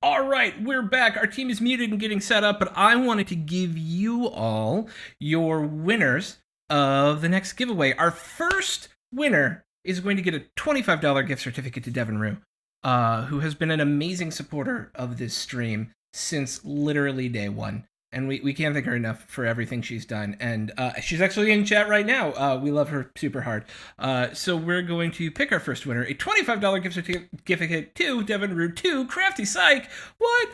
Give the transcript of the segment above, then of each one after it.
All right, we're back. Our team is muted and getting set up, but I wanted to give you all your winners of the next giveaway. Our first winner is going to get a $25 gift certificate to Devin Rue, who has been an amazing supporter of this stream since literally day one. And we can't thank her enough for everything she's done. And she's actually in chat right now. We love her super hard. So we're going to pick our first winner, a $25 gift certificate to Devin Rue to Crafty Psych. What?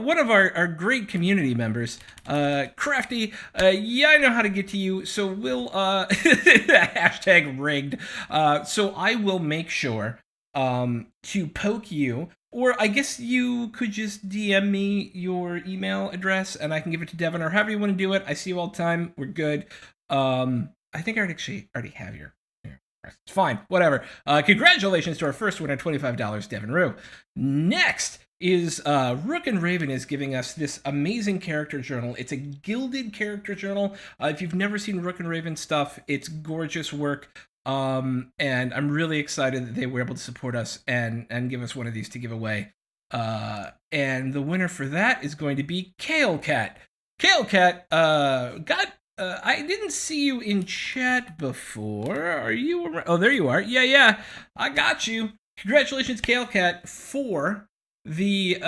One of our great community members. Crafty, yeah, I know how to get to you. So we'll, hashtag rigged. So I will make sure to poke you, or I guess you could just DM me your email address and I can give it to Devin, or however you want to do it. I see you all the time. We're good. I think I already have your address. It's fine. Whatever. Congratulations to our first winner, $25, Devin Rue. Next is Rook and Raven is giving us this amazing character journal. It's a gilded character journal. If you've never seen Rook and Raven stuff, it's gorgeous work. And I'm really excited that they were able to support us and give us one of these to give away. And the winner for that is going to be Kale Cat. Kale Cat, I didn't see you in chat before. Are you? Oh, there you are. Yeah. I got you. Congratulations, Kale Cat, for the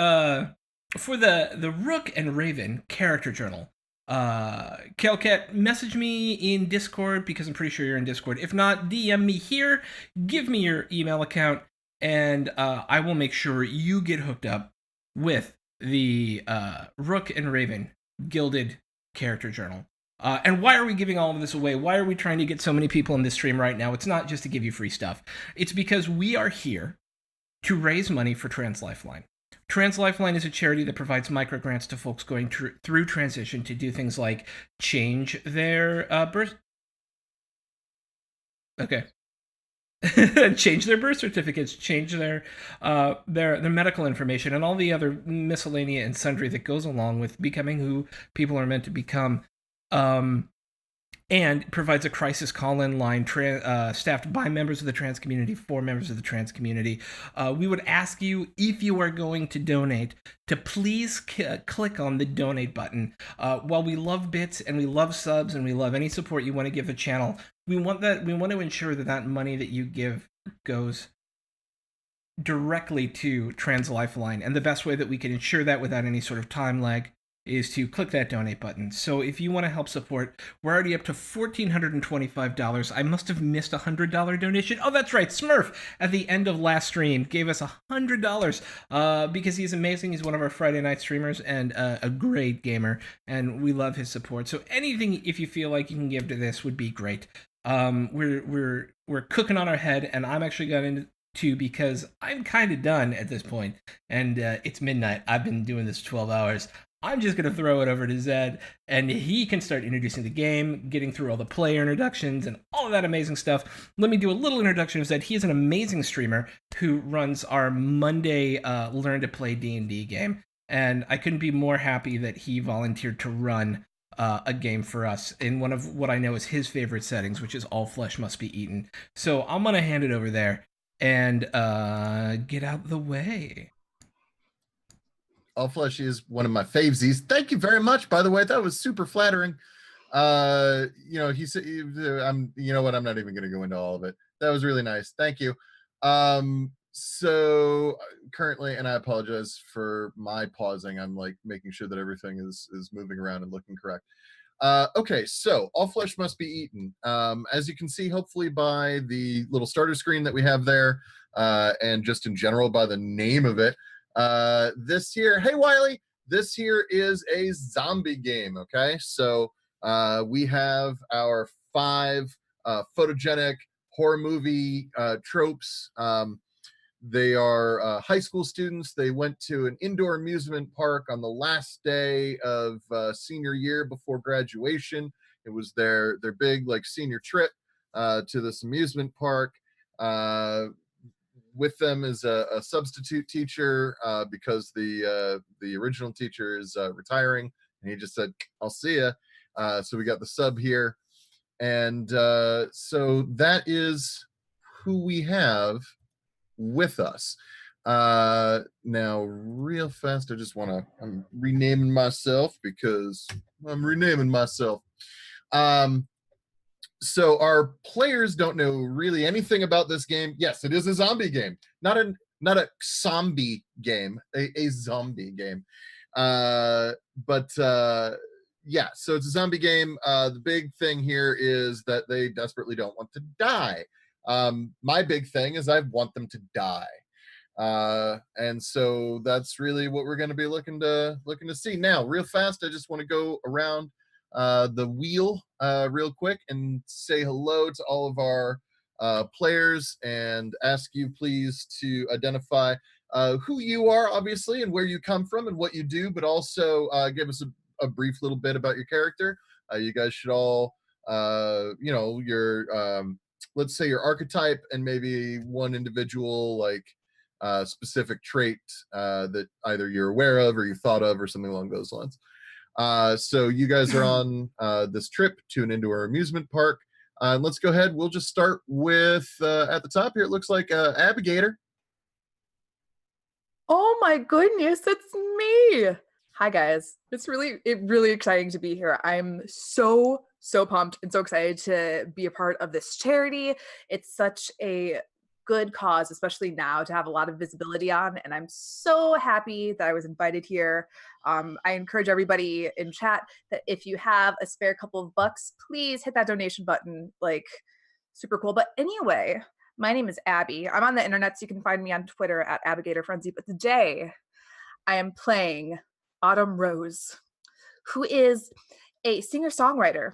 Rook and Raven character journal. Kalecat, message me in Discord because I'm pretty sure you're in Discord. If not, DM me here, give me your email account, and I will make sure you get hooked up with the Rook and Raven Gilded Character Journal. And why are we giving all of this away? Why are we trying to get so many people in this stream right now? It's not just to give you free stuff. It's because we are here to raise money for Trans Lifeline. Trans Lifeline is a charity that provides microgrants to folks going through transition to do things like change their birth. Okay. Change their birth certificates, change their medical information, and all the other miscellaneous and sundry that goes along with becoming who people are meant to become. And provides a crisis call-in line staffed by members of the trans community for members of the trans community. We would ask you, if you are going to donate, to please click on the donate button. While we love bits and we love subs and we love any support you want to give the channel, we want to ensure that money that you give goes directly to Trans Lifeline. And the best way that we can ensure that without any sort of time lag is to click that donate button. So if you want to help support, we're already up to $1,425. I must have missed a $100 donation. Oh, that's right. Smurf at the end of last stream gave us $100 because he's amazing. He's one of our Friday night streamers and a great gamer, and we love his support. So anything, if you feel like you can give to this, would be great. We're cooking on our head, and I'm actually going to, because I'm kind of done at this point, and it's midnight. I've been doing this 12 hours. I'm just going to throw it over to Zed, and he can start introducing the game, getting through all the player introductions and all of that amazing stuff. Let me do a little introduction of Zed. He is an amazing streamer who runs our Monday Learn to Play D&D game, and I couldn't be more happy that he volunteered to run a game for us in one of what I know is his favorite settings, which is All Flesh Must Be Eaten. So I'm going to hand it over there and get out the way. All Flesh is one of my favesies. Thank you very much, by the way. That was super flattering. He said, I'm not even going to go into all of it. That was really nice. Thank you. So currently, and I apologize for my pausing, I'm like making sure that everything is moving around and looking correct. Okay, so All Flesh Must Be Eaten. As you can see, hopefully by the little starter screen that we have there, and just in general by the name of it, this here, hey Wiley, this here is a zombie game. Okay, so we have our 5 photogenic horror movie tropes. They are high school students. They went to an indoor amusement park on the last day of senior year before graduation. It was their big like senior trip to this amusement park. With them is a substitute teacher because the original teacher is retiring, and he just said, "I'll see ya." So we got the sub here, and so that is who we have with us. Now real fast, I just want to, I'm renaming myself because I'm renaming myself. Um, so our players don't know really anything about this game. Yes, it is a zombie game, not a zombie game, a zombie game. Uh, but yeah, so it's a zombie game. The big thing here is that they desperately don't want to die. My big thing is I want them to die. And so that's really what we're going to be looking to see now. Real fast, I just want to go around the wheel real quick and say hello to all of our players and ask you please to identify who you are, obviously, and where you come from and what you do, but also give us a brief little bit about your character. You guys should all, your let's say your archetype and maybe one individual like specific trait that either you're aware of or you thought of or something along those lines. So you guys are on this trip to an indoor amusement park. Let's go ahead. We'll just start with at the top here. It looks like Abigator. Oh my goodness, it's me. Hi guys. It's really exciting to be here. I'm so pumped and so excited to be a part of this charity. It's such a good cause, especially now to have a lot of visibility on, and I'm so happy that I was invited here. I encourage everybody in chat that if you have a spare couple of bucks, please hit that donation button. Like, super cool. But anyway, my name is Abby. I'm on the internet, so you can find me on Twitter at AbigatorFrenzy. But today, I am playing Autumn Rose, who is a singer-songwriter.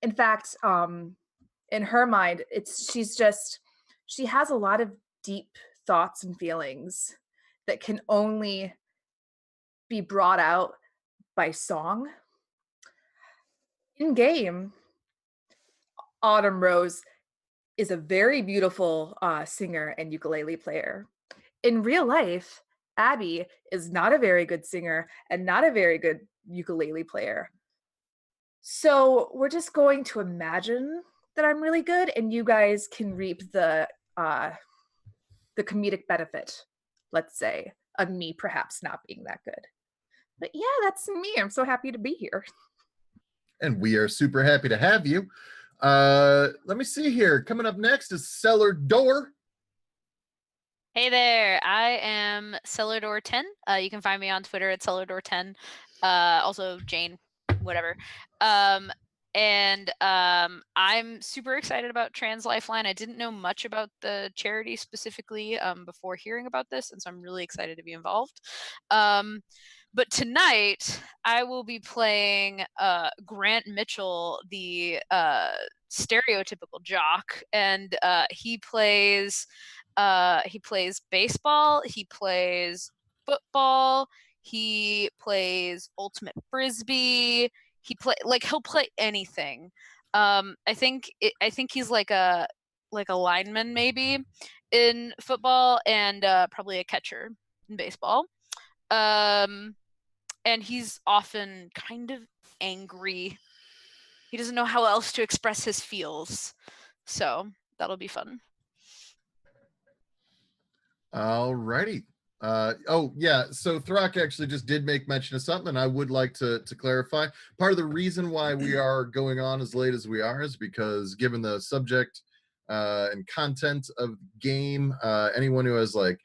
In fact, in her mind, she has a lot of deep thoughts and feelings that can only be brought out by song. In game, Autumn Rose is a very beautiful singer and ukulele player. In real life, Abby is not a very good singer and not a very good ukulele player. So we're just going to imagine that I'm really good, and you guys can reap the comedic benefit, let's say, of me perhaps not being that good. But yeah, that's me. I'm so happy to be here. And we are super happy to have you. Let me see here. Coming up next is Cellar Door. Hey there, I am Cellador10. You can find me on Twitter at Cellador10. Also Jane, whatever. I'm super excited about Trans Lifeline. I didn't know much about the charity specifically before hearing about this, and so I'm really excited to be involved. But tonight, I will be playing Grant Mitchell, the stereotypical jock, and he plays baseball, he plays football, he plays ultimate frisbee, he'll play anything. I think he's like a lineman maybe in football, and probably a catcher in baseball. And he's often kind of angry. He doesn't know how else to express his feels. So that'll be fun. All righty. Oh yeah, so Throck actually just did make mention of something, and I would like to clarify. Part of the reason why we are going on as late as we are is because, given the subject and content of the game, anyone who has like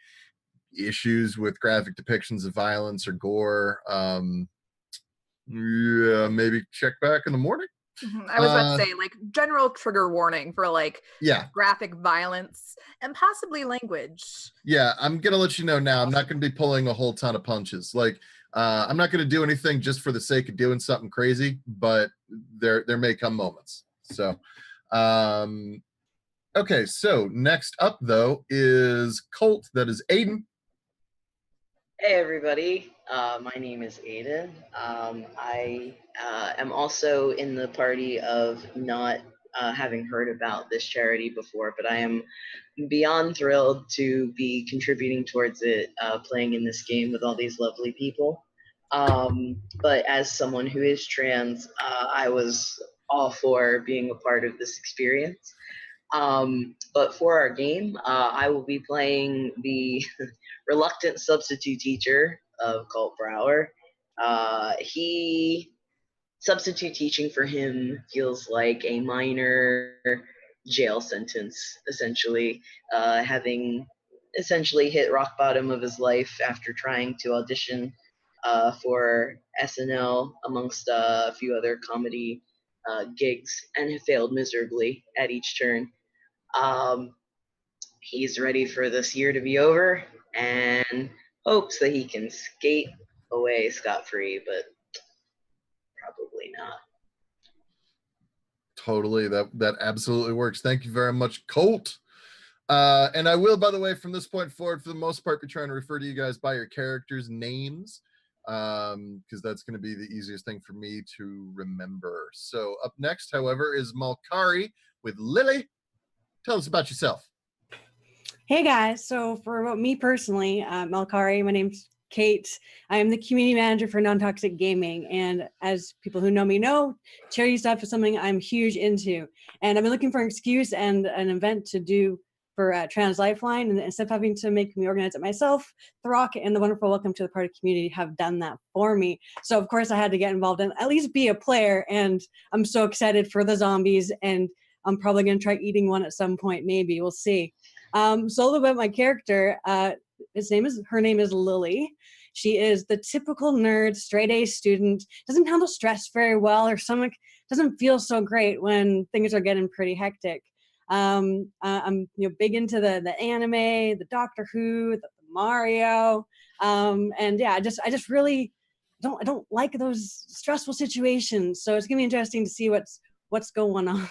issues with graphic depictions of violence or gore, yeah, maybe check back in the morning. I was about to say, like, general trigger warning for like Yeah, graphic violence and possibly language. yeah, I'm gonna let you know now. I'm not gonna be pulling a whole ton of punches. Like, I'm not gonna do anything just for the sake of doing something crazy, but there may come moments. So, okay. So next up though is Colt. That is Aiden. Hey everybody, my name is Aiden. I am also in the party of not having heard about this charity before, but I am beyond thrilled to be contributing towards it, playing in this game with all these lovely people. But as someone who is trans, I was all for being a part of this experience. But for our game, I will be playing the reluctant substitute teacher of Colt Brower. He Substitute teaching for him feels like a minor jail sentence, essentially, having essentially hit rock bottom of his life after trying to audition for SNL amongst a few other comedy gigs and have failed miserably at each turn. Um, he's ready for this year to be over and hopes that he can skate away scot free, but probably not. Totally, that absolutely works. Thank you very much, Colt. And I will, by the way, from this point forward, for the most part, be trying to refer to you guys by your characters' names, because that's going to be the easiest thing for me to remember. So up next, however, is Malkari with Lily. Tell us about yourself. Hey guys, so for me personally, Malkari, my name's Kate. I am the community manager for Non-Toxic Gaming, and as people who know me know, charity stuff is something I'm huge into. And I've been looking for an excuse and an event to do for Trans Lifeline, and instead of having to make me organize it myself, The Rock and the wonderful Welcome to the Party community have done that for me. So of course I had to get involved and at least be a player, and I'm so excited for the zombies, and I'm probably going to try eating one at some point, maybe, we'll see. So a little bit about my character. Her name is Lily. She is the typical nerd, straight A student, doesn't handle stress very well. Her stomach doesn't feel so great when things are getting pretty hectic. I'm big into the anime, the Doctor Who, the Mario, and yeah, I just really don't like those stressful situations. So it's gonna be interesting to see what's going on.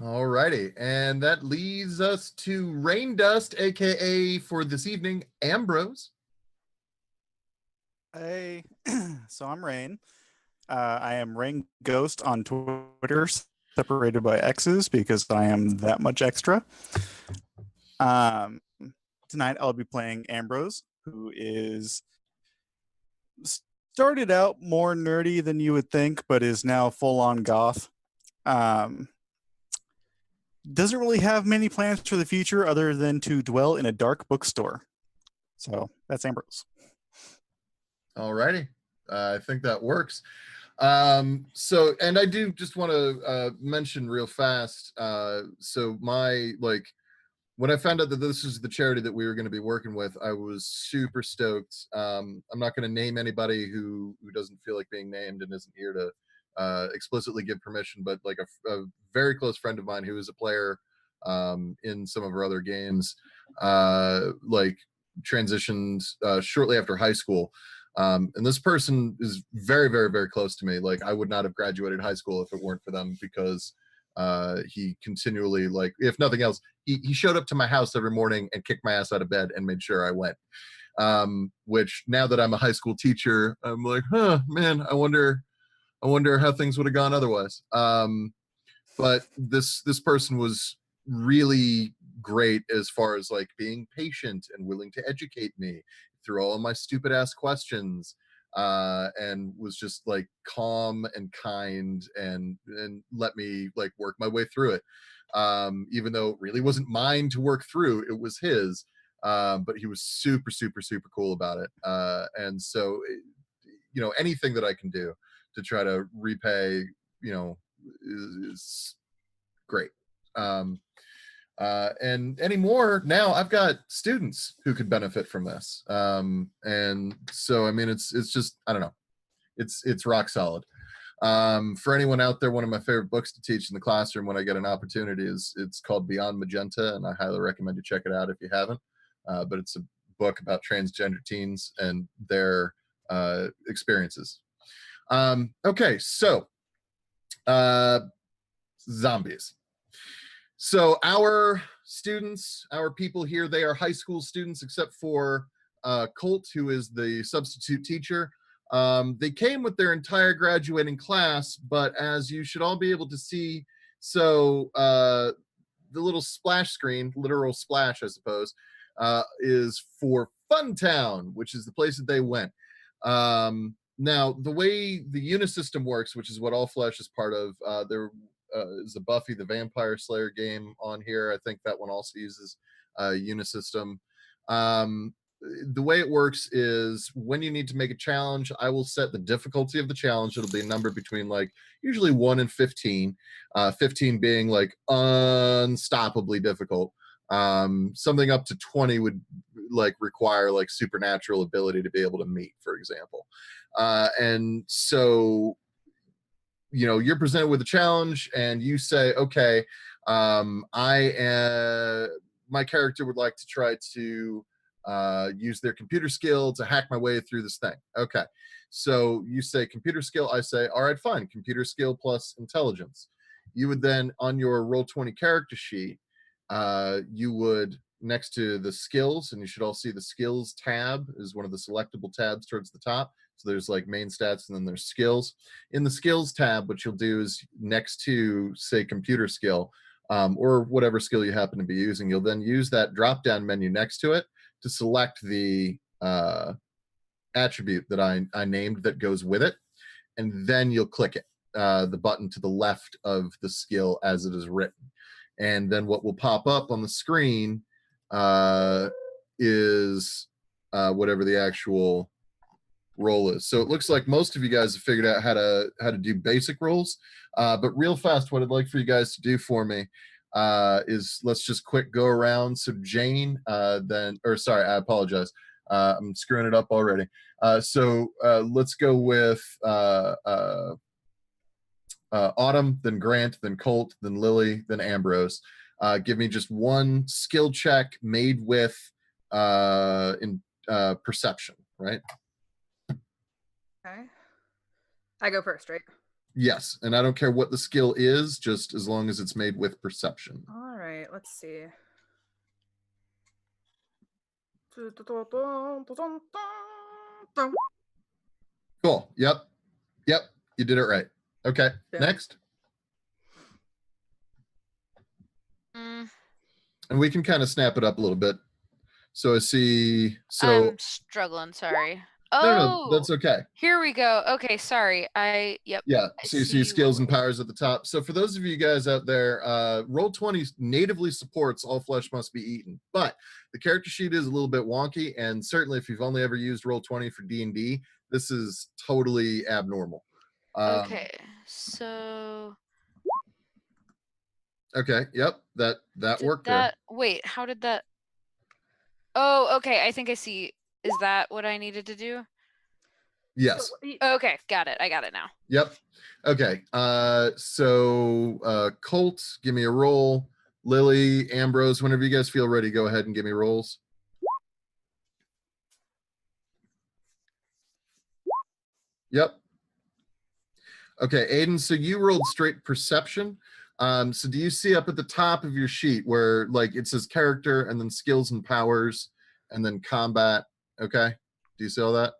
All righty, and that leads us to Rain Dust, aka for this evening, Ambrose. Hey, so I'm Rain. I am Rain Ghost on Twitter, separated by X's because I am that much extra. Tonight I'll be playing Ambrose, who is started out more nerdy than you would think, but is now full-on goth. Doesn't really have many plans for the future other than to dwell in a dark bookstore. So that's Ambrose. All righty. I think that works. So, and I do just want to mention real fast. So when I found out that this is the charity that we were going to be working with, I was super stoked. I'm not going to name anybody who doesn't feel like being named and isn't here to explicitly give permission, but like a very close friend of mine who is a player in some of our other games, transitioned shortly after high school. And this person is very, very, very close to me. Like, I would not have graduated high school if it weren't for them, because he continually, like, if nothing else, he showed up to my house every morning and kicked my ass out of bed and made sure I went. Which, now that I'm a high school teacher, I'm like, man, I wonder how things would have gone otherwise. But this person was really great as far as like being patient and willing to educate me through all of my stupid ass questions, and was just like calm and kind and let me like work my way through it. Even though it really wasn't mine to work through, it was his. But he was super, super, super cool about it. And so, anything that I can do to try to repay, is great. And anymore now I've got students who could benefit from this. And so, I mean, it's just, I don't know, it's rock solid. For anyone out there, one of my favorite books to teach in the classroom when I get an opportunity it's called Beyond Magenta, and I highly recommend you check it out if you haven't. But it's a book about transgender teens and their experiences. Okay, so zombies. So our students, our people here, they are high school students, except for Colt, who is the substitute teacher. They came with their entire graduating class, but as you should all be able to see, so the little splash screen, literal splash, I suppose, is for Funtown, which is the place that they went. Now, the way the Unisystem works, which is what All Flesh is part of, is a Buffy the Vampire Slayer game on here. I think that one also uses Unisystem. The way it works is when you need to make a challenge, I will set the difficulty of the challenge. It'll be a number between like usually 1 and 15, 15 being like unstoppably difficult. Something up to 20 would like require like supernatural ability to be able to meet, for example. And so, you know, you're presented with a challenge and you say, okay, my character would like to try to use their computer skill to hack my way through this thing. Okay. So you say computer skill, I say, all right, fine, computer skill plus intelligence. You would then, on your Roll20 character sheet, you would, next to the skills, and you should all see the skills tab is one of the selectable tabs towards the top. So there's like main stats and then there's skills. In the skills tab, what you'll do is next to, say, computer skill, or whatever skill you happen to be using, you'll then use that drop-down menu next to it to select the attribute that I named that goes with it. And then you'll click it, the button to the left of the skill as it is written. And then what will pop up on the screen is whatever the actual role is. So it looks like most of you guys have figured out how to do basic roles. But real fast, what I'd like for you guys to do for me is let's just quick go around. So Jane, I apologize. I'm screwing it up already. So let's go with Autumn, then Grant, then Colt, then Lily, then Ambrose. Give me just one skill check made with perception, right? Okay. I go first, right? Yes, and I don't care what the skill is, just as long as it's made with perception. All right, let's see. Cool. Yep. You did it right. Okay. Yeah. Next. Mm, And we can kind of snap it up a little bit. So I see. So I'm struggling. Sorry. no, that's okay. Here we go. Okay, sorry. Yeah. I So you see skills and powers at the top. So for those of you guys out there, Roll20 natively supports All Flesh Must Be Eaten, but the character sheet is a little bit wonky. And certainly, if you've only ever used Roll20 for D&D, this is totally abnormal. Okay, so Okay. Yep. That did worked there. wait, how did that? Oh, okay. I think I see. Is that what I needed to do? Yes. Okay, got it. I got it now. Yep. Okay. So Colt, give me a roll. Lily, Ambrose, whenever you guys feel ready, go ahead and give me rolls. Yep. Okay, Aiden, so you rolled straight perception. So do you see up at the top of your sheet where like it says character and then skills and powers and then combat? Okay. Do you see all that?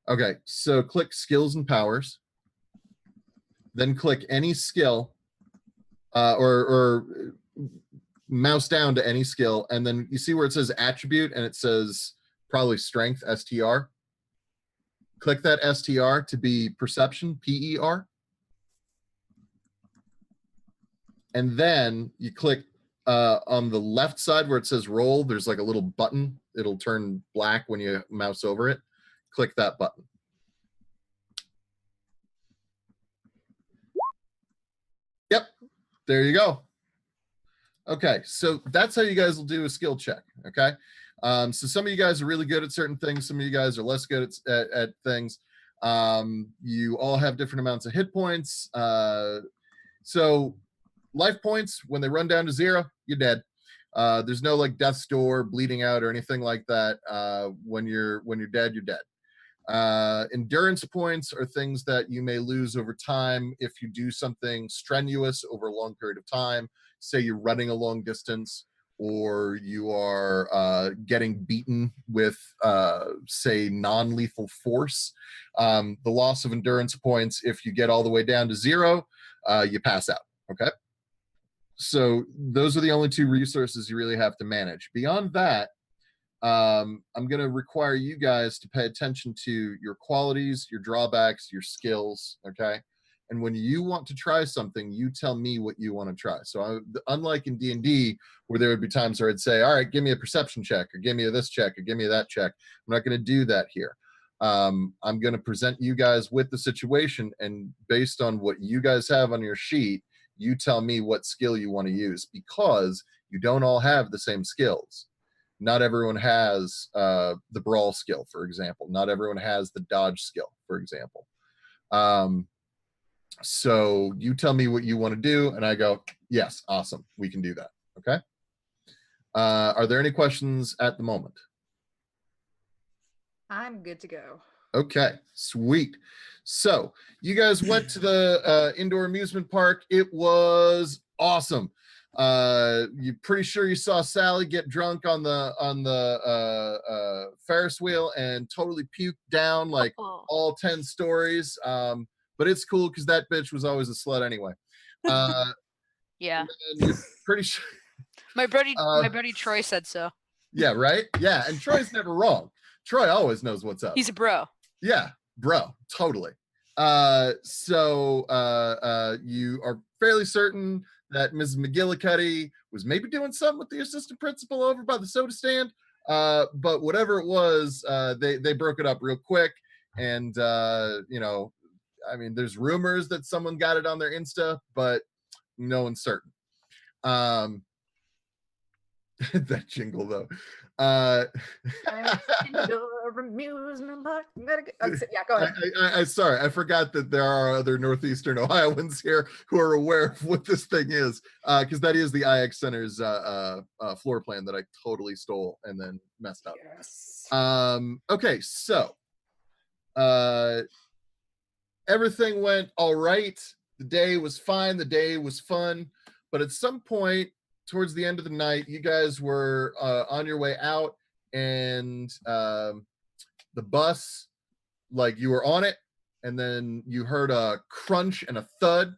Okay, so click skills and powers. Then click any skill or mouse down to any skill. And then you see where it says attribute and it says probably strength, STR. Click that STR to be perception, PER. And then you click on the left side where it says roll, there's like a little button. It'll turn black when you mouse over it. Click that button. Yep, there you go. Okay, so that's how you guys will do a skill check, okay? So some of you guys are really good at certain things. Some of you guys are less good at things. You all have different amounts of hit points. So life points, when they run down to 0, you're dead. There's no like death's door, bleeding out, or anything like that. When you're dead, you're dead. Endurance points are things that you may lose over time if you do something strenuous over a long period of time. Say you're running a long distance, or you are getting beaten with, say, non-lethal force. The loss of endurance points, if you get all the way down to 0, you pass out, okay? So those are the only 2 resources you really have to manage. Beyond that, I'm going to require you guys to pay attention to your qualities, your drawbacks, your skills, okay? And when you want to try something, you tell me what you want to try. So unlike in D&D, where there would be times where I'd say, all right, give me a perception check, or give me a this check, or give me that check. I'm not going to do that here. I'm going to present you guys with the situation, and based on what you guys have on your sheet, you tell me what skill you want to use, because you don't all have the same skills. Not everyone has the brawl skill, for example. Not everyone has the dodge skill, for example. So you tell me what you want to do, and I go, yes, awesome, we can do that. Okay. Are there any questions at the moment? I'm good to go. Okay, sweet. So you guys went to the indoor amusement park. It was awesome. You're pretty sure you saw Sally get drunk on the Ferris wheel and totally puke down like all 10 stories. But it's cool because that bitch was always a slut anyway. Yeah. And you're pretty sure. My buddy Troy said so. Yeah, right? Yeah, and Troy's never wrong. Troy always knows what's up. He's a bro. Yeah, bro, totally. So you are fairly certain that Mrs. McGillicuddy was maybe doing something with the assistant principal over by the soda stand. But whatever it was, they broke it up real quick. And, you know, I mean, there's rumors that someone got it on their Insta, but no one's certain. That jingle though. Indoor amusement park. Yeah, go ahead. I sorry, I forgot that there are other Northeastern Ohioans here who are aware of what this thing is, because that is the IX Center's floor plan that I totally stole and then messed up. Yes. Okay, so everything went all right. The day was fine. The day was fun, but at some point towards the end of the night, you guys were on your way out, and the bus, like you were on it, and then you heard a crunch and a thud.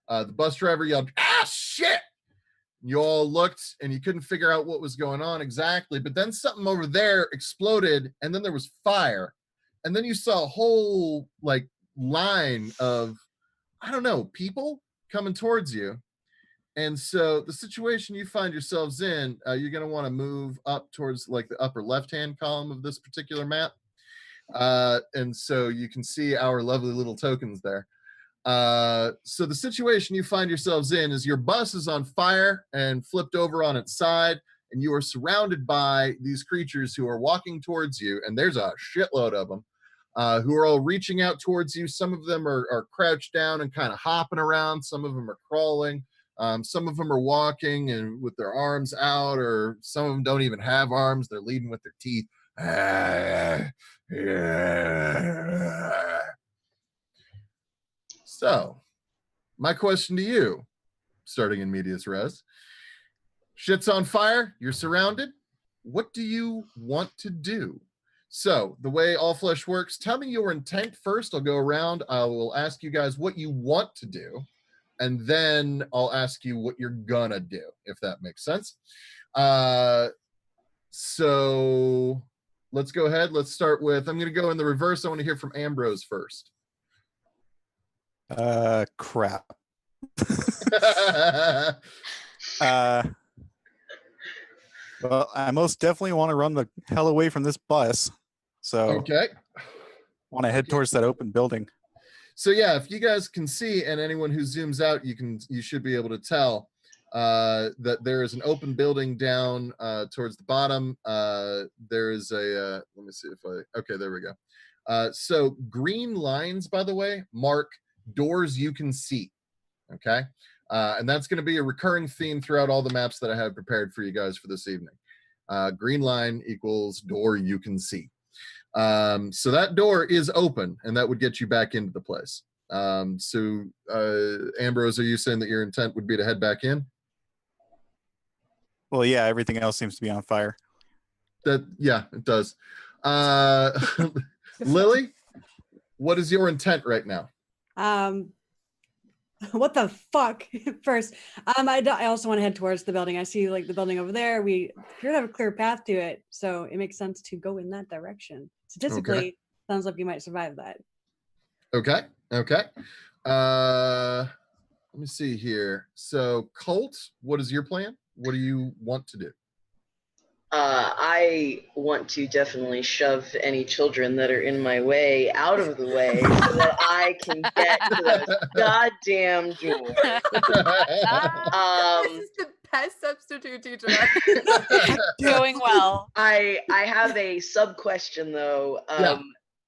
The bus driver yelled, "Ah, shit!" You all looked, and you couldn't figure out what was going on exactly, but then something over there exploded, and then there was fire, and then you saw a whole like line of, I don't know, people coming towards you. And so the situation you find yourselves in, you're going to want to move up towards like the upper left-hand column of this particular map. And so you can see our lovely little tokens there. So the situation you find yourselves in is your bus is on fire and flipped over on its side, and you are surrounded by these creatures who are walking towards you, and there's a shitload of them, who are all reaching out towards you. Some of them are crouched down and kind of hopping around. Some of them are crawling. Some of them are walking and with their arms out, or some of them don't even have arms. They're leading with their teeth. So, my question to you, starting in medias res, shit's on fire. You're surrounded. What do you want to do? So, the way All Flesh works, tell me your intent first. I'll go around. I will ask you guys what you want to do, and then I'll ask you what you're gonna do, if that makes sense. So let's go ahead. Let's start with, I'm gonna go in the reverse. I want to hear from Ambrose first. Crap. Well, I most definitely want to run the hell away from this bus. So Okay. want to head towards that open building. So yeah, if you guys can see, and anyone who zooms out, you should be able to tell that there is an open building down towards the bottom. There is a let me see if okay, there we go. So green lines, by the way, mark doors you can see. Okay, and that's going to be a recurring theme throughout all the maps that I have prepared for you guys for this evening. Green line equals door you can see. So that door is open, and that would get you back into the place. So Ambrose, are you saying that your intent would be to head back in? Well, yeah, everything else seems to be on fire. Yeah, it does. Lily, what is your intent right now? What the fuck? First, I also want to head towards the building. I see like the building over there. We appear to have a clear path to it, so it makes sense to go in that direction. Statistically, sounds like you might survive that. Okay. Let me see here. So, Colt, what is your plan? What do you want to do? I want to definitely shove any children that are in my way out of the way so that I can get to those goddamn doors. This is the best substitute teacher ever. Going well. I have a sub question though. Yeah.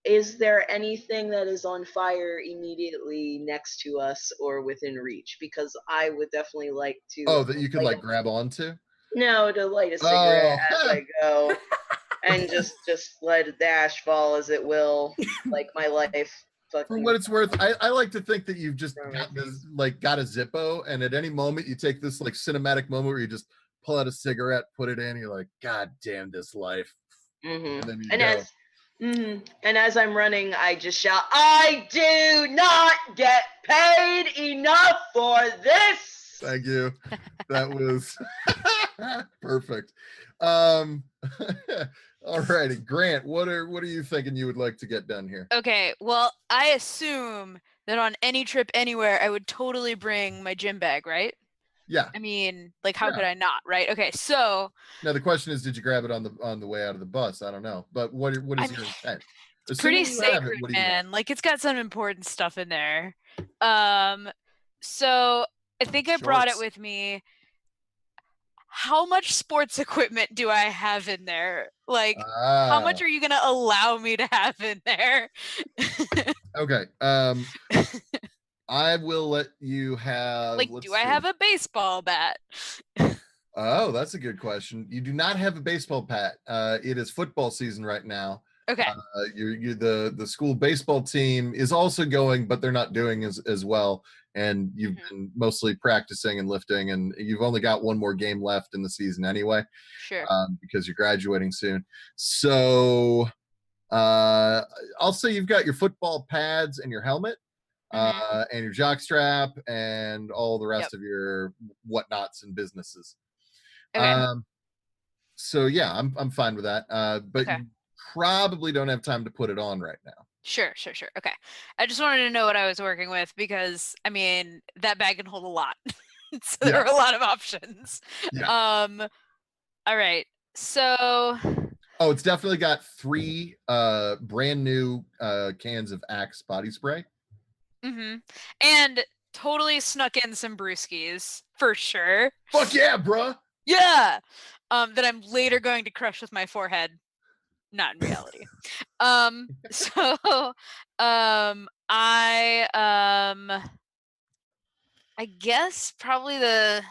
Is there anything that is on fire immediately next to us or within reach? Because I would definitely like to. Oh, that you could light like grab onto? No, to light a cigarette Oh. as I go, and just let a dash fall as it will, like my life. For Fucking what it's worth, I like to think that you've just From got my this, like, got a Zippo, and at any moment you take this like cinematic moment where you just pull out a cigarette, put it in, you're like, God damn this life, and then you And go. and as I'm running, I just shout, "I do not get paid enough for this." Thank you. That was perfect. All righty, Grant, what are you thinking you would like to get done here? Okay, well, I assume that on any trip anywhere, I would totally bring my gym bag, right? Yeah. I mean, like, how Yeah. could I not, right? Okay, so Now the question is, did you grab it on the way out of the bus? I don't know, but what is I your mean, intent? it's pretty Assuming you have it, sacred, what do you want? man. Like, it's got some important stuff in there. So I think I brought it Shorts. with me. How much sports equipment do I have in there? Like, how much Ah, are you gonna allow me to have in there? okay. I will let you have. Like, Let's do I see. have a baseball bat? Oh, that's a good question. You do not have a baseball bat. It is football season right now. Okay. You the school baseball team is also going, but they're not doing as well. And you've been mostly practicing and lifting, and you've only got one more game left in the season anyway, Sure. because you're graduating soon. So I'll say you've got your football pads and your helmet, and your jock strap, and all the rest of your whatnots and businesses. Okay. So yeah, I'm fine with that. But Okay. you probably don't have time to put it on right now. Sure. Okay. I just wanted to know what I was working with because, I mean, that bag can hold a lot. So there are a lot of options. Yeah. All right. So Oh, it's definitely got 3 brand new cans of Axe body spray. and totally snuck in some brewskis for sure. Fuck yeah, bruh. Yeah. That I'm later going to crush with my forehead. Not in reality. So I guess probably the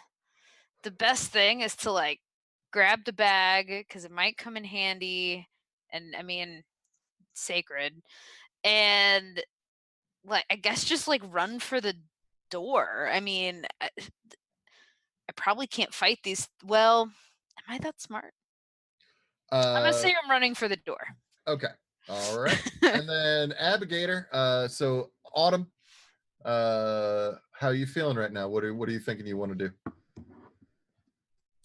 best thing is to like grab the bag because it might come in handy, and I mean, sacred, and like I guess just like run for the door. I mean, I probably can't fight these. Well, am I that smart? I'm gonna say I'm running for the door. Okay. All right. And then Abigator, so Autumn, how are you feeling right now? What are you thinking you want to do?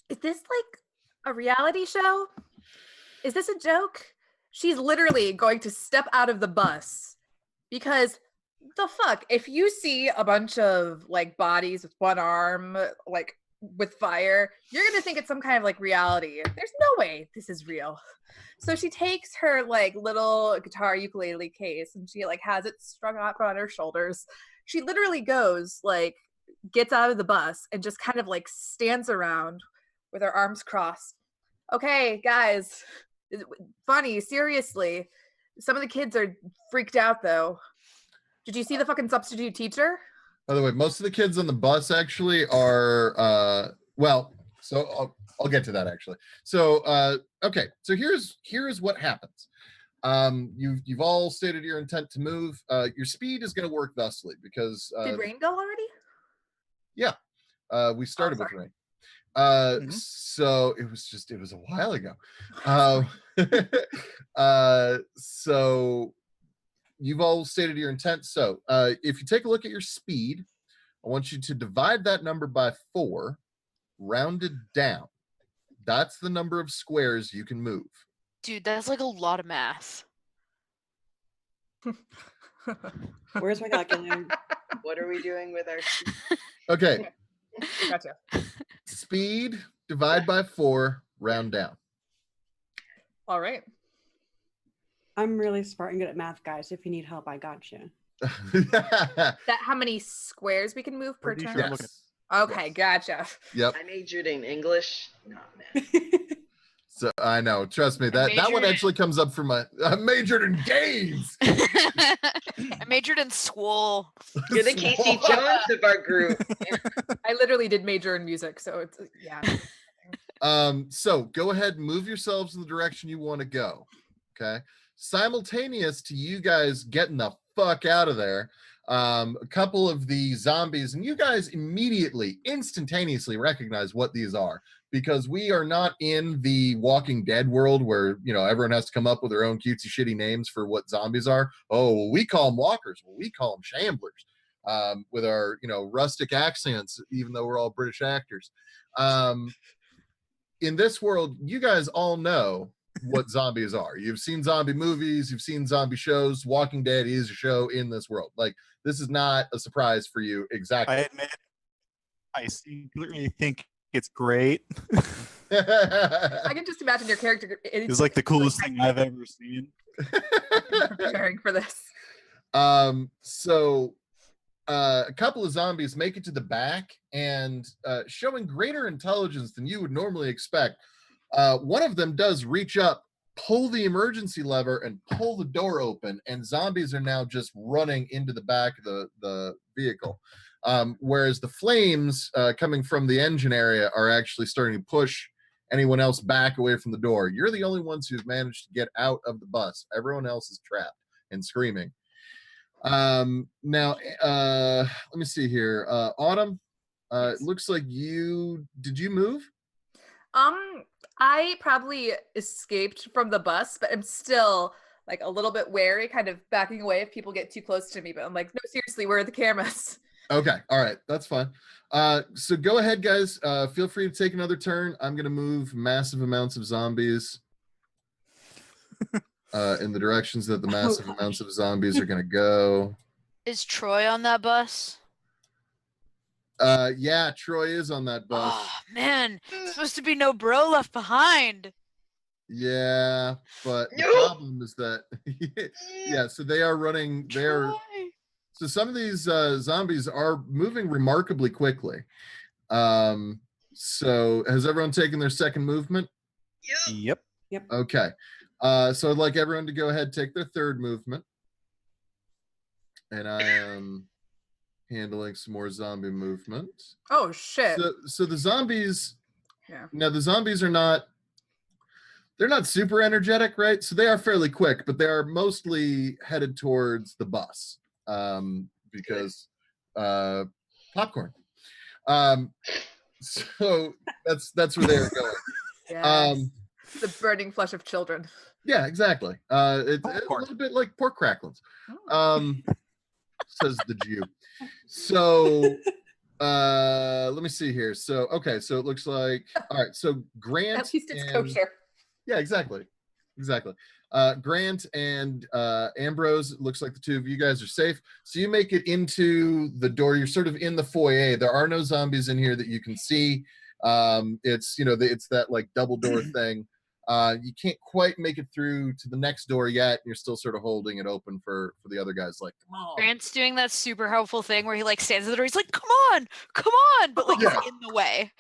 Is this like a reality show? Is this a joke? She's literally going to step out of the bus because the fuck, if you see a bunch of like bodies with one arm, like with fire, you're gonna think it's some kind of like reality. There's no way this is real. So she takes her like little guitar ukulele case and she like has it strung up on her shoulders. She literally goes like gets out of the bus and just kind of like stands around with her arms crossed. Okay, guys, funny, seriously. Some of the kids are freaked out though. Did you see the fucking substitute teacher? By the way, most of the kids on the bus actually are well, so I'll get to that actually. So okay, so here's what happens. You've all stated your intent to move. Your speed is going to work thusly because Did rain go already? Yeah, we started with rain. So it was a while ago. So you've all stated your intent. So if you take a look at your speed, I want you to divide that number by 4, rounded down. That's the number of squares you can move. Dude, that's like a lot of math. Where's my calculator? What are we doing with our Okay. Gotcha. Speed, divide by 4, round down. All right. I'm really smart and good at math, guys. If you need help, I got you. That how many squares we can move per Pretty turn? sure I'm looking Yes. Okay, Yes. gotcha. Yep. I majored in English. No, man. So I know. Trust me. That one majored actually comes up from I majored in games. I majored in school. You're the Casey Jones of our group. I literally did major in music, so it's yeah. So go ahead and move yourselves in the direction you want to go. Okay. Simultaneous to you guys getting the fuck out of there, a couple of the zombies, and you guys immediately, instantaneously recognize what these are, because we are not in the Walking Dead world where, you know, everyone has to come up with their own cutesy shitty names for what zombies are. Oh, well, we call them walkers. Well, we call them shamblers, with our, you know, rustic accents, even though we're all British actors. In this world, you guys all know what zombies are. You've seen zombie movies, you've seen zombie shows. Walking Dead is a show in this world. Like, this is not a surprise for you. Exactly. I admit, I secretly think it's great. I can just imagine your character It's like the coolest thing I've ever seen. preparing for this. So a couple of zombies make it to the back, and showing greater intelligence than you would normally expect, one of them does reach up, pull the emergency lever, and pull the door open, and zombies are now just running into the back of the vehicle. Whereas the flames coming from the engine area are actually starting to push anyone else back away from the door. You're the only ones who've managed to get out of the bus. Everyone else is trapped and screaming. Now, let me see here. Autumn, Yes. it looks like did you move? I probably escaped from the bus, but I'm still like a little bit wary, kind of backing away if people get too close to me. But I'm like, no, seriously, where are the cameras? Okay, all right, that's fine. So go ahead, guys. Feel free to take another turn. I'm gonna move massive amounts of zombies in the directions that the massive amounts of zombies are gonna go. Is Troy on that bus? Yeah, Troy is on that bus. Oh man, it's supposed to be no bro left behind. Yeah, but the No. problem is that yeah, so they are running. They're Troy. So some of these zombies are moving remarkably quickly. So has everyone taken their second movement? Yep. Yep. Okay. So I'd like everyone to go ahead and take their third movement. And I am handling some more zombie movement. Oh shit! So the zombies, Yeah. now the zombies are not, they're not super energetic, right? So they are fairly quick, but they are mostly headed towards the bus, because popcorn. So that's where they're going. Yes. The burning flesh of children. Yeah, exactly. It's a Popcorn. little bit like pork cracklings, says the Jew. So let me see here. So okay, so it looks like, all right, so Grant, At least it's and- kosher. Yeah, exactly. Grant and Ambrose, it looks like the two of you guys are safe. So you make it into the door. You're sort of in the foyer. There are no zombies in here that you can see. It's, you know, it's that like double door thing. You can't quite make it through to the next door yet. You're still sort of holding it open for the other guys. Like, come on. Grant's doing that super helpful thing where he like stands at the door. He's like, "Come on, but like Yeah. he's in the way."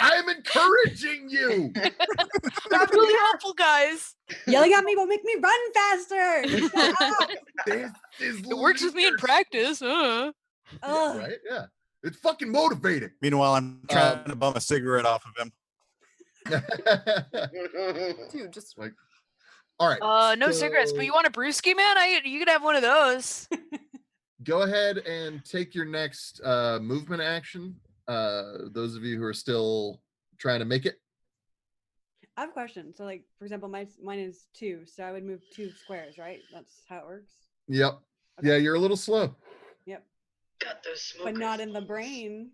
I'm encouraging you. That's really helpful, guys. Yelling at me will make me run faster. Shut up. This is It works with me in leaders. practice. Yeah, Ugh. right? Yeah. It's fucking motivating. Meanwhile, I'm trying to bum a cigarette off of him. Dude, just All right. No cigarettes, but so you want a brewski, man? You could have one of those. go ahead and take your next movement action. Those of you who are still trying to make it. I have a question. So, like, for example, mine is 2, so I would move 2 squares, right? That's how it works. Yep. Okay. Yeah, you're a little slow. Yep. Got those smokers. But not in the brain.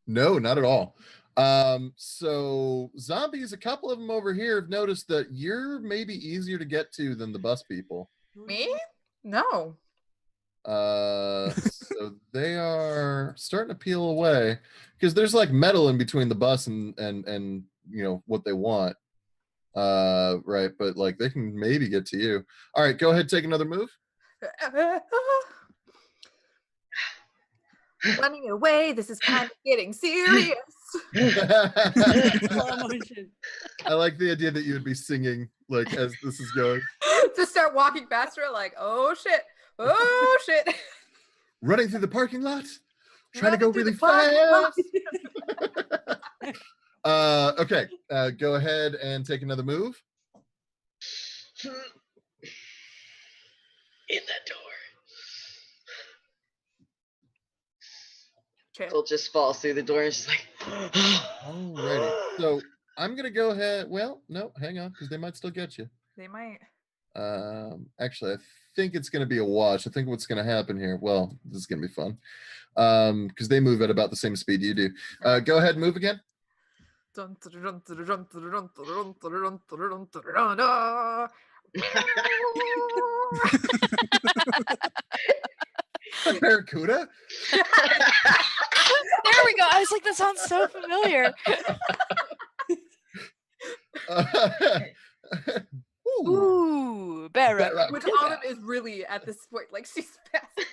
No, not at all. So zombies, a couple of them over here have noticed that you're maybe easier to get to than the bus people. me? No. So they are starting to peel away because there's like metal in between the bus and you know what they want. Right, but like they can maybe get to you. All right, go ahead, take another move. Running away. This is kind of getting serious. Slow motion. I like the idea that you would be singing like as this is going. To start walking faster, like, oh shit, oh shit. Running through the parking lot, trying to Running go through really the parking fast. Okay, go ahead and take another move. In that door. Okay. Colt just falls through the door and she's like, Alrighty. So I'm gonna go ahead. Well, no, hang on, because they might still get you. They might. Actually, I think it's gonna be a wash. I think what's gonna happen here. Well, this is gonna be fun. Because they move at about the same speed you do. Go ahead and move again. A barracuda? There we go. I was like, that sounds so familiar. Ooh. Ooh, Barra. Which Autumn is really at this point, like she's passing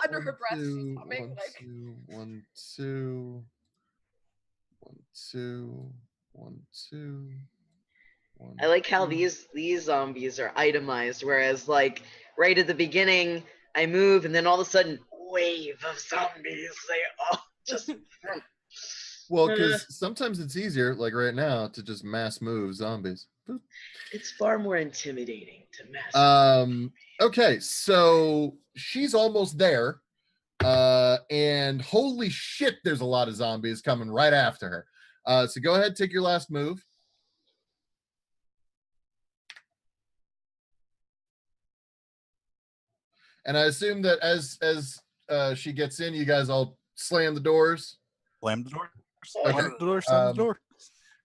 under her breath. She's humming, like. 1, 2, 1, 2, 1, 2. I like how these zombies are itemized, whereas like right at the beginning, I move and then all of a sudden, wave of zombies. They all just. Well, because sometimes it's easier, like right now, to just mass move zombies. Boop. It's far more intimidating to mass. Okay, so she's almost there. And holy shit, there's a lot of zombies coming right after her. So go ahead, take your last move. And I assume that as she gets in, you guys all slam the doors. Slam the door. Okay. Slam the door. Slam the door.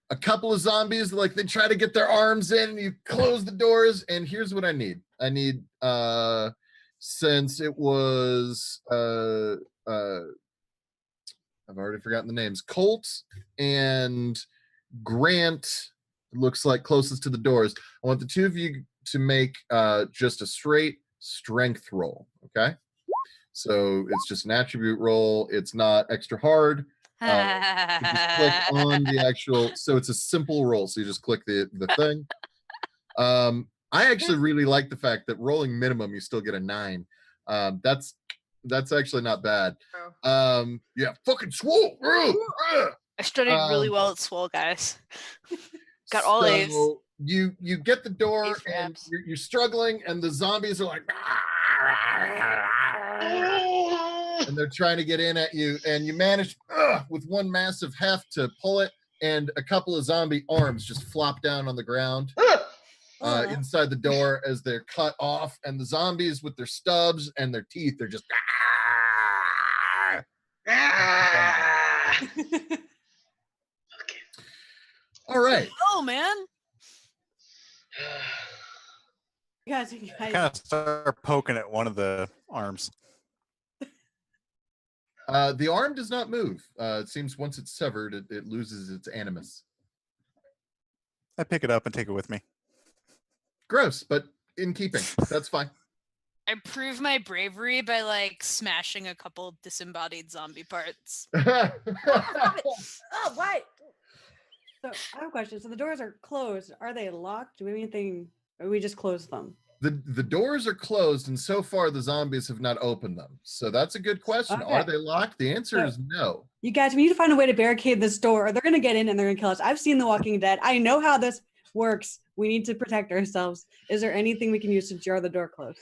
A couple of zombies, like they try to get their arms in, and you close the doors. And here's what I need. I need since it was I've already forgotten the names. Colt and Grant looks like closest to the doors. I want the two of you to make just a straight strength roll. Okay, so it's just an attribute roll. It's not extra hard. You just click on the actual, so it's a simple roll. So you just click the thing. I actually really like the fact that rolling minimum, you still get a 9. That's actually not bad. Yeah, fucking swole. I studied really well at Swole, guys. Got all A's. You get the door A for and apps. you're struggling, and the zombies are like, and they're trying to get in at you, and you manage with one massive heft to pull it, and a couple of zombie arms just flop down on the ground inside the door as they're cut off, and the zombies with their stubs and their teeth are just Okay. all right. Oh man. You guys, Kind of start poking at one of the arms. The arm does not move. It seems once it's severed, it loses its animus. I pick it up and take it with me. Gross, but in keeping. That's fine. I prove my bravery by like smashing a couple disembodied zombie parts. Oh, why? So I have a question. So the doors are closed. Are they locked? Do we have anything? Or we just close them? The doors are closed, and so far the zombies have not opened them. So that's a good question. Okay. Are they locked? The answer So- is no. You guys, we need to find a way to barricade this door, or they're gonna get in and they're gonna kill us. I've seen The Walking Dead. I know how this works. We need to protect ourselves. Is there anything we can use to jar the door closed?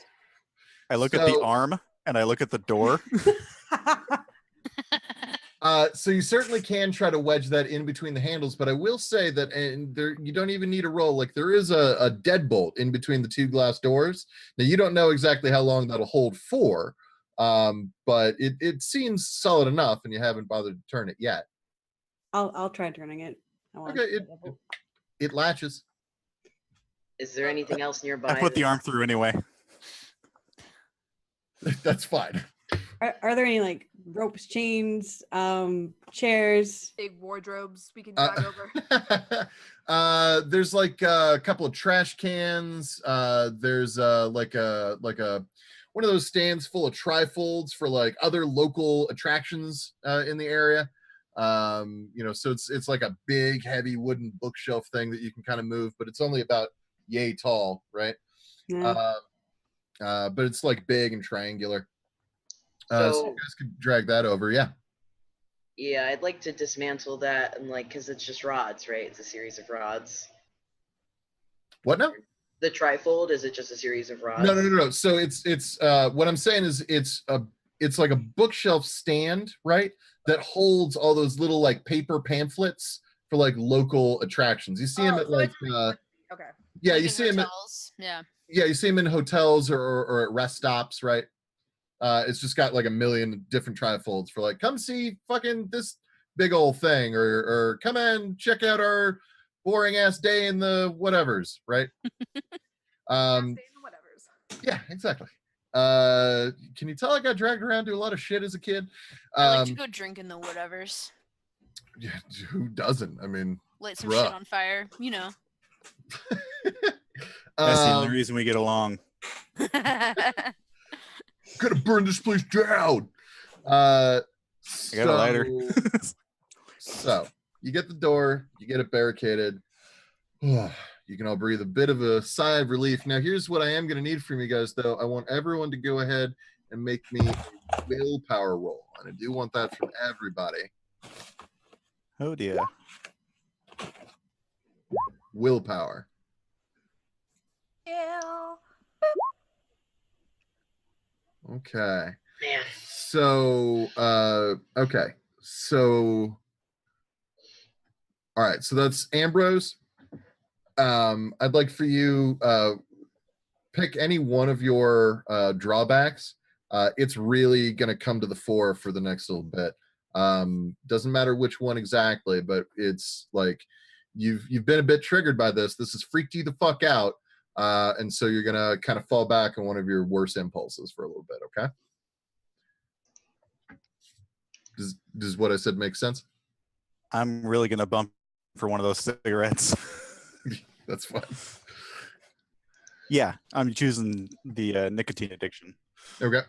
I look at the So- arm and I look at the door. So you certainly can try to wedge that in between the handles, but I will say that there you don't even need a roll. Like there is a deadbolt in between the two glass doors. Now you don't know exactly how long that'll hold for, but it seems solid enough, and you haven't bothered to turn it yet. I'll try turning it. I want Okay, it latches. Is there anything else nearby? I put the arm through anyway. That's fine. Are there any like ropes, chains, chairs? Big wardrobes we can drag over. There's like a couple of trash cans. There's like a one of those stands full of trifolds for like other local attractions in the area. So it's like a big heavy wooden bookshelf thing that you can kind of move, but it's only about yay tall, right? Yeah. But it's like big and triangular. So So you guys could drag that over, yeah. yeah, I'd like to dismantle that and because it's just rods, right? It's a series of rods. What now? The trifold, is it just a series of rods? No. So it's what I'm saying is it's like a bookshelf stand, right? That holds all those little like paper pamphlets for like local attractions. You see them at so like okay. yeah, Like you in see them hotels. Yeah. you see them in hotels or at rest stops, right? It's just got like a million different trifolds for like, come see fucking this big old thing, or come in, check out our boring ass day in the whatevers, right? Whatever's. Yeah, exactly. Can you tell I got dragged around to a lot of shit as a kid? I like to go drink in the whatevers. Yeah, who doesn't? I mean, Light some bruh. shit on fire, you know. That's the only reason we get along. Gonna burn this place down. I got a lighter. So you get the door, you get it barricaded. You can all breathe a bit of a sigh of relief. Now, here's what I am going to need from you guys, though. I want everyone to go ahead and make me a willpower roll. And I do want that from everybody. Oh dear. Willpower. Yeah. Okay. Man. So, okay. So, all right. So that's Ambrose. I'd like for you pick any one of your drawbacks. It's really going to come to the fore for the next little bit. Doesn't matter which one exactly, but it's like you've been a bit triggered by this. This has freaked you the fuck out, and so you're going to kind of fall back on one of your worst impulses for a little bit. Okay. Does what I said make sense? I'm really gonna bump for one of those cigarettes. That's fine. Yeah, I'm choosing the nicotine addiction. Okay.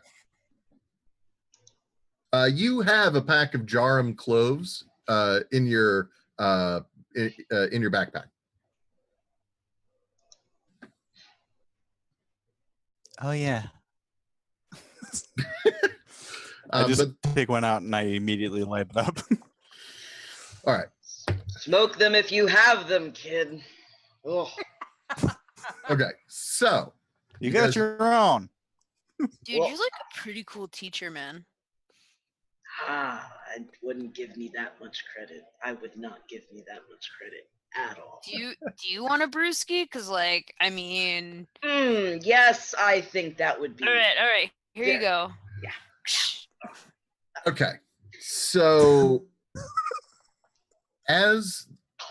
You have a pack of Jarum cloves in your backpack. Oh yeah. I just take one out and I immediately light it up. All right. Smoke them if you have them, kid. Oh. Okay. So you got guys, your own. Dude, Well- you're like a pretty cool teacher, man. I wouldn't give me that much credit. I would not give me that much credit at all. Do you want a brewski? Cause like, I mean, Yes, I think that would be. all right. Here you go. Yeah. okay. So as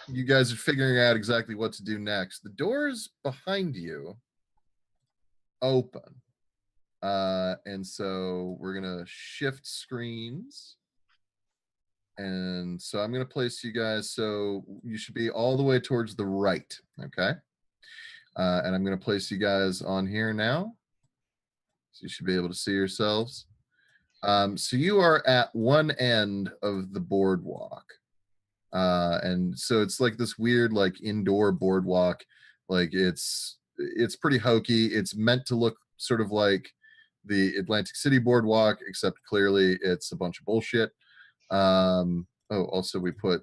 you guys are figuring out exactly what to do next, the doors behind you open. And so we're gonna shift screens. And so I'm gonna place you guys so you should be all the way towards the right. Okay. And I'm gonna place you guys on here now. So you should be able to see yourselves. So you are at one end of the boardwalk. And so it's like this weird, like indoor boardwalk. Like it's pretty hokey. It's meant to look sort of like the Atlantic City boardwalk, except clearly it's a bunch of bullshit. Also I put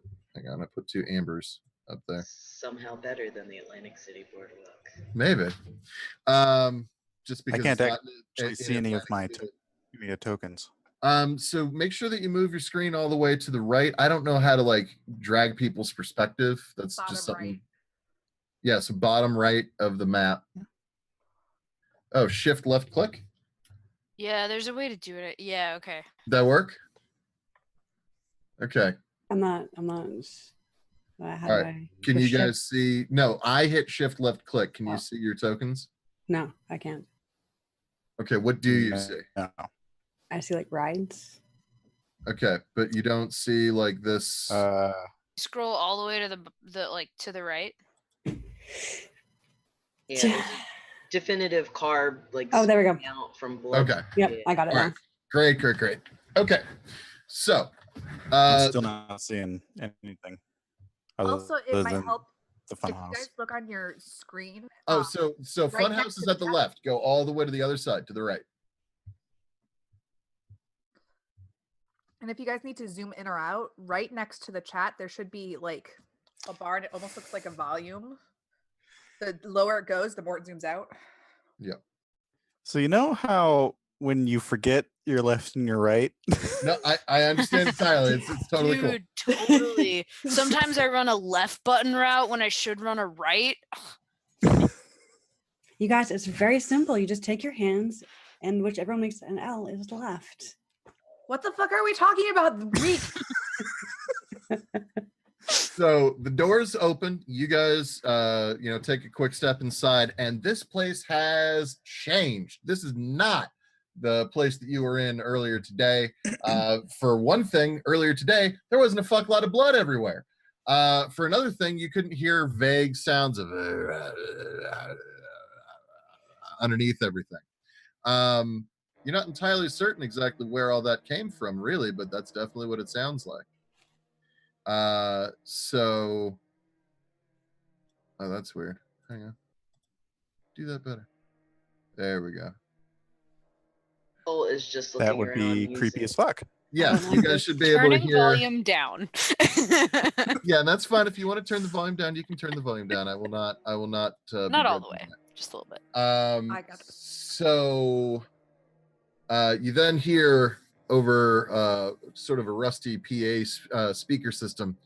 2 ambers up there. Somehow better than the Atlantic City boardwalk. Maybe. Just because I can't it's not actually in see any of my Atlantic City. tokens. So make sure that you move your screen all the way to the right. I don't know how to like drag people's perspective. That's Bottom just something. right. Yeah, so bottom right of the map. Oh, shift left click. Yeah, there's a way to do it. Yeah, okay. Did that work? Okay. I'm not. How All do right. I? Can push you shift? guys see? No, I hit shift left click. Can you Oh. see your tokens? No, I can't. Okay, what do you see? No. I see like rides. Okay, but you don't see like this. Scroll all the way to the like to the right. Yeah, there's a definitive carb like Oh, there we go. sticking out from below. Okay. Yep, Yeah. I got it All now. right. Great. Okay, so I'm still not seeing anything. Also, it might than help the if you funhouse. guys look on your screen. so right Funhouse next is to at the the left. Go all the way to the other side, to the right. And if you guys need to zoom in or out, right next to the chat, there should be like a bar, and it almost looks like a volume. The lower it goes, the more it zooms out. So you know how when you forget your left and your right? No, I understand entirely. It's totally cool. Dude, totally. Sometimes I run a left button route when I should run a right. You guys, it's very simple. You just take your hands, and whichever one makes an L is left. What the fuck are we talking about? So the doors open. You guys, take a quick step inside, and this place has changed. This is not the place that you were in earlier today. For one thing, earlier today there wasn't a fuck lot of blood everywhere. For another thing, you couldn't hear vague sounds of underneath everything. You're not entirely certain exactly where all that came from, really, but that's definitely what it sounds like. So, oh, that's weird. Hang on. Do that better. There we go. Cole is just looking That would around be creepy using- as fuck. Yeah, you guys should be able to Turning hear. volume down. Yeah, and that's fine. If you want to turn the volume down, you can turn the volume down. I will not. be Not all the judging way, just a little bit. that. I got it. So, you then hear over sort of a rusty PA speaker system,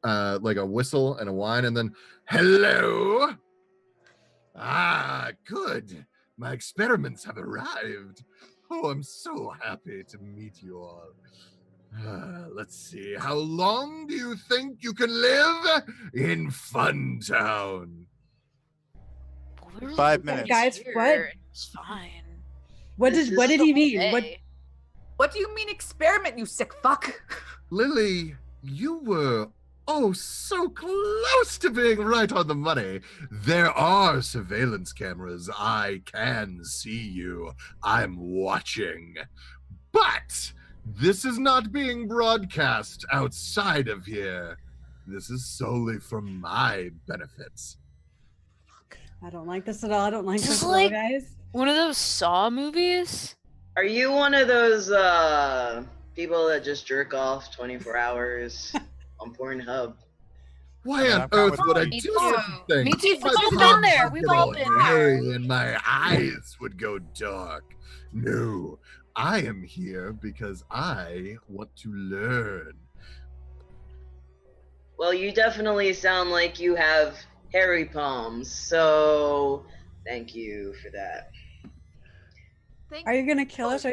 like a whistle and a whine, and then hello. Ah, good. My experiments have arrived. Oh, I'm so happy to meet you all. Let's see. How long do you think you can live in Fun Town? Literally 5 nobody minutes. Guys, here. what? It's fine. What This did is he The mean? whole What day. What do you mean experiment, you sick fuck? Lily, you were so close to being right on the money. There are surveillance cameras. I can see you. I'm watching. But this is not being broadcast outside of here. This is solely for my benefits. I don't like this at all. I don't like This this is at all, like- guys. One of those Saw movies? Are you one of those people that just jerk off 24 hours on Pornhub? Why Yeah, on I'm fine earth with would I that. Me do too. such a thing? Me too. My We've all been palms there. would We've get all all been there. hairy and my eyes would go dark. No, I am here because I want to learn. Well, you definitely sound like you have hairy palms, so thank you for that. Thank Are you gonna kill us?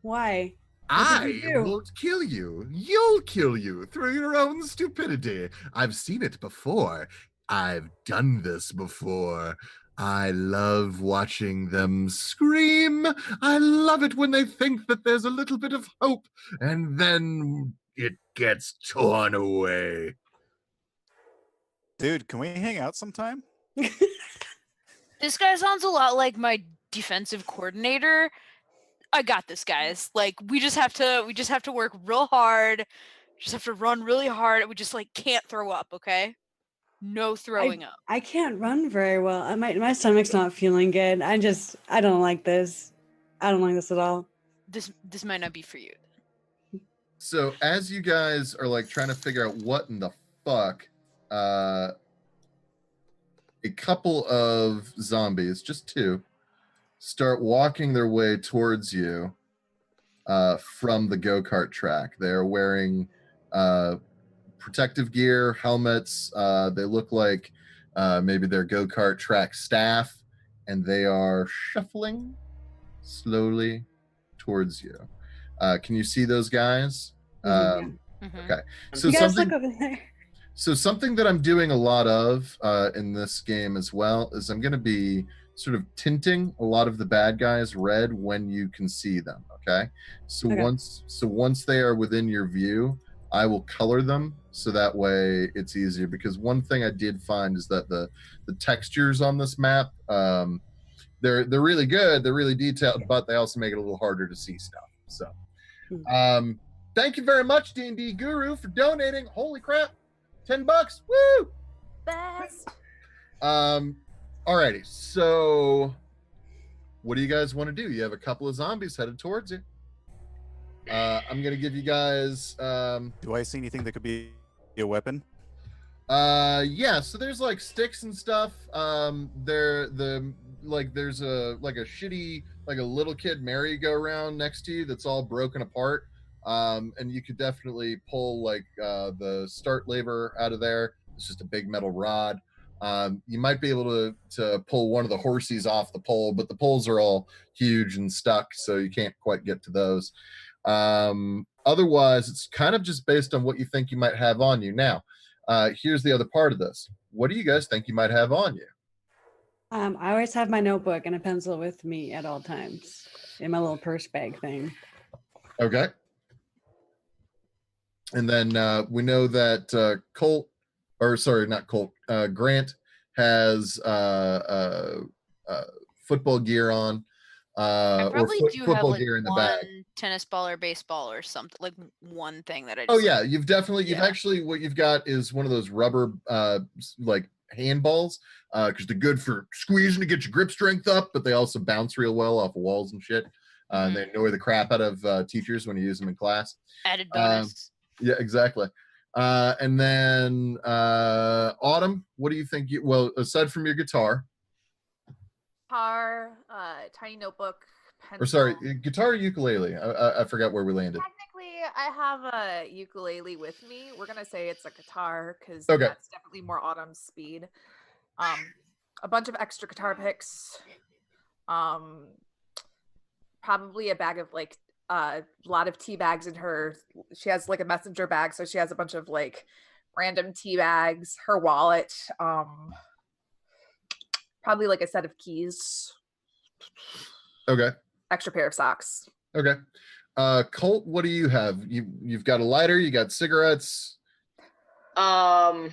Why? What I did you do? won't kill you. You'll kill you through your own stupidity. I've seen it before. I've done this before. I love watching them scream. I love it when they think that there's a little bit of hope and then it gets torn away. Dude, can we hang out sometime? This guy sounds a lot like my defensive coordinator. I got this, guys. Like we just have to work real hard. Just have to run really hard. We just like can't throw up, okay? No throwing up. I can't run very well. My stomach's not feeling good. I don't like this. I don't like this at all. This might not be for you. So as you guys are like trying to figure out what in the fuck, a couple of zombies, just two, start walking their way towards you from the go-kart track. They're wearing protective gear, helmets. They look like maybe they're go-kart track staff, and they are shuffling slowly towards you. Can you see those guys? Mhm, Mhm. Okay. So You guys something look over there. so something that I'm doing a lot of in this game as well is I'm going to be sort of tinting a lot of the bad guys red when you can see them. Okay, so Okay. once they are within your view, I will color them so that way it's easier. Because one thing I did find is that the textures on this map, they're really good, they're really detailed, but they also make it a little harder to see stuff. So, thank you very much, D&D Guru, for donating. Holy crap, $10! Woo! Best. Alrighty, so what do you guys want to do? You have a couple of zombies headed towards you. I'm gonna give you guys Do I see anything that could be a weapon? yeah, so there's like sticks and stuff. There's a shitty, like a little kid merry-go-round next to you that's all broken apart. And you could definitely pull like the start lever out of there. It's just a big metal rod. You might be able to pull one of the horsies off the pole, but the poles are all huge and stuck, so you can't quite get to those. Otherwise, it's kind of just based on what you think you might have on you. Now, here's the other part of this. What do you guys think you might have on you? I always have my notebook and a pencil with me at all times in my little purse bag thing. Okay. And then we know that Grant has football gear on. I probably do have football like gear in the one bag. tennis ball or baseball or something, like one thing that I. Just, Oh yeah, you've Yeah. actually, what you've got is one of those rubber like handballs, because they're good for squeezing to get your grip strength up, but they also bounce real well off of walls and shit. And they annoy the crap out of teachers when you use them in class. Added bonus. Yeah, exactly. And then Autumn, what do you think? Well, aside from your guitar, Guitar, tiny notebook, pencil. or sorry, guitar or ukulele? I forgot where we landed. Technically, I have a ukulele with me. We're gonna say it's a guitar because Okay. that's definitely more Autumn's speed. A bunch of extra guitar picks. Probably a bag of like a lot of tea bags in her. She has like a messenger bag, so she has a bunch of like random tea bags. Her wallet. Probably like a set of keys. Okay. Extra pair of socks. Okay. Colt, what do you have? You've got a lighter, you got cigarettes. I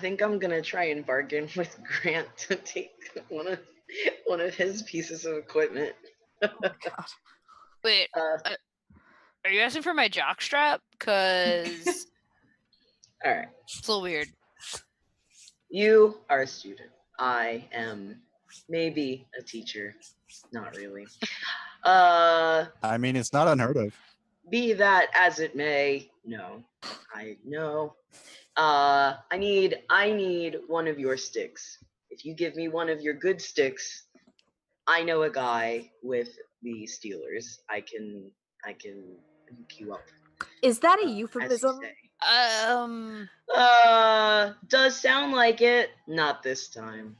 think I'm gonna try and bargain with Grant to take one of his pieces of equipment. Oh God. Wait, are you asking for my jockstrap? Cause All right. it's a little weird. You are a student. I am maybe a teacher. Not really. I mean, it's not unheard of. Be that as it may, no. I know. I need one of your sticks. If you give me one of your good sticks, I know a guy with the Steelers. I can hook you up. Is that a as you euphemism? say. Does sound like it. Not this time.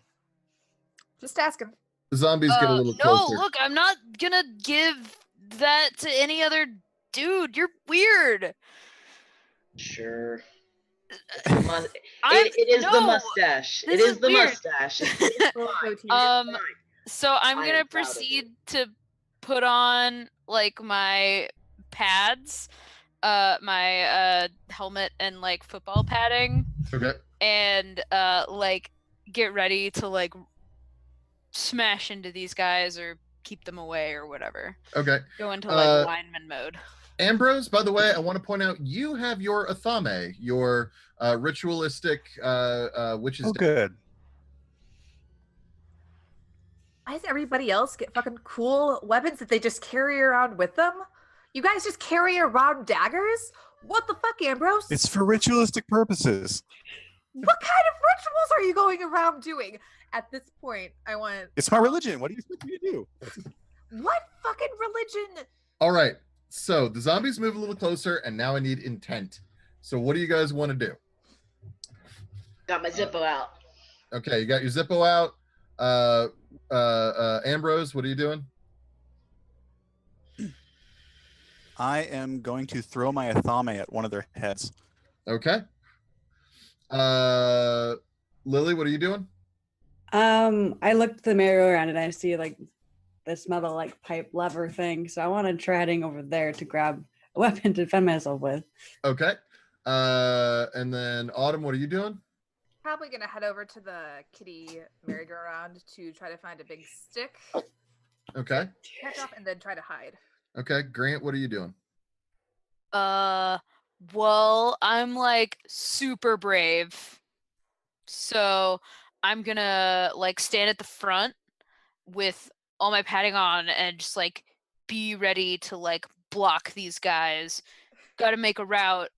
Just asking. The zombies get a little No, closer. look, I'm not gonna give that to any other dude. You're weird. Sure. I'm- It is the no, mustache. this It is is the weird. mustache. So I'm I am gonna proud of proceed to put on like my pads, my helmet and like football padding, Okay. and like get ready to like smash into these guys or keep them away or whatever. Okay. Go into like lineman mode. Ambrose, by the way, I want to point out you have your athame, your ritualistic witch's Oh, good. Why does everybody else get fucking cool weapons that they just carry around with them? You guys just carry around daggers? What the fuck, Ambrose? It's for ritualistic purposes. What kind of rituals are you going around doing? At this point, I want. It's my religion. What do you expect me to do? What fucking religion? All right. So the zombies move a little closer, and now I need intent. So what do you guys want to do? Got my Zippo out. Okay, you got your Zippo out. Ambrose, what are you doing? I am going to throw my athame at one of their heads. Okay. Lily, what are you doing? I looked the merry-go-round and I see like this metal like pipe lever thing. So I want to try heading over there to grab a weapon to defend myself with. Okay. And then Autumn, what are you doing? Probably gonna head over to the kitty merry-go-round to try to find a big stick, Okay. catch off, and then try to hide. Okay. Grant, what are you doing? Well, I'm like super brave. So I'm gonna like stand at the front with all my padding on and just like be ready to like block these guys. Gotta make a route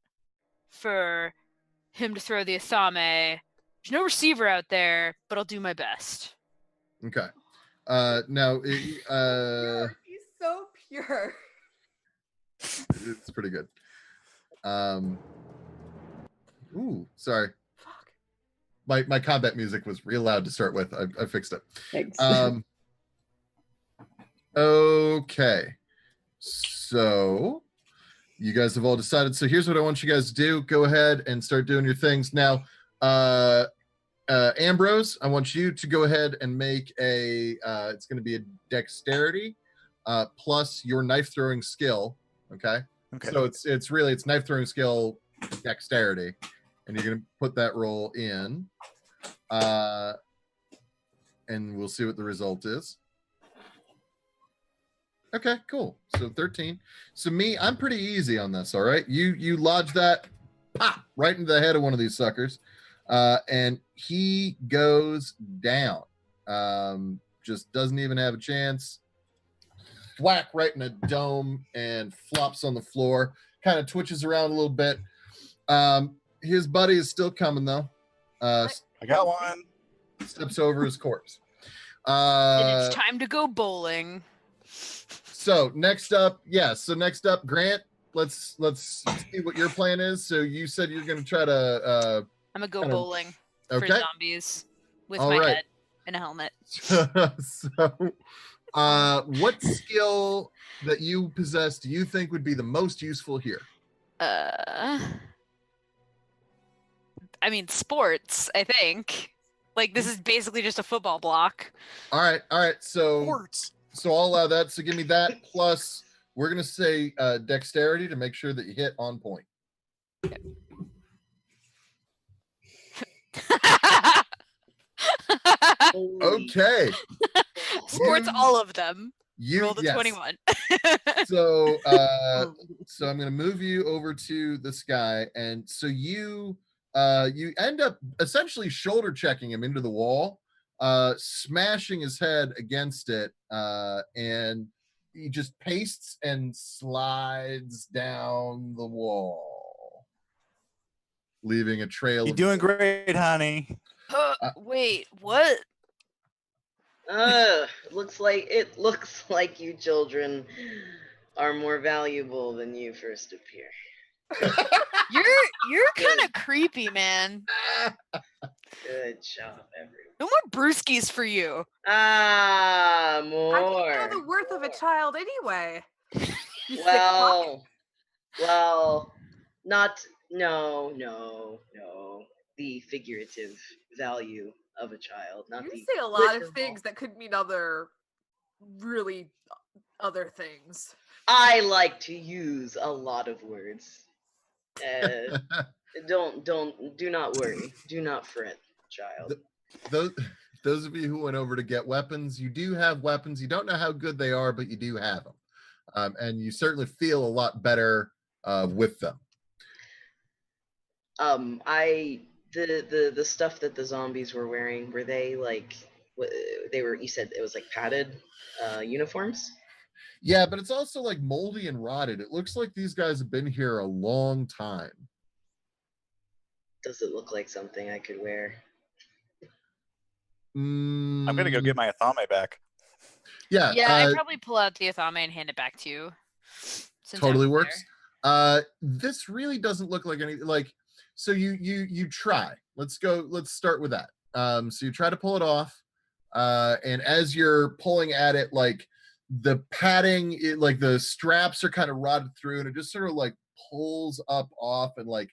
for him to throw the Athame. There's no receiver out there, but I'll do my best. Okay. Now, Pure. He's so pure. it's pretty good. Ooh, sorry. Fuck. My combat music was real loud to start with. I fixed it. Thanks. Okay. So you guys have all decided. So here's what I want you guys to do. Go ahead and start doing your things. Now, Ambrose, I want you to go ahead and make a, it's going to be a dexterity plus your knife throwing skill. Okay. Okay. So it's knife throwing skill dexterity. And you're going to put that roll in. And we'll see what the result is. Okay, cool. So 13. So I'm pretty easy on this, all right? You lodge that pop right into the head of one of these suckers. And he goes down. Just doesn't even have a chance. Whack right in a dome and flops on the floor. Kind of twitches around a little bit. His buddy is still coming though. I got one. Steps over his corpse. And it's time to go bowling. So next up, Grant, let's see what your plan is. So you said you're gonna try to I'm gonna go kinda- bowling for okay. zombies with All my right. head in a helmet. So what skill that you possess do you think would be the most useful here? I mean, sports, I think. Like, this is basically just a football block. All right. So Sports. I'll allow that. So give me that plus we're gonna say dexterity to make sure that you hit on point. Okay. Sports, all of them. Roll the Yes. 21. So so I'm gonna move you over to this guy, and so you end up essentially shoulder checking him into the wall, smashing his head against it, and he just pastes and slides down the wall, leaving a trail. You're of doing blood. great, honey. Wait, what? Looks like you children are more valuable than you first appear. You're kind of creepy, man. Good job, everyone. No more brewskis for you. More. How do you know the worth of a child anyway? You sick fuck. Well, no. The figurative value of a child, not You the say a lot of literal. things that could mean other things. I like to use a lot of words. Do not worry. Do not fret, child. Those of you who went over to get weapons, you do have weapons. You don't know how good they are, but you do have them, and you certainly feel a lot better with them. The stuff that the zombies were wearing, were they like you said it was like padded uniforms? Yeah, but it's also like moldy and rotted. It looks like these guys have been here a long time. Does it look like something I could wear? I'm gonna go get my Athame back. Yeah, I'd probably pull out the Athame and hand it back to you. since totally I was works. there. This really doesn't look like anything. Like, so you try. Let's start with that. So you try to pull it off, and as you're pulling at it, like the padding, like the straps are kind of rotted through, and it just sort of like pulls up off, and like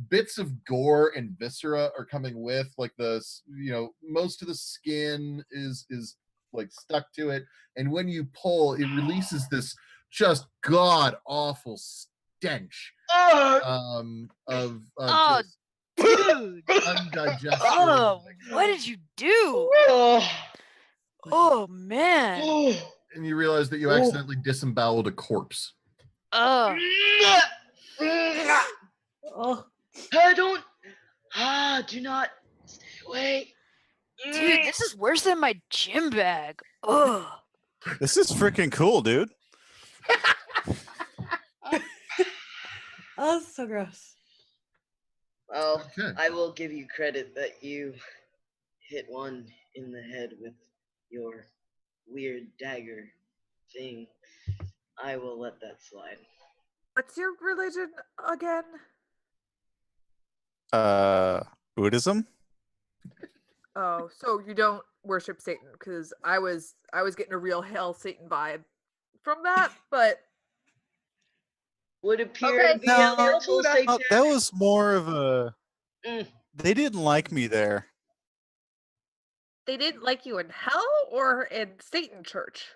bits of gore and viscera are coming with, like most of the skin is like stuck to it, and when you pull, it releases this just god awful stench of Oh, just dude. undigested. Oh, what did you do? Oh man. And you realize that you accidentally disemboweled a corpse. Oh. Oh, Do not stay away. Dude, this is worse than my gym bag. Ugh. This is freaking cool, dude. oh, so gross. Well, Okay. I will give you credit that you hit one in the head with your weird dagger thing. I will let that slide. What's your religion again? Buddhism. Oh, so you don't worship Satan? Because I was getting a real Hail Satan vibe from that, but Would appear Okay. to be No, a little satanic. that was more of a. Mm. They didn't like me there. they didn't like you in hell or in Satan church?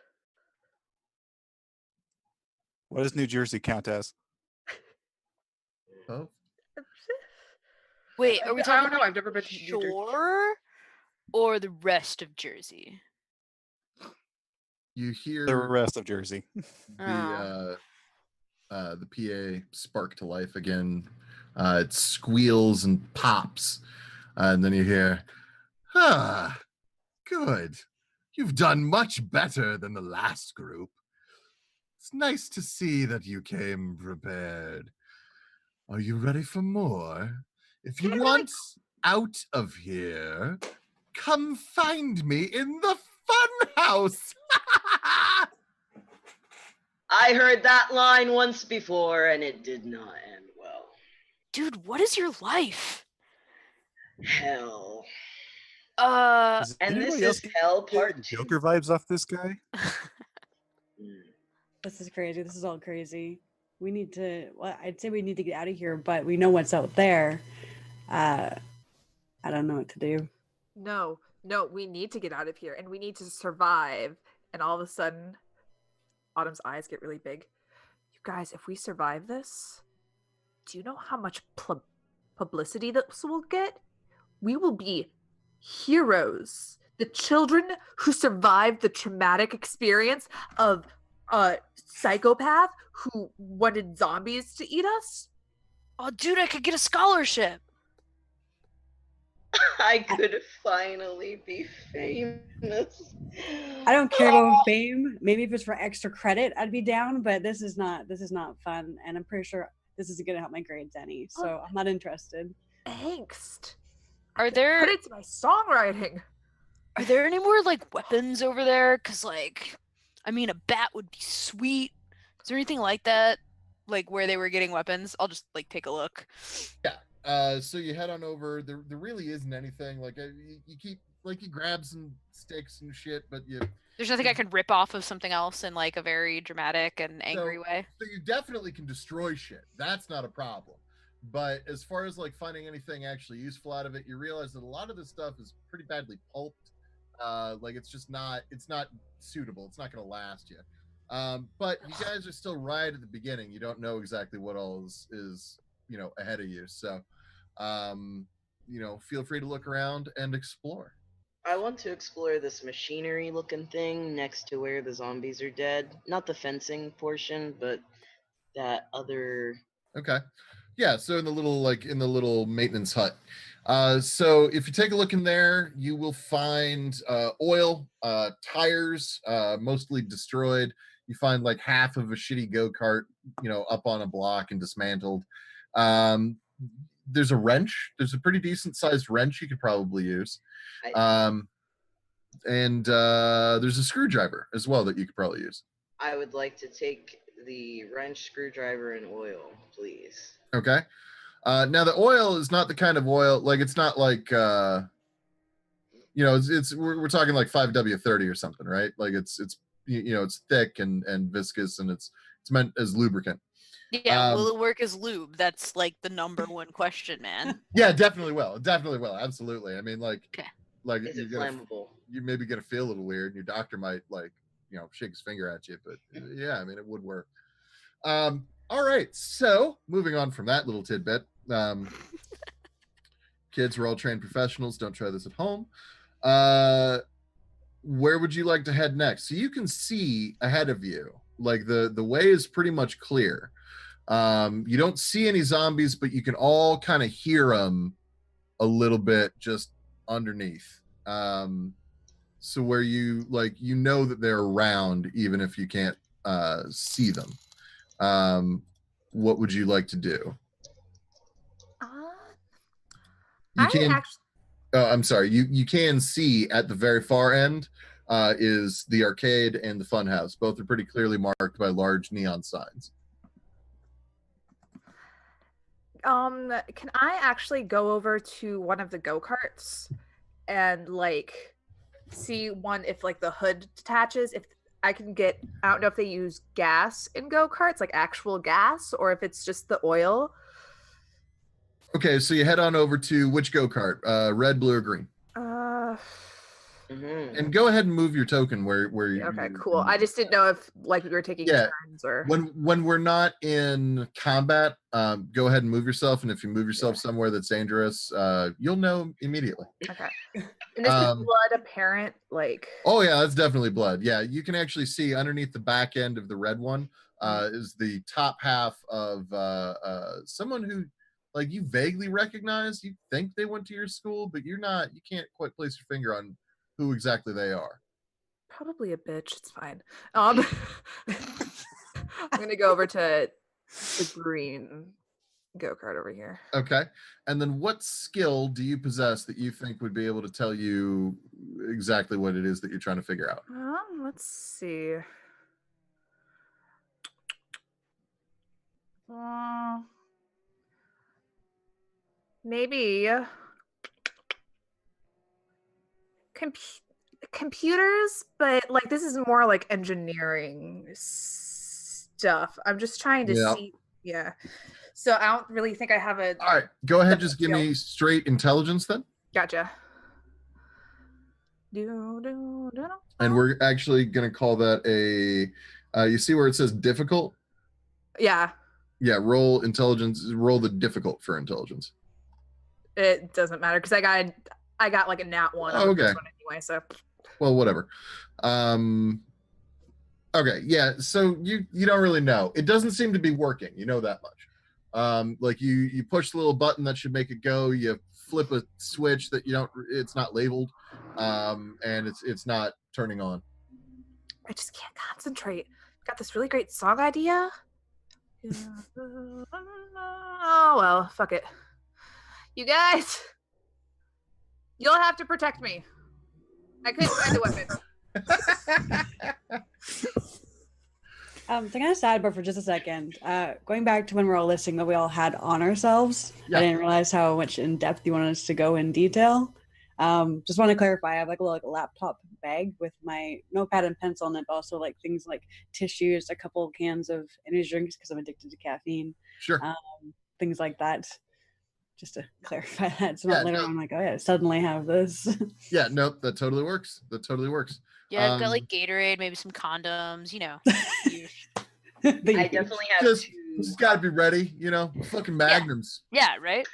What does New Jersey count as? Oh, Wait, are we I talking don't know. like I've never been to New Jersey. shore or the rest of Jersey? you hear The rest of Jersey. the PA spark to life again. It squeals and pops, and then you hear, "Ah, good. You've done much better than the last group. It's nice to see that you came prepared. Are you ready for more? If you want out of here, come find me in the fun house." I heard that line once before, and it did not end well. Dude, what is your life? Hell. Does And this anybody else is get Hell Part 2. Joker vibes off this guy? Mm. This is crazy. This is all crazy. We need to. Well, I'd say we need to get out of here, but we know what's out there. I don't know what to do. No, we need to get out of here and we need to survive. And all of a sudden, Autumn's eyes get really big. You guys, if we survive this, do you know how much publicity this will get? We will be heroes. The children who survived the traumatic experience of a psychopath who wanted zombies to eat us. Oh, dude, I could get a scholarship. I could finally be famous. I don't care about fame. Maybe if it's for extra credit, I'd be down. But this is not fun, and I'm pretty sure this isn't going to help my grades any. So I'm not interested. Angst. Are there Put it to my songwriting. Are there any more like weapons over there? Cause like, I mean, a bat would be sweet. Is there anything like that? Like where they were getting weapons? I'll just like take a look. So you head on over. There really isn't anything. Like you keep you grab some sticks and shit, but There's nothing I can rip off of something else in like a very dramatic and angry way. So you definitely can destroy shit. That's not a problem. But as far as like finding anything actually useful out of it, you realize that a lot of this stuff is pretty badly pulped. It's not suitable. It's not going to last you. But you guys are still right at the beginning. You don't know exactly what all is ahead of you. So, feel free to look around and explore. I want to explore this machinery looking thing next to where the zombies are dead. Not the fencing portion, but that other. Okay. Yeah, so in the little maintenance hut. So if you take a look in there, you will find oil, tires, mostly destroyed. You find like half of a shitty go-kart, up on a block and dismantled. There's a wrench. There's a pretty decent sized wrench you could probably use. And there's a screwdriver as well that you could probably use. I would like to take the wrench, screwdriver, and oil, please. Okay. Now the oil is not the kind of oil, like it's not like we're talking like 5W30 or something, right? Like it's thick and viscous, and it's meant as lubricant. Yeah, will it work as lube? That's like the number one question, man. Yeah, definitely will. Definitely will. Absolutely. I mean, like, Okay. like Is it you're gonna, flammable? you maybe gonna feel a little weird. Your doctor might like, shake his finger at you, but yeah, I mean, it would work. All right. So moving on from that little tidbit, kids, we're all trained professionals. Don't try this at home. Where would you like to head next? So you can see ahead of you, like the way is pretty much clear. You don't see any zombies, but you can all kind of hear them a little bit just underneath. So where you that they're around, even if you can't see them. What would you like to do? You can. actually. I'm sorry. You can see at the very far end is the arcade and the funhouse. Both are pretty clearly marked by large neon signs. Can I actually go over to one of the go-karts and like see one if like the hood detaches? If I can get, I don't know if they use gas in go-karts, like actual gas, or if it's just the oil. Okay, so you head on over to which go-kart? Red, blue, or green? And go ahead and move your token where okay, cool. I just didn't know if like we were taking turns or when we're not in combat, go ahead and move yourself, and if you move yourself somewhere that's dangerous, you'll know immediately. Okay. And is the blood apparent? Like, oh yeah, that's definitely blood. Yeah, you can actually see underneath the back end of the red one is the top half of someone who like you vaguely recognize. You think they went to your school, but you can't quite place your finger on who exactly they are. Probably a bitch. It's fine. I'm gonna go over to the green go-kart over here. Okay. And then what skill do you possess that you think would be able to tell you exactly what it is that you're trying to figure out? Let's see. Maybe computers, but like this is more like engineering stuff. I'm just trying to see. Yeah. So I don't really think I have a. All right, go ahead. Just give me straight intelligence then. Gotcha. And we're actually going to call that a. You see where it says difficult? Yeah. Yeah. Roll intelligence. Roll the difficult for intelligence. It doesn't matter because I got like a nat 1 on the first one anyway. So. Well, whatever. Okay. Yeah. So you don't really know. It doesn't seem to be working. You know that much. Like you push the little button that should make it go. You flip a switch that it's not labeled, and it's not turning on. I just can't concentrate. Got this really great song idea. Oh well, fuck it. You guys, you'll have to protect me. I couldn't find a weapon. To kind of sidebar for just a second, going back to when we were all listing what we all had on ourselves, I didn't realize how much in depth you wanted us to go in detail. Just want to clarify, I have like a little laptop bag with my notepad and pencil in it, but also like things like tissues, a couple of cans of energy drinks because I'm addicted to caffeine. Sure. Things like that. Just to clarify that, so not later on like, oh yeah, I suddenly have this. Yeah, nope, that totally works. Yeah, I've got like Gatorade, maybe some condoms, you know. I definitely have just gotta be ready, fucking magnums. Yeah, right?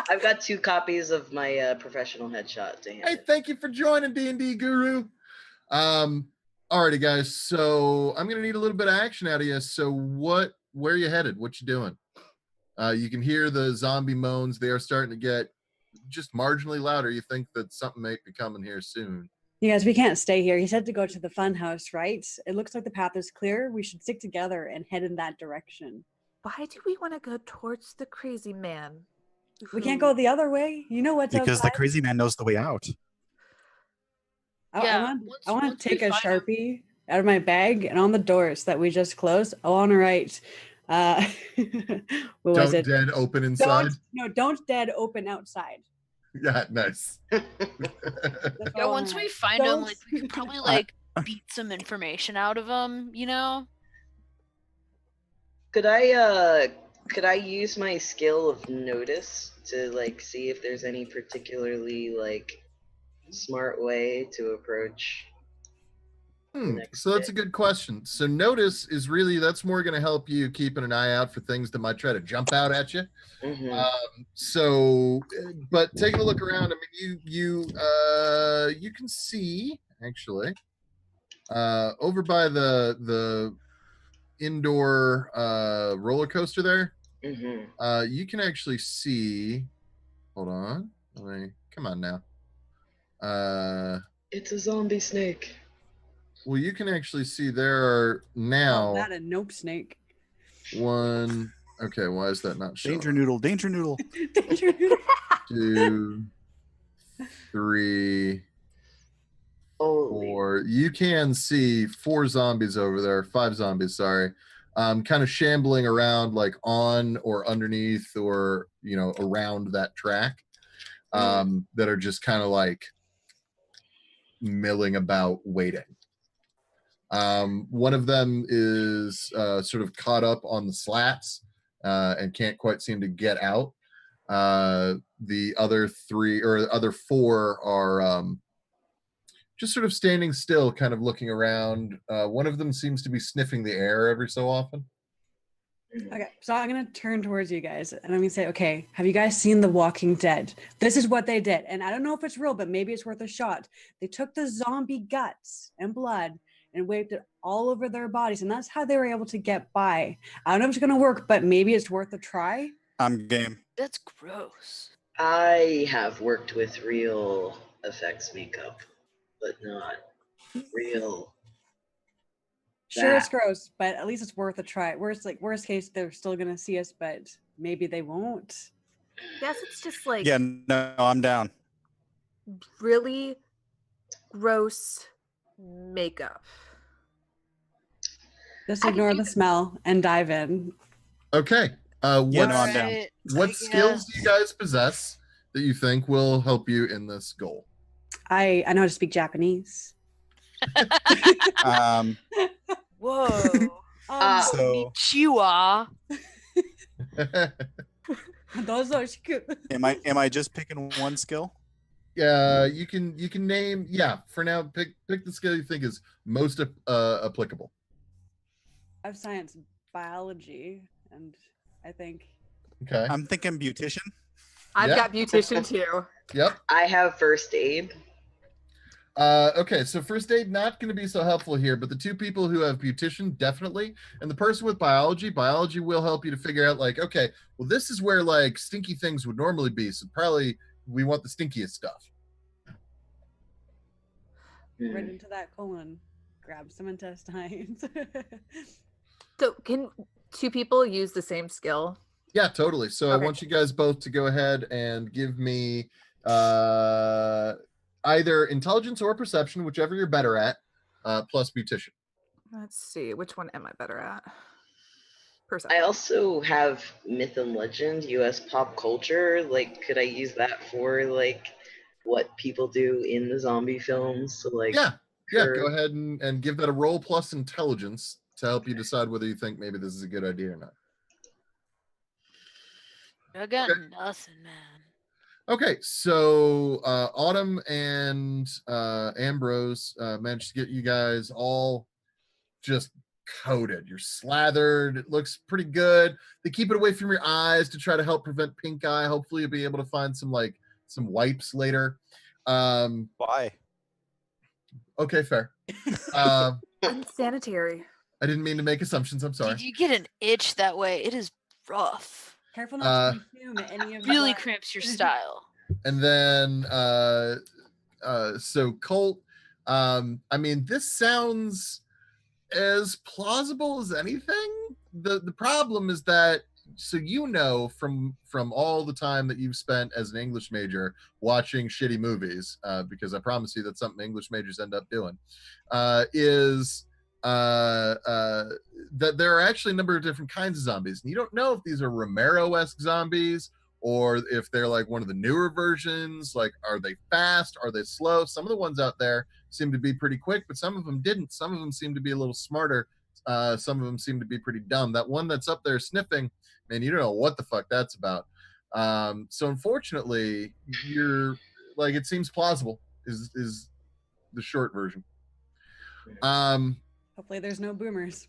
I've got 2 copies of my professional headshot to hand. Hey, thank you for joining D&D Guru. Alrighty guys, so I'm gonna need a little bit of action out of you. So where are you headed? What you doing? You can hear the zombie moans. They are starting to get just marginally louder. You think that something may be coming here soon. You guys, we can't stay here. He said to go to the fun house, right? It looks like the path is clear. We should stick together and head in that direction. Why do we want to go towards the crazy man? We can't go the other way. You know what's because outside? the crazy man knows the way out. I want to take a Sharpie out of my bag, and on the doors that we just closed, I want to write what was it? Dead open inside. Don't dead open outside. Yeah, nice. Yeah, once we find them, like we could probably like beat some information out of them, you know. Could I use my skill of notice to like see if there's any particularly like smart way to approach the next So that's a bit? good question. So notice is really that's more going to help you keeping an eye out for things that might try to jump out at you. Mm-hmm. But taking a look around, I mean, you can see actually over by the indoor roller coaster there. Mm-hmm. You can actually see. Hold on, come on now. It's a zombie snake. Well, you can actually see there are Oh, now not a nope snake. one. Okay, why is that not showing? Danger noodle, danger noodle. Danger noodle. 2, 3, Holy. 4. You can see 4 zombies over there. 5 zombies, sorry. Kind of shambling around like on or underneath or around that track. That are just kind of like milling about waiting. One of them is sort of caught up on the slats and can't quite seem to get out. The other 3 or the other 4 are just sort of standing still, kind of looking around. One of them seems to be sniffing the air every so often. Okay, so I'm gonna turn towards you guys and I'm gonna say, okay, have you guys seen The Walking Dead? This is what they did. And I don't know if it's real, but maybe it's worth a shot. They took the zombie guts and blood and waved it all over their bodies. And that's how they were able to get by. I don't know if it's gonna work, but maybe it's worth a try. I'm game. That's gross. I have worked with real effects makeup, but not real. Sure, it's That. gross, but at least it's worth a try. Worst case, they're still gonna see us, but maybe they won't. Yes, it's just like Yeah, no, I'm down. really gross makeup. Just I can ignore do the this. smell and dive in. Okay. Yeah, What no, I'm down. Alright, what I skills do guess. you guys possess that you think will help you in this goal? I know how to speak Japanese. Um, Whoa. so Konnichiwa. am I just picking one skill? You can name, for now pick the skill you think is most applicable. I have science, biology, and I think Okay. I'm thinking beautician. I've Yeah. got beautician too. Yep. I have first aid. Okay, so first aid not going to be so helpful here, but the 2 people who have beautician definitely, and the person with biology will help you to figure out like, okay, well this is where like stinky things would normally be, so probably we want the stinkiest stuff. right into that colon, grab some intestines. So can 2 people use the same skill? Yeah, totally. So I Okay. want you guys both to go ahead and give me either intelligence or perception, whichever you're better at, plus beautician. Let's see, which one am I better at? I Perception. also have myth and legend, US pop culture. Like, could I use that for like what people do in the zombie films? So like, Yeah, sure. go ahead and give that a roll plus intelligence to help you decide whether you think maybe this is a good idea or not. I got Okay. nothing, man. Okay, so Autumn and Ambrose managed to get you guys all just coated. You're slathered. It looks pretty good. They keep it away from your eyes to try to help prevent pink eye. Hopefully you'll be able to find some wipes later. Why? Okay, fair. Uh, Unsanitary. I didn't mean to make assumptions. I'm sorry. Did you get an itch that way? It is rough. Careful not to consume any of the Really blood. cramps your style. And then so Colt, I mean, this sounds as plausible as anything. The problem is that, so from all the time that you've spent as an English major watching shitty movies, because I promise you that's something English majors end up doing, is that there are actually a number of different kinds of zombies, and you don't know if these are Romero-esque zombies or if they're like one of the newer versions. Like, are they fast? Are they slow? Some of the ones out there seem to be pretty quick, but some of them didn't. Some of them seem to be a little smarter. Some of them seem to be pretty dumb. That one that's up there sniffing, man, you don't know what the fuck that's about. So unfortunately, you're like, it seems plausible is the short version. Hopefully there's no boomers.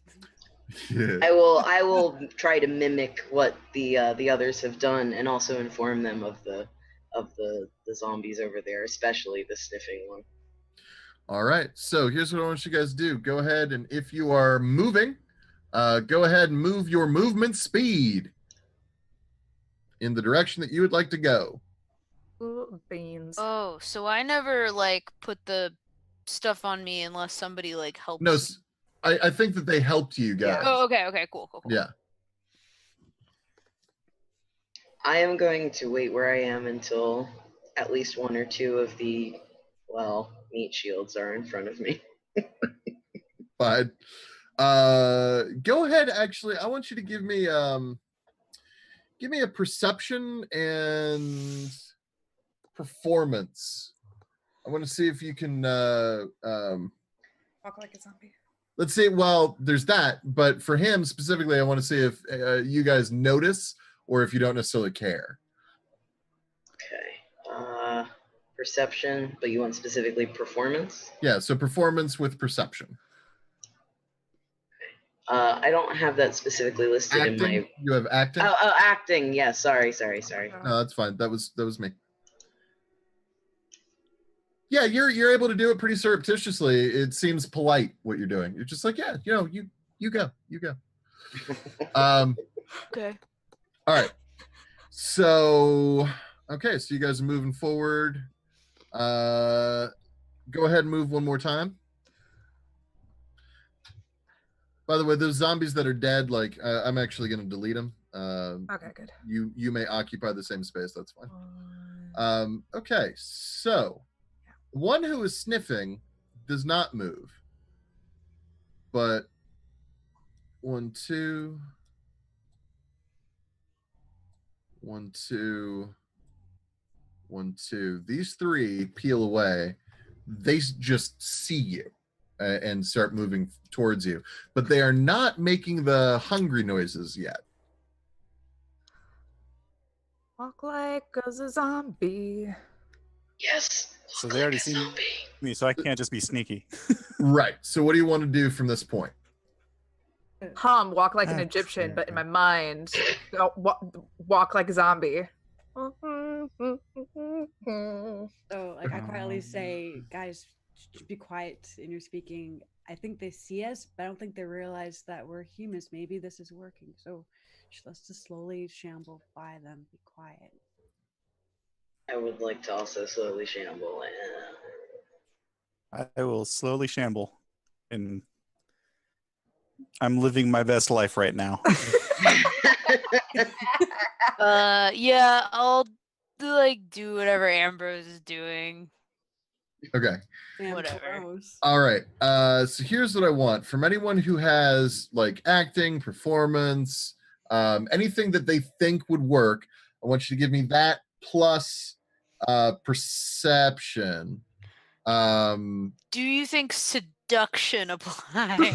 Yeah. I will try to mimic what the others have done, and also inform them of the zombies over there, especially the sniffing one. All right. So here's what I want you guys to do. Go ahead, and if you are moving, go ahead and move your movement speed in the direction that you would like to go. Ooh, beans. Oh, so I never like put the stuff on me unless somebody like helps. No, me. I think that they helped you guys. Oh, okay, cool. Yeah. I am going to wait where I am until at least one or two of the, meat shields are in front of me. But go ahead. Actually, I want you to give me a perception and performance. I want to see if you can Walk like a zombie. let's see. Well, there's that, but for him specifically, I want to see if you guys notice or if you don't necessarily care. Okay. Perception, but you want specifically performance? Yeah, so performance with perception. I don't have that specifically listed in Acting? my. You have acting? Oh, acting. Yeah, sorry. No, that's fine. That was me. Yeah, you're able to do it pretty surreptitiously. It seems polite what you're doing. You're just like, yeah, you go. Okay. All right. So you guys are moving forward. Go ahead and move one more time. By the way, those zombies that are dead, like I'm actually going to delete them. Okay, good. You may occupy the same space. That's fine. Okay, so one who is sniffing does not move, but 1, 2, 1, 2, 1, 2. These three peel away. They just see you and start moving towards you, but they are not making the hungry noises yet. Walk like a zombie. Yes. So they already see me, so I can't just be sneaky. Right. So what do you want to do from this point? Walk like an Okay. Egyptian, but in my mind, walk like a zombie. So like I quietly say, guys, be quiet and you're speaking. I think they see us, but I don't think they realize that we're humans. Maybe this is working. So let's just slowly shamble by them. Be quiet. I would like to also slowly shamble. I will slowly shamble, and I'm living my best life right now. Yeah, I'll do whatever Ambrose is doing. Okay. Damn, Whatever. gross. All right. So here's what I want from anyone who has like acting, performance, anything that they think would work. I want you to give me that plus perception. Do you think seduction applies? Or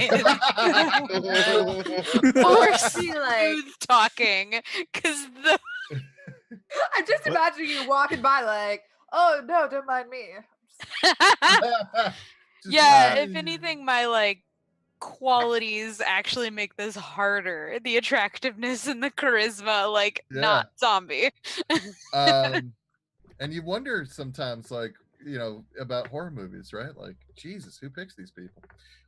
or be like, smooth talking? Because the I'm just imagining you walking by like, oh no, don't mind me. yeah, if anything, my qualities actually make this harder. The attractiveness and the charisma, not zombie. And you wonder sometimes, about horror movies, right? Like, Jesus, who picks these people?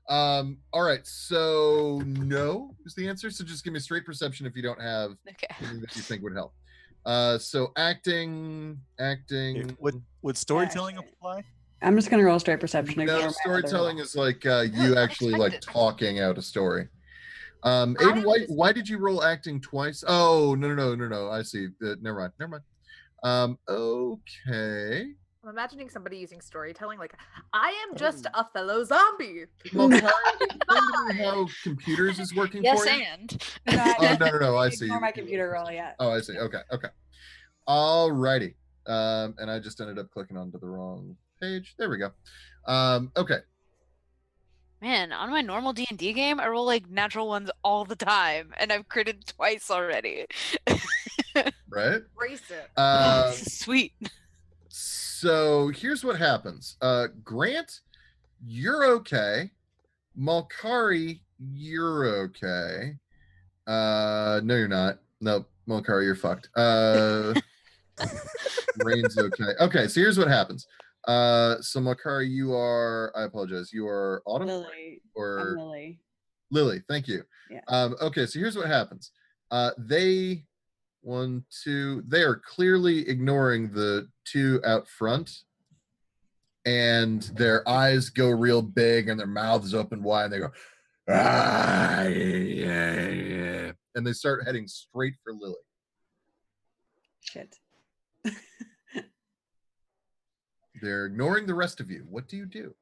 All right, so no is the answer. So just give me straight perception if you don't have Okay. anything that you think would help. So acting. Would storytelling apply? I'm just gonna roll straight perception. ignore my No, other storytelling roll. is like you actually like expected. talking out a story. Aiden, why did you roll acting twice? Oh, no. I see. Never mind. Okay. I'm imagining somebody using storytelling like, I am just a fellow zombie. Well, Kari, explain to me how computers is working Yes, for you. and Oh, no. I see. Ignore my computer roll. Yeah. Oh, I see. Okay. All righty. And I just ended up clicking onto the wrong page. There we go. Okay. Man, on my normal D&D game, I roll like natural ones all the time, and I've critted twice already. Right? Brace it. This is sweet. So here's what happens. Grant, you're okay. Malkari, you're okay. No, you're not. Nope, Malkari, you're fucked. Rain's okay. Okay, so here's what happens. So Malkari, you are. I apologize. You are Autumn Lily. or I'm Lily. Lily. Thank you. Yeah. Okay, so here's what happens. They they are clearly ignoring the two out front, and their eyes go real big and their mouths open wide, and they go, ah, yeah. And they start heading straight for Lily. Shit. They're ignoring the rest of you. What do you do?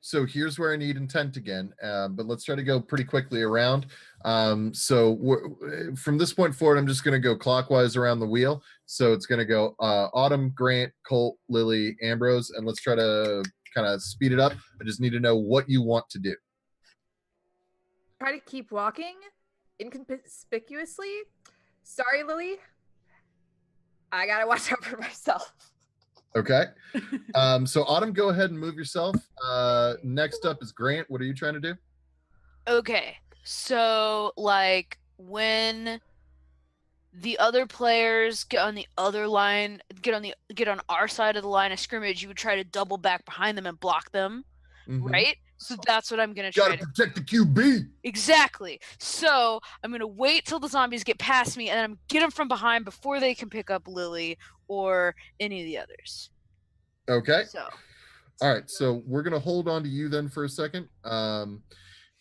So here's where I need intent again, but let's try to go pretty quickly around. From this point forward, I'm just going to go clockwise around the wheel. So it's going to go Autumn, Grant, Colt, Lily, Ambrose, and let's try to kind of speed it up. I just need to know what you want to do. Try to keep walking inconspicuously. Sorry, Lily. I gotta watch out for myself. Okay. So Autumn, go ahead and move yourself. Next up is Grant. What are you trying to do? Okay, so like when the other players get on the other line, get on our side of the line of scrimmage, you would try to double back behind them and block them, right? So that's what I'm gonna try Gotta protect the QB. Exactly. So I'm gonna wait till the zombies get past me, and then I'm get them from behind before they can pick up Lily or any of the others. Okay. So. All right. So we're gonna hold on to you then for a second. Colt,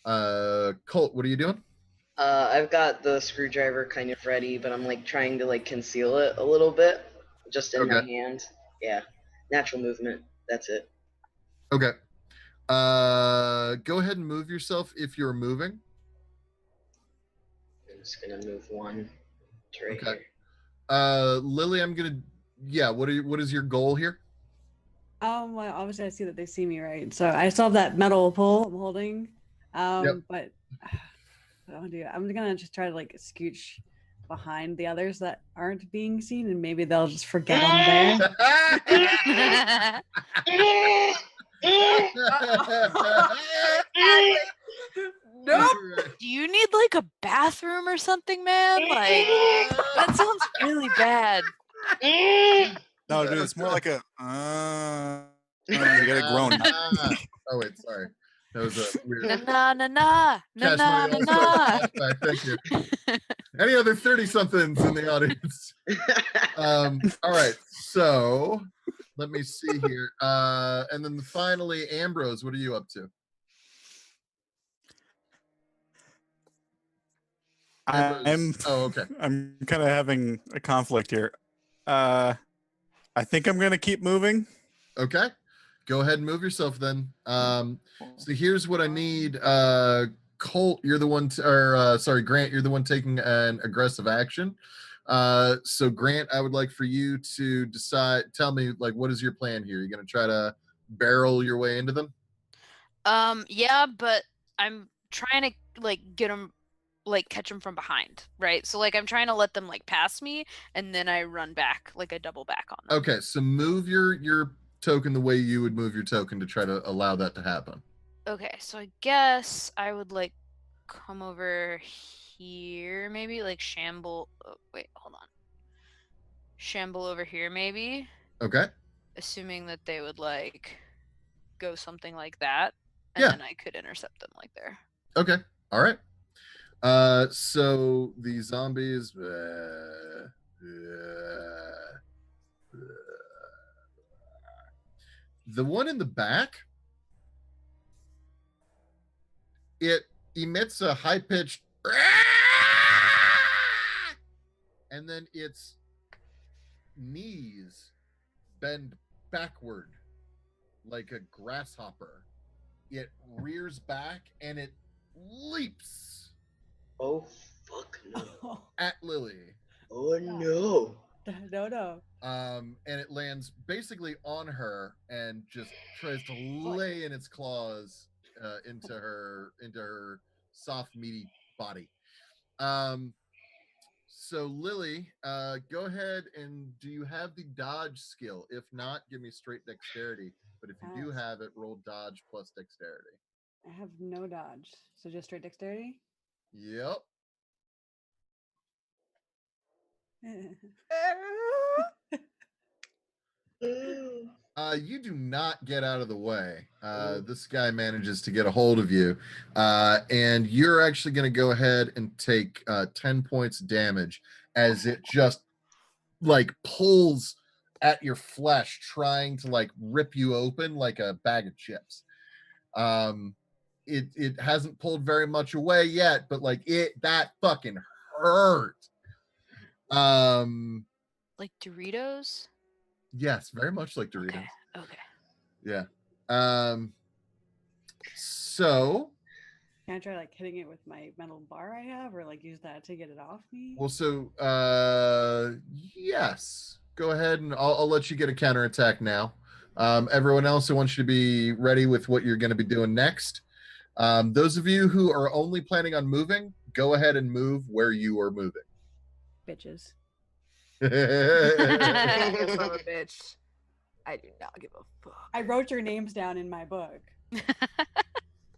what are you doing? I've got the screwdriver kind of ready, but I'm like trying to like conceal it a little bit, just in my hand. Yeah, natural movement. That's it. Okay. Go ahead and move yourself if you're moving. I'm just gonna move one to right Okay. here. Lily, I'm gonna. Yeah. What is your goal here? Well, obviously I see that they see me, right? So I still have that metal pole I'm holding. But what I'll do, I'm gonna just try to like scooch behind the others that aren't being seen, and maybe they'll just forget I'm there. Nope. Do you need like a bathroom or something, man? Like that sounds really bad. No, dude, it's more like a. You gotta groan. Oh wait, sorry. That was a weird. Na na na na Cash na Money na All-Star na. flashback. Thank you. Any other 30-somethings in the audience? All right, so let me see here. And then finally, Ambrose, what are you up to? Okay. I'm kind of having a conflict here. I think I'm gonna keep moving. Okay. Go ahead and move yourself then. So here's what I need. Colt, you're the one, Grant, you're the one taking an aggressive action. So Grant, I would like for you to tell me, like, what is your plan here? You're going to try to barrel your way into them? Yeah, but I'm trying to like get them, like catch them from behind, right? So like I'm trying to let them like pass me, and then I run back, like I double back on them. Okay, so move your token the way you would move your token to try to allow that to happen. Okay, so I guess I would like come over here, maybe like shamble. Oh, wait, hold on. Shamble over here, maybe. Okay. Assuming that they would like go something like that, and then I could intercept them like there. Okay. All right. So the zombies. The one in the back, it emits a high-pitched, and then its knees bend backward like a grasshopper. It rears back and it leaps. Oh fuck no! At Lily. Oh no! No. And it lands basically on her and just tries to lay in its claws into her soft meaty body. So Lily, go ahead and do you have the dodge skill? If not, give me straight dexterity. But if you do have it, roll dodge plus dexterity. I have no dodge, so just straight dexterity. Yep. You do not get out of the way. This guy manages to get a hold of you, and you're actually going to go ahead and take 10 points damage as it just like pulls at your flesh, trying to like rip you open like a bag of chips. It hasn't pulled very much away yet, but like that fucking hurt. Like Doritos? Yes, very much like Doritos. Okay. Yeah. So Can I try like hitting it with my metal bar I have, or like use that to get it off me? well, so yes. Go ahead and I'll let you get a counterattack now. Everyone else, I want you to be ready with what you're going to be doing next. Those of you who are only planning on moving, go ahead and move where you are moving. Bitches. Son of a bitch. I do not give a fuck. I wrote your names down in my book.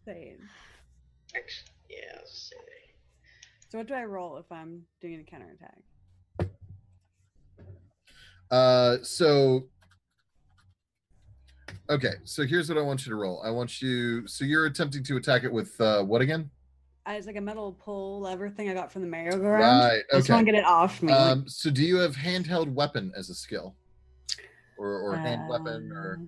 Saying. Yeah. So what do I roll if I'm doing a counterattack? So here's what I want you to roll. So you're attempting to attack it with what again? It's like a metal pull lever thing I got from the merry-go-round. Right. I just want to get it off me. So do you have handheld weapon as a skill? Or hand weapon or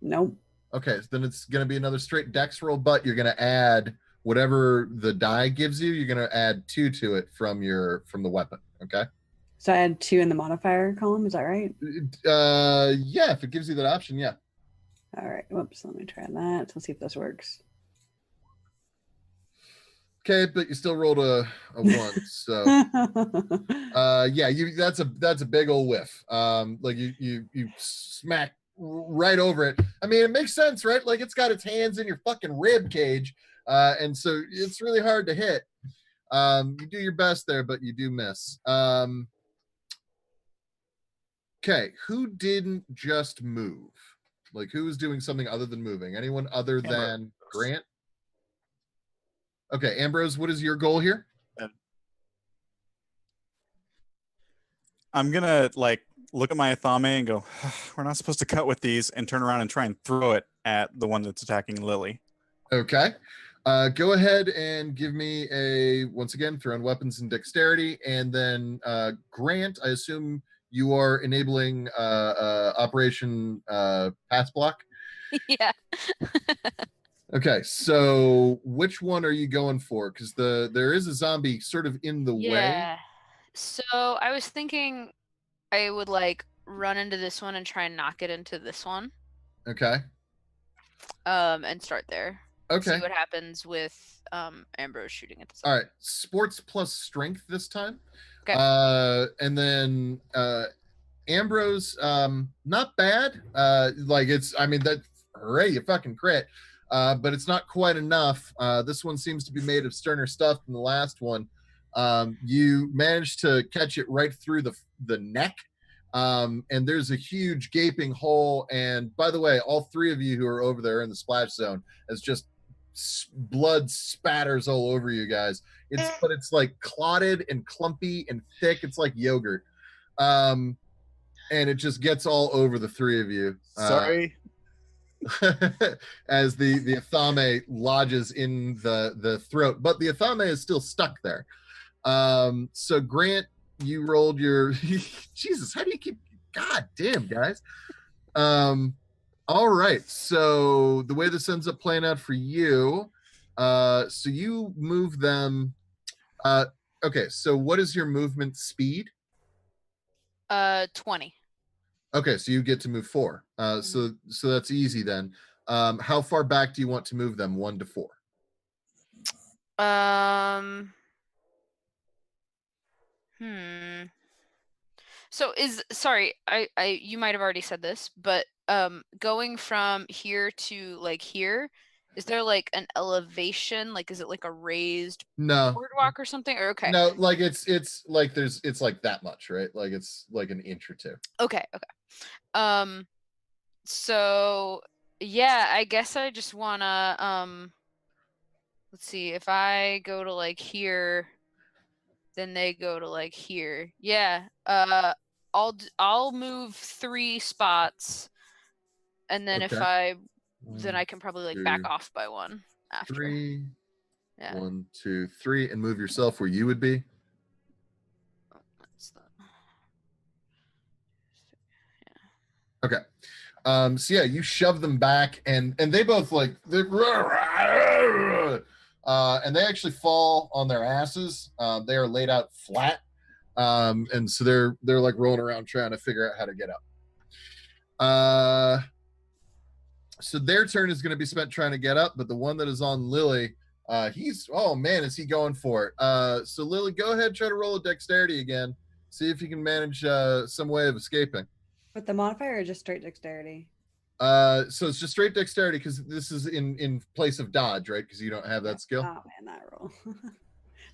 nope. Okay, so then it's gonna be another straight dex roll, but you're gonna add whatever the die gives you, you're gonna add 2 to it from the weapon. Okay. So I add 2 in the modifier column, is that right? Yeah, if it gives you that option, yeah. All right. Whoops, let me try that. Let's see if this works. Okay, but you still rolled a 1. So yeah, that's a big old whiff. Like you smack right over it. I mean, it makes sense, right? Like it's got its hands in your fucking rib cage, and so it's really hard to hit. You do your best there, but you do miss. Okay, who didn't just move? Like who was doing something other than moving? Anyone other than Grant? Okay, Ambrose, what is your goal here? I'm gonna like look at my Athame and go, we're not supposed to cut with these, and turn around and try and throw it at the one that's attacking Lily. Okay. Go ahead and give me once again, throwing weapons and dexterity, and then Grant, I assume you are enabling Operation Pass Block? Yeah. Okay, so which one are you going for? Because there is a zombie sort of in the way. Yeah. So I was thinking I would like run into this one and try and knock it into this one. Okay. And start there. Okay. See what happens with Ambrose shooting at the All right. Sports plus strength this time. Okay. And then Ambrose, not bad. Hooray, you fucking crit. But it's not quite enough. This one seems to be made of sterner stuff than the last one. You managed to catch it right through the neck. And there's a huge gaping hole. And by the way, all 3 of you who are over there in the splash zone, as just blood spatters all over you guys. But it's like clotted and clumpy and thick. It's like yogurt. And it just gets all over the 3 of you. Sorry. As the Athame lodges in the throat, but the Athame is still stuck there. So Grant, you rolled your Jesus, how do you keep, god damn, guys. All right, so the way this ends up playing out for you, so you move them. Okay, so what is your movement speed? 20. Okay, so you get to move 4. So that's easy then. How far back do you want to move them? 1 to 4. So sorry, I you might have already said this, but going from here to like here, Is there like an elevation? Like, is it like a raised No, boardwalk or something? Or okay. no, like it's like it's like that much, right? Like it's like an inch or two. Okay. So yeah, I guess I just wanna let's see, if I go to like here, then they go to like here. Yeah. I'll move 3 spots, and then if Okay. then I can probably like 1, back 2, off by 1 after. 3. Yeah. 1, 2, 3, and move yourself where you would be. That's the... Okay. So yeah, you shove them back, and they both like and they actually fall on their asses. They are laid out flat, and so they're like rolling around trying to figure out how to get up. So their turn is going to be spent trying to get up, but the one that is on Lily, oh man, is he going for it? So Lily, go ahead, try to roll a dexterity again. See if you can manage some way of escaping. With the modifier or just straight dexterity? So it's just straight dexterity because this is in place of dodge, right? Because you don't have that skill. Oh man, that roll.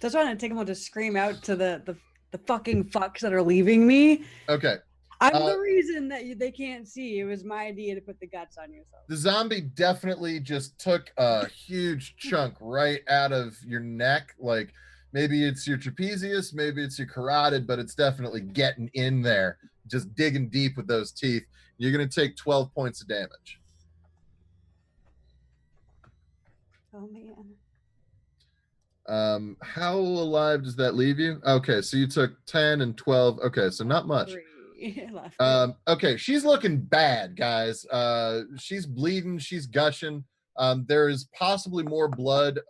That's why I take them all to scream out to the fucking fucks that are leaving me. Okay. I'm the reason that they can't see. It was my idea to put the guts on yourself. The zombie definitely just took a huge chunk right out of your neck. Like maybe it's your trapezius, maybe it's your carotid, but it's definitely getting in there, just digging deep with those teeth. You're going to take 12 points of damage. Oh man. How alive does that leave you? Okay, so you took 10 and 12. Okay, so not much. 3 left. Okay, she's looking bad, guys. She's bleeding, she's gushing. There is possibly more blood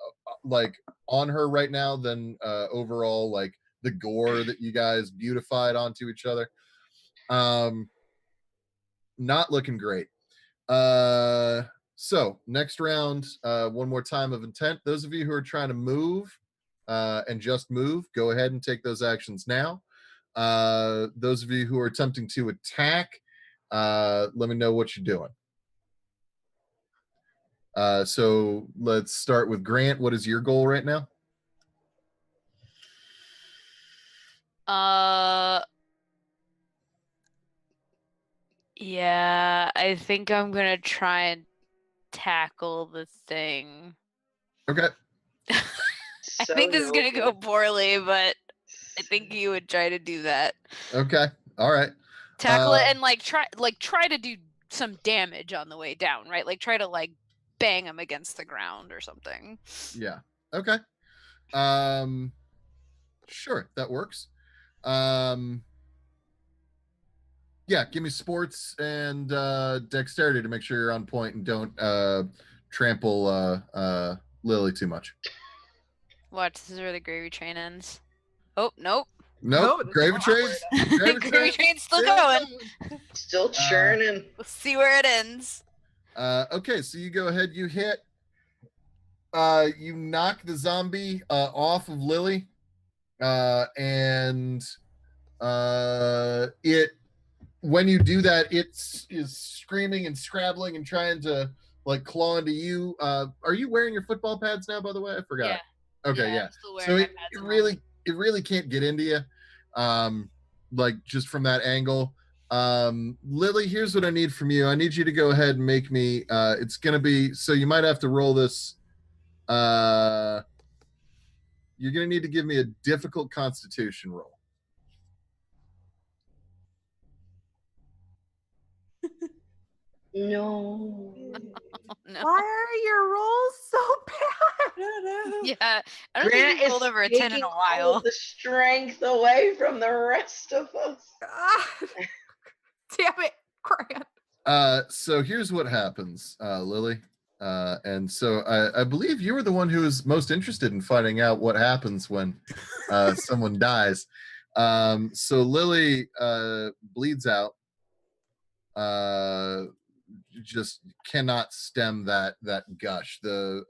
like on her right now than overall like the gore that you guys beautified onto each other. Not looking great. So next round, one more time of intent. Those of you who are trying to move and just move, go ahead and take those actions now. Those of you who are attempting to attack, let me know what you're doing. So let's start with Grant. What is your goal right now? Yeah, I think I'm gonna try and tackle the thing. Okay. I think this is gonna go poorly, but I think you would try to do that. Okay. All right. Tackle it and like try to do some damage on the way down, right? Like try to like bang him against the ground or something. Yeah. Okay. Sure, that works. Yeah, give me sports and dexterity to make sure you're on point and don't trample Lily too much. Watch, this is where the gravy train ends. Oh, nope. Nope. No, Gravy train's Gravy train's still going. Still churning. We'll see where it ends. Okay, so you go ahead, you hit. You knock the zombie off of Lily. And it when you do that, it is screaming and scrabbling and trying to like claw into you. Are you wearing your football pads now, by the way? I forgot. Yeah. Okay, yeah. I'm still wearing So my it pads and all. really can't get into you. Like just from that angle. Lily, here's what I need from you. I need you to go ahead and make me it's gonna be, so you might have to roll this. You're gonna need to give me a difficult constitution roll. No. No. Why are your rolls so bad? Yeah, I don't Grant think we've rolled is over a 10 in taking a all while. of the strength away from the rest of us. God. Damn it, Grant. So here's what happens, Lily. And so I believe you were the one who was most interested in finding out what happens when someone dies. So Lily bleeds out. Just cannot stem that gush. The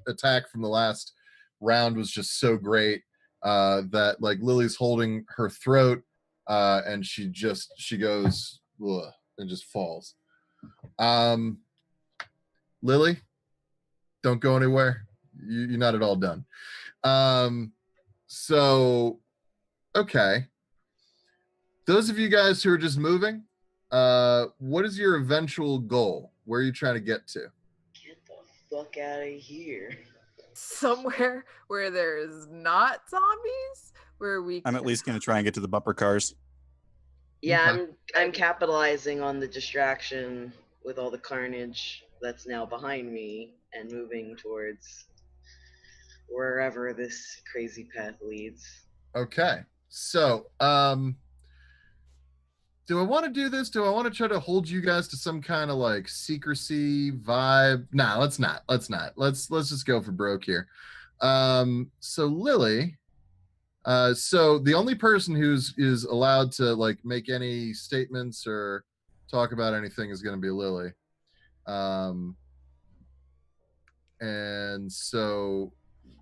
attack from the last round was just so great that like Lily's holding her throat and she goes ugh, and just falls. Lily, Don't go anywhere. You're not at all done. So, okay. Those of you guys who are just moving, what is your eventual goal? Where are you trying to get to? Get the fuck out of here. Somewhere where there's not zombies, where we I'm at least going to try and get to the bumper cars. Yeah, Okay. I'm capitalizing on the distraction with all the carnage that's now behind me and moving towards wherever this crazy path leads. Okay. So, do I want to do this? Do I want to try to hold you guys to some kind of like secrecy vibe? Nah, let's not. Let's not. Let's just go for broke here. So Lily, so the only person is allowed to like make any statements or talk about anything is going to be Lily. And so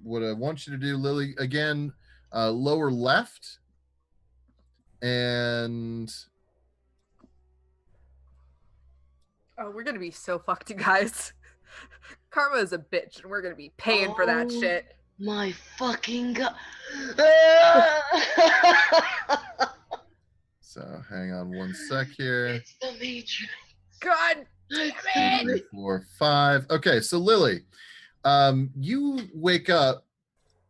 what I want you to do, Lily, again, lower left, and Oh, we're gonna be so fucked, you guys. Karma is a bitch, and we're gonna be paying for that Oh. shit. My fucking god. so hang on one sec here. It's the Matrix. God It's damn the it! 3, 4, 5. Okay, so Lily, you wake up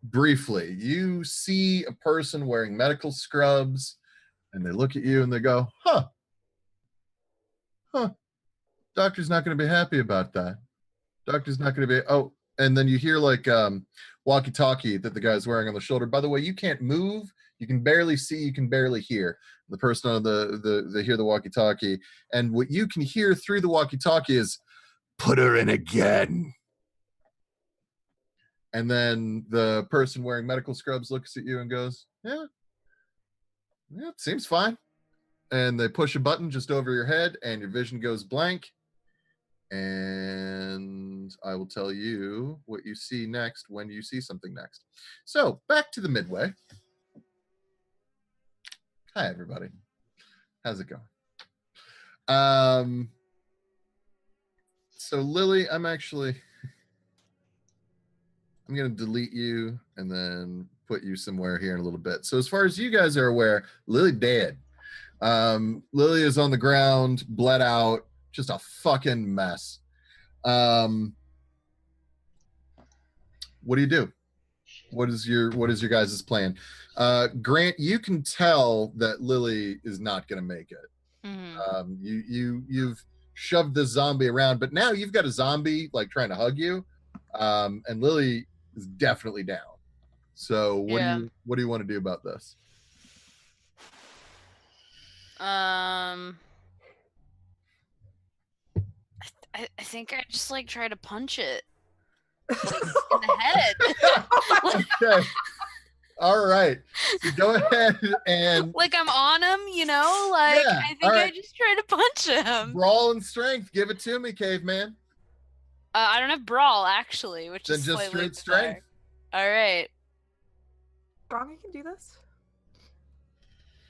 briefly. You see a person wearing medical scrubs, and they look at you and they go, huh, doctor's not going to be happy about that. Doctor's not going to be, oh, and then you hear like walkie-talkie that the guy's wearing on the shoulder. By the way, you can't move. You can barely see. You can barely hear. The person on they hear the walkie-talkie. And what you can hear through the walkie-talkie is, put her in again. And then the person wearing medical scrubs looks at you and goes, yeah, it seems fine. And they push a button just over your head and your vision goes blank. And I will tell you what you see next when you see something next. So back to the midway. Hi, everybody. How's it going? So Lily, I'm going to delete you and then put you somewhere here in a little bit. So as far as you guys are aware, Lily dead. Lily is on the ground, bled out, just a fucking mess. What do you do? What is your guys' plan? Grant, you can tell that Lily is not going to make it. Mhm. You've shoved the zombie around, but now you've got a zombie like trying to hug you, and Lily is definitely down. So what do you want to do about this? I think I just like try to punch it like, in the head. Okay. All right. So go ahead and Like I'm on him, you know? Like Yeah, I think all I right. just try to punch him. brawl and strength. Give it to me, caveman. I don't have brawl actually, which Then is just slightly straight strength. bizarre. All right. Strong, you can do this.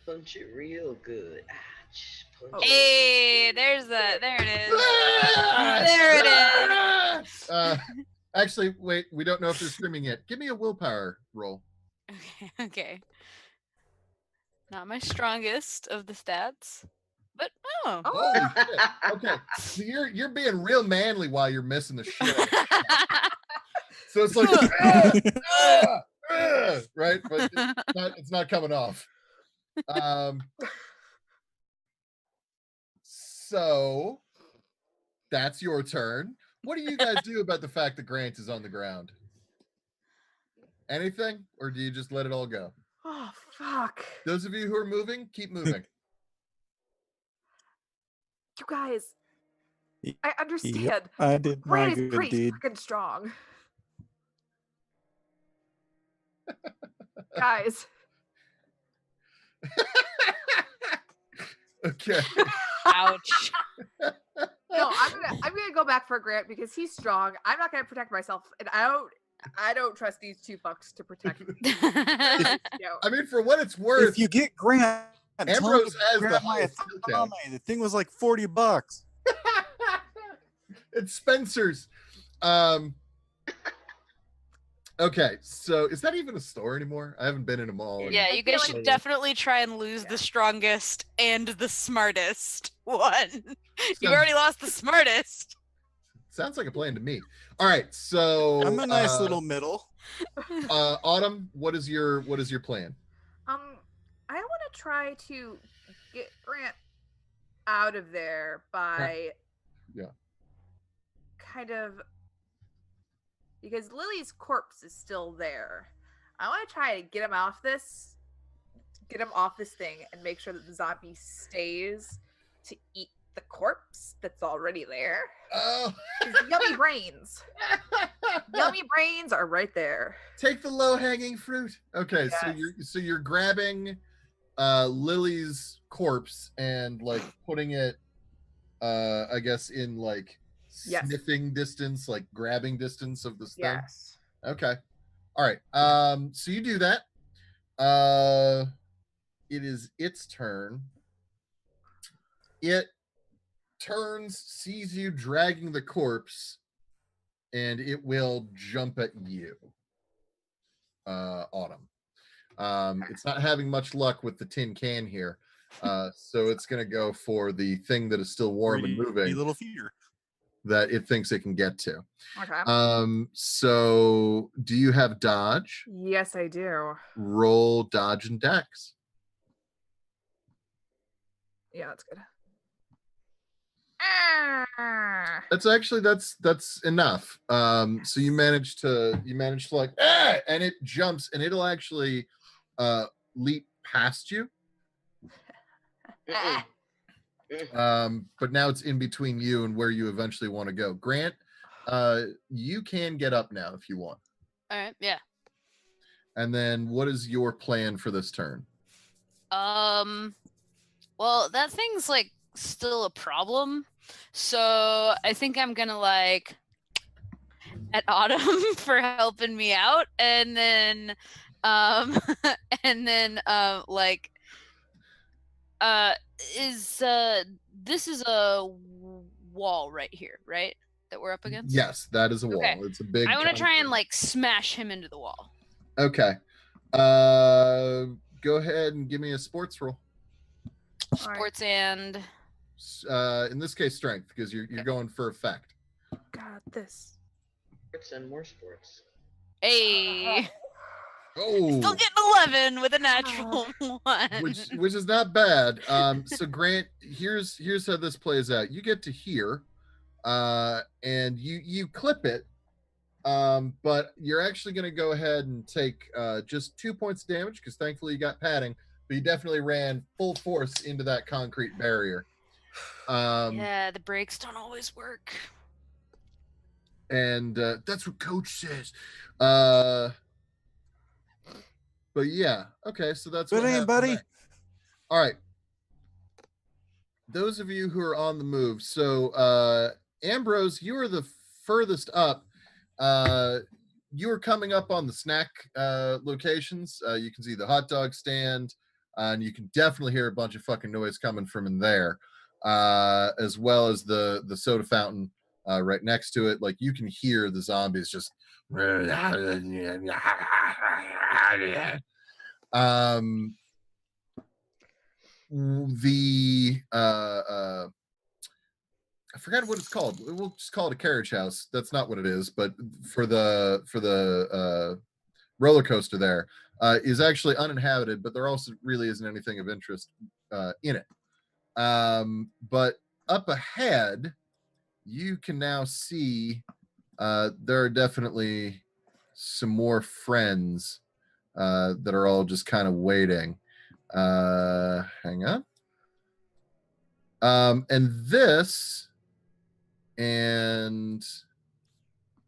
Punch it real good. Ouch. Punch Oh. it. Hey, there's that. There it is. There it is. Actually, wait. We don't know if they're screaming yet. Give me a willpower roll. Okay. Not my strongest of the stats, but oh. Holy shit. Okay. So you're being real manly while you're missing the shit. So it's like, right? But it's not coming off. So that's your turn. What do you guys do about the fact that Grant is on the ground? Anything? Or do you just let it all go? Oh, fuck. Those of you who are moving, keep moving. You guys, Y- I understand. Yep, I did my Grant is good pretty deed. fucking strong. Guys, Okay. Ouch. no, I'm gonna go back for Grant because he's strong. I'm not gonna protect myself, and I don't trust these two fucks to protect me. You know, I mean, for what it's worth, If you get Grant, tell him Ambrose to has the grab my highest skill count. Athame. The thing was like $40. It's Spencer's. Okay, so is that even a store anymore? I haven't been in a mall. Yeah, I you feel guys like- should definitely try and lose the strongest and the smartest one. You already lost the smartest. Sounds like a plan to me. All right, so I'm a nice little middle. Autumn, what is your plan? I want to try to get Grant out of there by Yeah. kind of, because Lily's corpse is still there. I want to try to get him off this thing and make sure that the zombie stays to eat the corpse that's already there. Oh, Yummy brains. Yummy brains are right there. take the low-hanging fruit. Okay, Yes. so you're grabbing Lily's corpse and like putting it I guess in like Yes. sniffing distance, like grabbing distance of this thing. Yes. Okay. All right. So you do that. It is its turn. It turns, sees you dragging the corpse, and it will jump at you. Autumn. It's not having much luck with the tin can here. So it's gonna go for the thing that is still warm and Greedy moving little fear. that it thinks it can get to. Okay. So do you have dodge? Yes, I do. Roll dodge and dex. Yeah, that's good. Ah! That's enough. So you manage to like and it jumps and it'll actually leap past you. But now it's in between you and where you eventually want to go. Grant, you can get up now if you want. All right, yeah. And then what is your plan for this turn? Well, that thing's like still a problem. So I think I'm gonna like at Autumn for helping me out, and then like this is a wall right here, right? That we're up against? Yes, that is a wall. Okay. It's a big I want to try and concrete. like smash him into the wall. Okay. Go ahead and give me a sports roll. Sports and In this case, strength, because you're going for effect. God, this. Sports and more sports. hey. Oh, Still getting 11 with a natural one. which is not bad. So Grant, here's how this plays out. You get to here, and you clip it, but you're actually going to go ahead and take just 2 points of damage because thankfully you got padding, but you definitely ran full force into that concrete barrier. Yeah, the brakes don't always work. And that's what Coach says. But yeah, okay, so that's Good what aim, happened buddy. there. All right. Those of you who are on the move, so Ambrose, you are the furthest up. You are coming up on the snack locations. You can see the hot dog stand, and you can definitely hear a bunch of fucking noise coming from in there, as well as the soda fountain right next to it. Like you can hear the zombies just. The I forgot what it's called. We'll just call it a carriage house. That's not what it is, but for the roller coaster there is actually uninhabited, but there also really isn't anything of interest in it. But up ahead, you can now see there are definitely some more friends that are all just kind of waiting. Hang on. And this, and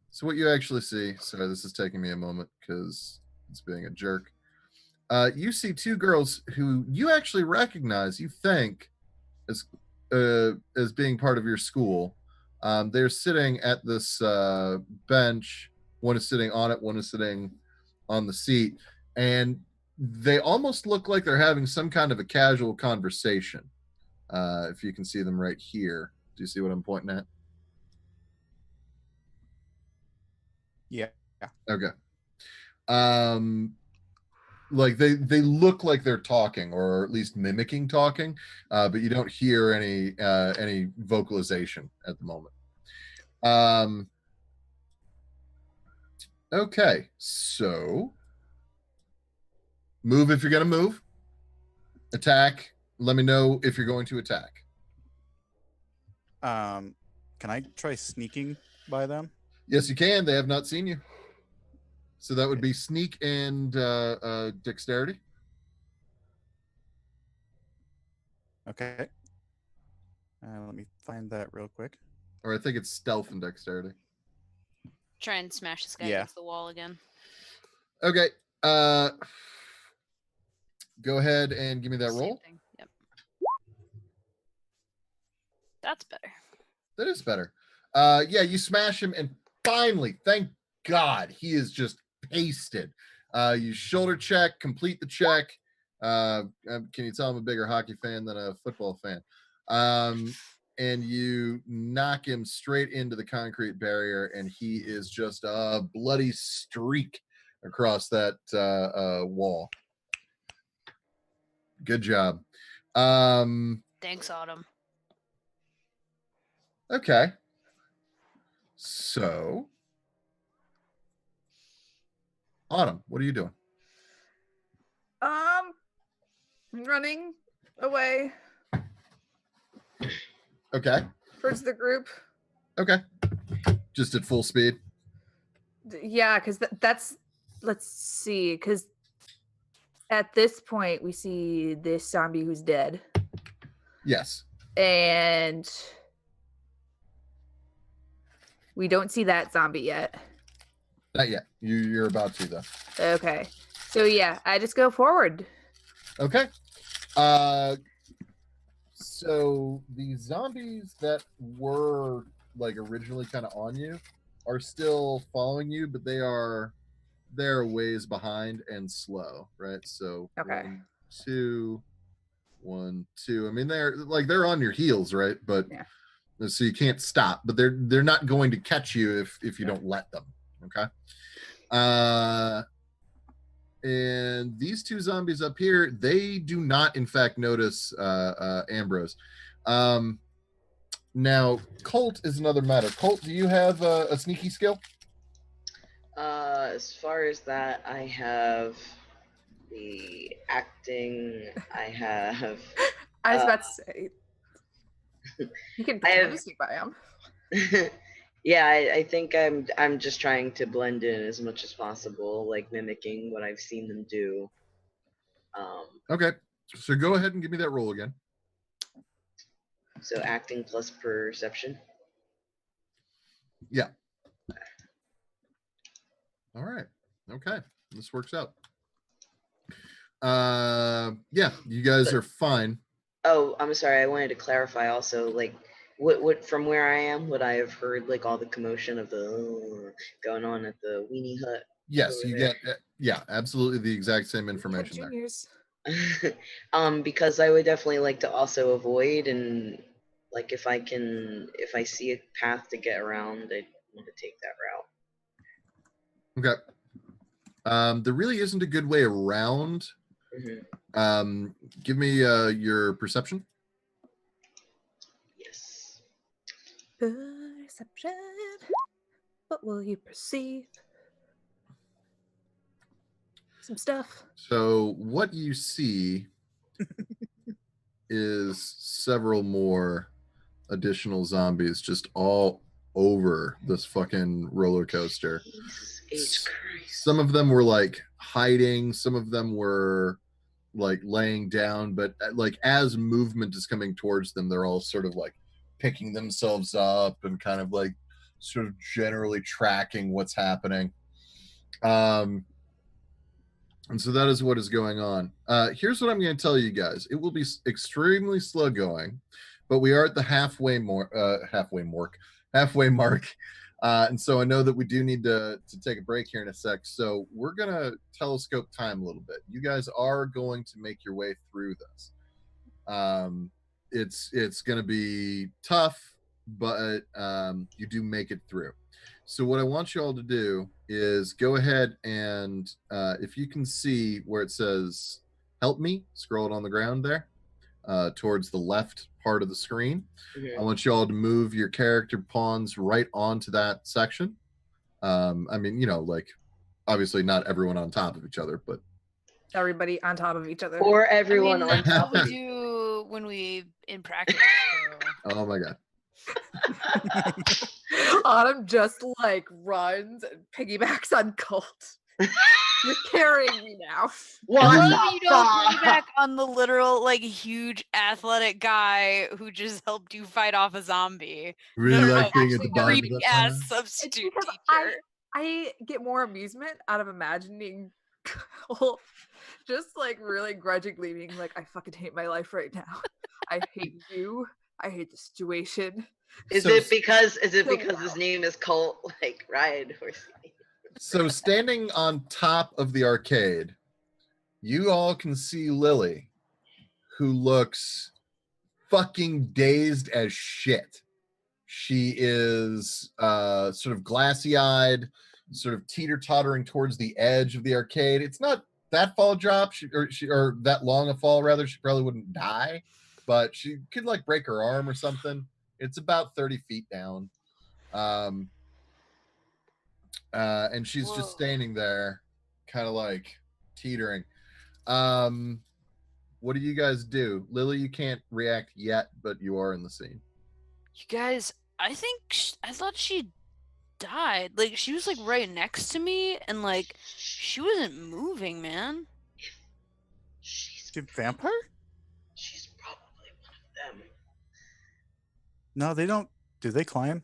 so what you actually see, sorry, this is taking me a moment because it's being a jerk. You see two girls who you actually recognize, you think, as being part of your school. They're sitting at this bench. One is sitting on it, one is sitting on the seat, and they almost look like they're having some kind of a casual conversation. If you can see them right here. Do you see what I'm pointing at? Yeah. Okay. Like they look like they're talking, or at least mimicking talking, but you don't hear any vocalization at the moment. Okay, so move if you're gonna move. Attack. Let me know if you're going to attack. Can I try sneaking by them? Yes, you can. They have not seen you. So that would be sneak and dexterity. Okay. Let me find that real quick. Or I think it's stealth and dexterity. Try and smash this guy Yeah. against the wall again. Okay. Go ahead and give me that Same roll. thing. Yep. That's better. That is better. Yeah, you smash him, and finally, thank God, he is just pasted. You shoulder check, complete the check. Can you tell I'm a bigger hockey fan than a football fan? And you knock him straight into the concrete barrier, and he is just a bloody streak across that wall. Good job. Thanks, Autumn. Okay. So, Autumn, what are you doing? Running away Okay. towards the group. Okay. Just at full speed. Yeah, because that's, let's see, because at this point we see this zombie who's dead, Yes. and we don't see that zombie yet. Not yet. You're about to though. Okay, so yeah, I just go forward. Okay. So the zombies that were like originally kind of on you are still following you, but they're a ways behind and slow, right? So Okay. 1, 2, 1, 2. I mean, they're on your heels, right? But Yeah. so you can't stop, but they're not going to catch you if you don't let them. Okay. And these two zombies up here, they do not in fact notice Ambrose. Now Colt is another matter. Colt, do you have a sneaky skill? As far as that, I have the acting. I have. I was about to say, you can I pretend have- to sneak by him. Yeah, I think I'm just trying to blend in as much as possible, like mimicking what I've seen them do. Okay, so go ahead and give me that roll again. So acting plus perception. Yeah. All right. Okay, this works out. Yeah, you guys are fine. Oh, I'm sorry. I wanted to clarify also, like, what from where I am, would I have heard like all the commotion of the going on at the weenie hut? Yes, over you there? get yeah, absolutely the exact same information there. Juniors. Because I would definitely like to also avoid, and like if I see a path to get around, I want to take that route. Okay. There really isn't a good way around. Give me your perception. Yes. Perception. What will you perceive? Some stuff. So what you see is several more additional zombies just all over this fucking roller coaster. Jesus H. Christ. Some of them were like hiding, some of them were like laying down, but like as movement is coming towards them, they're all sort of like picking themselves up and kind of like sort of generally tracking what's happening. And so that is what is going on. Here's what I'm going to tell you guys. It will be extremely slow going, but we are at the halfway mark. And so I know that we do need to take a break here in a sec. So we're going to telescope time a little bit. You guys are going to make your way through this. It's going to be tough, but you do make it through. So what I want you all to do is go ahead and if you can see where it says "Help Me," scroll it on the ground there, towards the left part of the screen. I want you all to move your character pawns right onto that section. I mean, like obviously not everyone on top of each other, but Everybody on top of each other. Or I everyone mean, on that's top what of we do when we in practice. So. oh my god. Autumn just like runs and piggybacks on Colt. You're carrying me now. I What love the that you don't fuck? piggyback on the literal, like, huge athletic guy who just helped you fight off a zombie. Really No, like being at actually, the no. bottom of Creepy that ass pile? It's substitute because teacher. I get more amusement out of imagining Colt just like really grudgingly being like, I fucking hate my life right now. I hate you. I hate the situation. Is So- it because So his name is Colt, like Ryan Horsey? So standing on top of the arcade, you all can see Lily, who looks fucking dazed as shit. She is sort of glassy-eyed, sort of teeter-tottering towards the edge of the arcade. It's not that fall drop, or that long a fall rather. She probably wouldn't die, but she could like break her arm or something. It's about 30 feet down. And she's Whoa. just standing there, kind of like teetering. What do you guys do? Lily, you can't react yet, but you are in the scene. You guys, I thought she died. Like, she was like right next to me, and like she wasn't moving, man. She's She a vampire? she's probably one of them. No, they don't. Do they climb?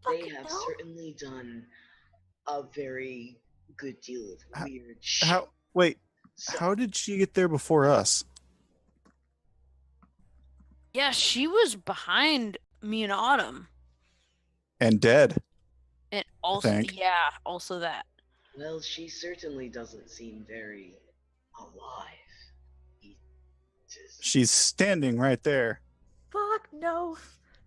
They Fucking have no. certainly done a very good deal of weird shit. How? Wait. So- How did she get there before us? Yeah, she was behind me and Autumn, And dead. and also think. yeah, also that. Well, she certainly doesn't seem very alive. It is- She's standing right there. Fuck no.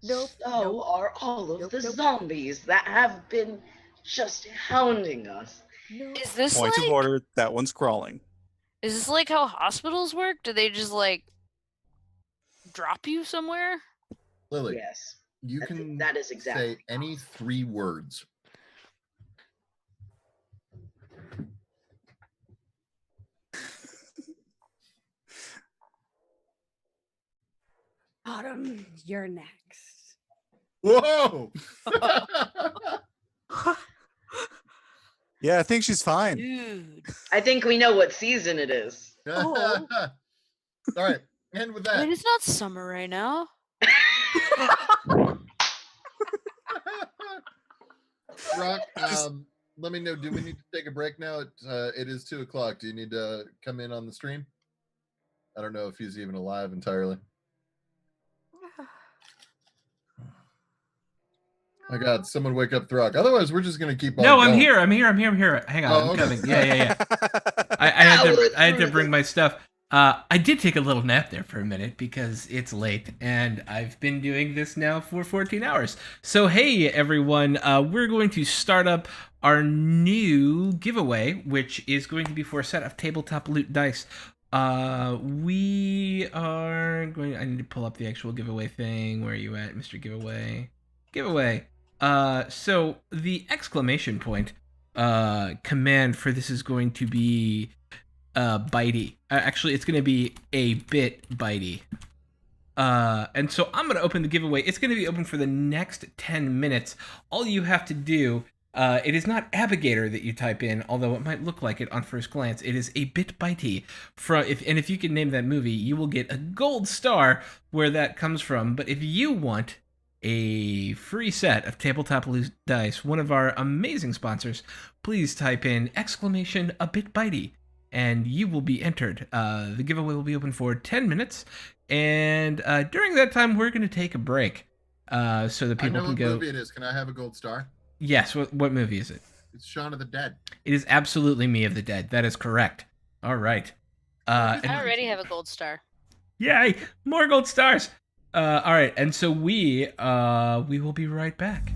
Nope. So nope. are all of Nope, the nope. zombies that have been just hounding us. No. Is this Point like of order. That one's crawling. is this like how hospitals work? Do they just like drop you somewhere? Lily, Yes. you That's- can that is exactly say any 3 words. Autumn, you're next. Whoa! Yeah, I think she's fine. Dude. I think we know what season it is. Oh. All right, and with Wait, that, it's not summer right now. Rock, let me know. Do we need to take a break now? It is 2:00. Do you need to come in on the stream? I don't know if he's even alive entirely. My God, someone wake up Throck. Otherwise, we're just gonna keep on No, going. I'm here. Hang on, Oh, I'm okay. coming. Yeah. I had to bring my stuff. I did take a little nap there for a minute because it's late and I've been doing this now for 14 hours. So hey everyone, we're going to start up our new giveaway, which is going to be for a set of tabletop loot dice. We are going. I need to pull up the actual giveaway thing. Where are you at, Mr. Giveaway? Giveaway. So the exclamation point command for this is going to be bitey. Actually, it's going to be a bit bitey. And so I'm going to open the giveaway. It's going to be open for the next 10 minutes. All you have to do, it is not Abigator that you type in, although it might look like it on first glance. It is a bit bitey. If you can name that movie, you will get a gold star where that comes from. But if you want a free set of tabletop loot dice, one of our amazing sponsors, please type in exclamation a bit bitey and you will be entered. The giveaway will be open for 10 minutes, and during that time we're going to take a break so that I people know can what go. movie it is. Can I have a gold star? Yes. What movie is it? It's Shaun of the Dead. It is absolutely Me of the Dead. That is correct. All right. I already have a gold star. Yay! More gold stars. All right, and so we will be right back.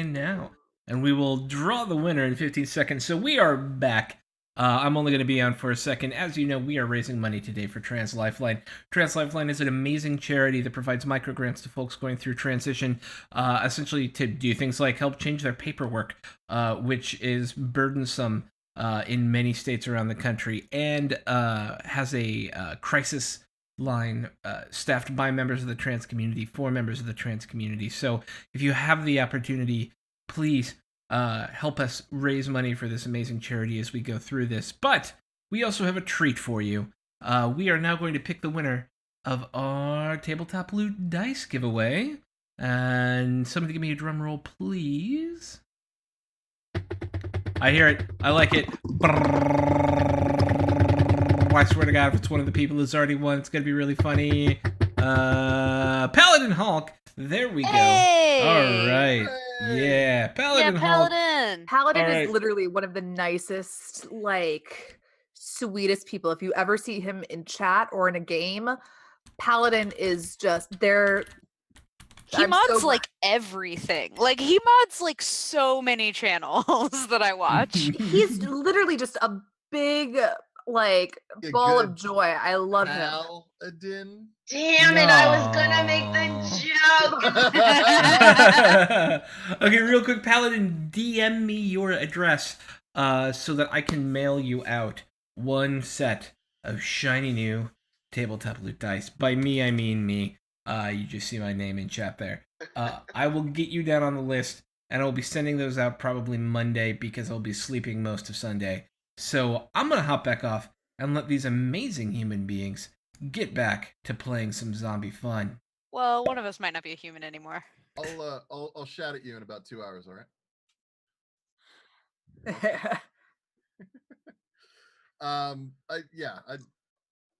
in now, and we will draw the winner in 15 seconds. So we are back. I'm only going to be on for a second. As you know, we are raising money today for Trans Lifeline. Trans Lifeline is an amazing charity that provides microgrants to folks going through transition, essentially to do things like help change their paperwork, which is burdensome in many states around the country, and has a crisis line staffed by members of the trans community for members of the trans community. So if you have the opportunity, please help us raise money for this amazing charity as we go through this. But we also have a treat for you. We are now going to pick the winner of our Tabletop Loot Dice giveaway. And somebody give me a drum roll, please. I hear it. I like it. I swear to God, if it's one of the people who's already won, it's going to be really funny. Paladin Hulk. There we go. Hey! All right. Yeah, Paladin Hulk. Paladin. Paladin All right. is literally one of the nicest, like, sweetest people. If you ever see him in chat or in a game, Paladin is just there. He I'm mods so like everything. Like he mods like so many channels that I watch. he's literally just a big, like, Yeah, ball good of joy. I love him. Paladin. Damn it! I was gonna make the joke. Okay, real quick, Paladin, DM me your address so that I can mail you out one set of shiny new tabletop loot dice. By me, I mean me. You just see my name in chat there. I will get you down on the list, and I'll be sending those out probably Monday because I'll be sleeping most of Sunday. So I'm going to hop back off and let these amazing human beings get back to playing some zombie fun. Well, one of us might not be a human anymore. I'll shout at you in about 2 hours. All right.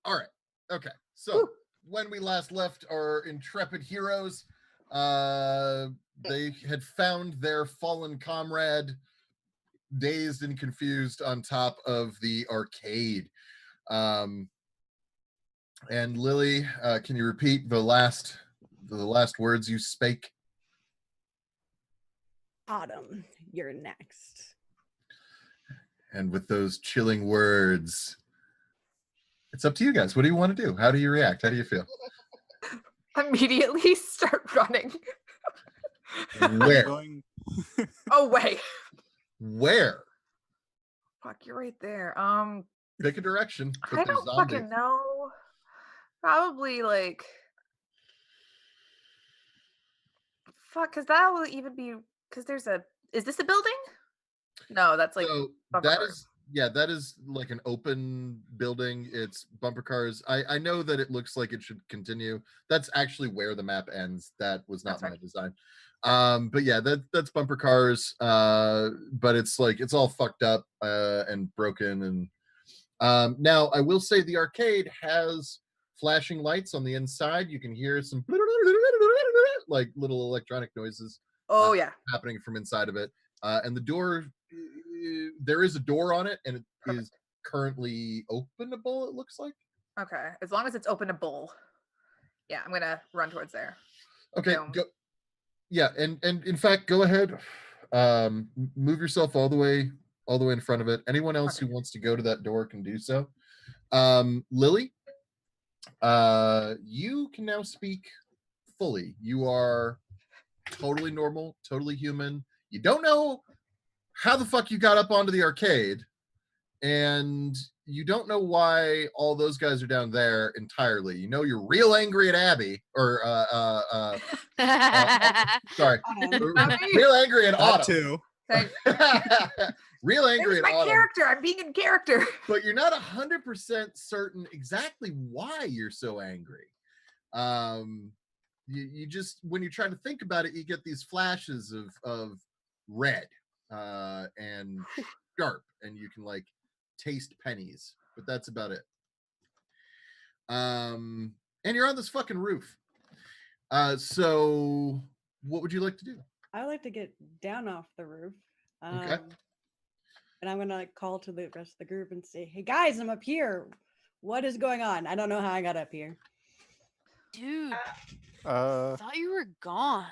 All right. Okay. So Woo. when we last left our intrepid heroes, they had found their fallen comrade, dazed and confused, on top of the arcade. And Lily, can you repeat the last words you spake? Autumn, you're next. And with those chilling words, it's up to you guys. What do you want to do? How do you react? How do you feel? Immediately start running Where? Going away. Where? Fuck, you're right there. Pick a direction. But I there's don't zombies. fucking know. Probably like, fuck, because that will even be, because there's a, is this a building? No, that's like So bumper that cars. is, yeah, that is like an open building. It's bumper cars. I know that it looks like it should continue. That's actually where the map ends. That was not That's my right. design. But yeah, that's bumper cars. But it's like it's all fucked up and broken. And now I will say the arcade has flashing lights on the inside. You can hear some like little electronic noises Oh yeah. happening from inside of it. And the door, there is a door on it, and it Perfect. is currently openable, it looks like. Okay. As long as it's openable. Yeah, I'm gonna run towards there. Okay, Boom. go. Yeah, and in fact, go ahead. Move yourself all the way in front of it. Anyone else Okay. who wants to go to that door can do so. Lily, you can now speak fully. You are totally normal, totally human. You don't know how the fuck you got up onto the arcade, and you don't know why all those guys are down there entirely. You know you're real angry at Abby, or sorry, real angry at that Autumn. too. Thank Real angry There's at my Autumn. character. I'm being in character. But you're not 100% certain exactly why you're so angry. You just, when you try to think about it, you get these flashes of red and sharp, and you can like taste pennies, but that's about it. And you're on this fucking roof. So what would you like to do? I would like to get down off the roof. Okay. And I'm gonna like call to the rest of the group and say, "Hey guys, I'm up here. What is going on? I don't know how I got up here." Dude, I thought you were gone.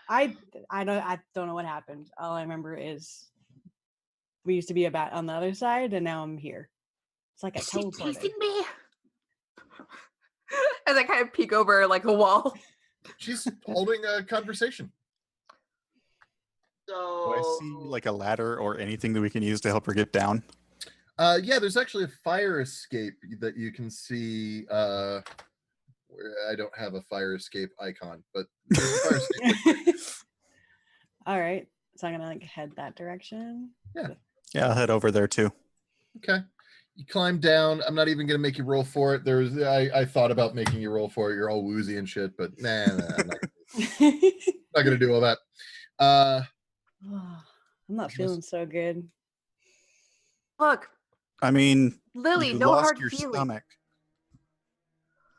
I don't know what happened. All I remember is we used to be about on the other side, and now I'm here. It's like I Is she teleported. chasing me? As I kind of peek over like a wall. She's holding a conversation. Do I So see like a ladder or anything that we can use to help her get down? Yeah, there's actually a fire escape that you can see. Where I don't have a fire escape icon, but there's a fire escape. All right, so I'm gonna like head that direction. Yeah, I'll head over there too. Okay. You climb down. I'm not even gonna make you roll for it. I thought about making you roll for it. You're all woozy and shit, but nah, I'm not gonna do all that. I'm not feeling so good. Look, I mean, Lily, you no lost hard your feelings. stomach.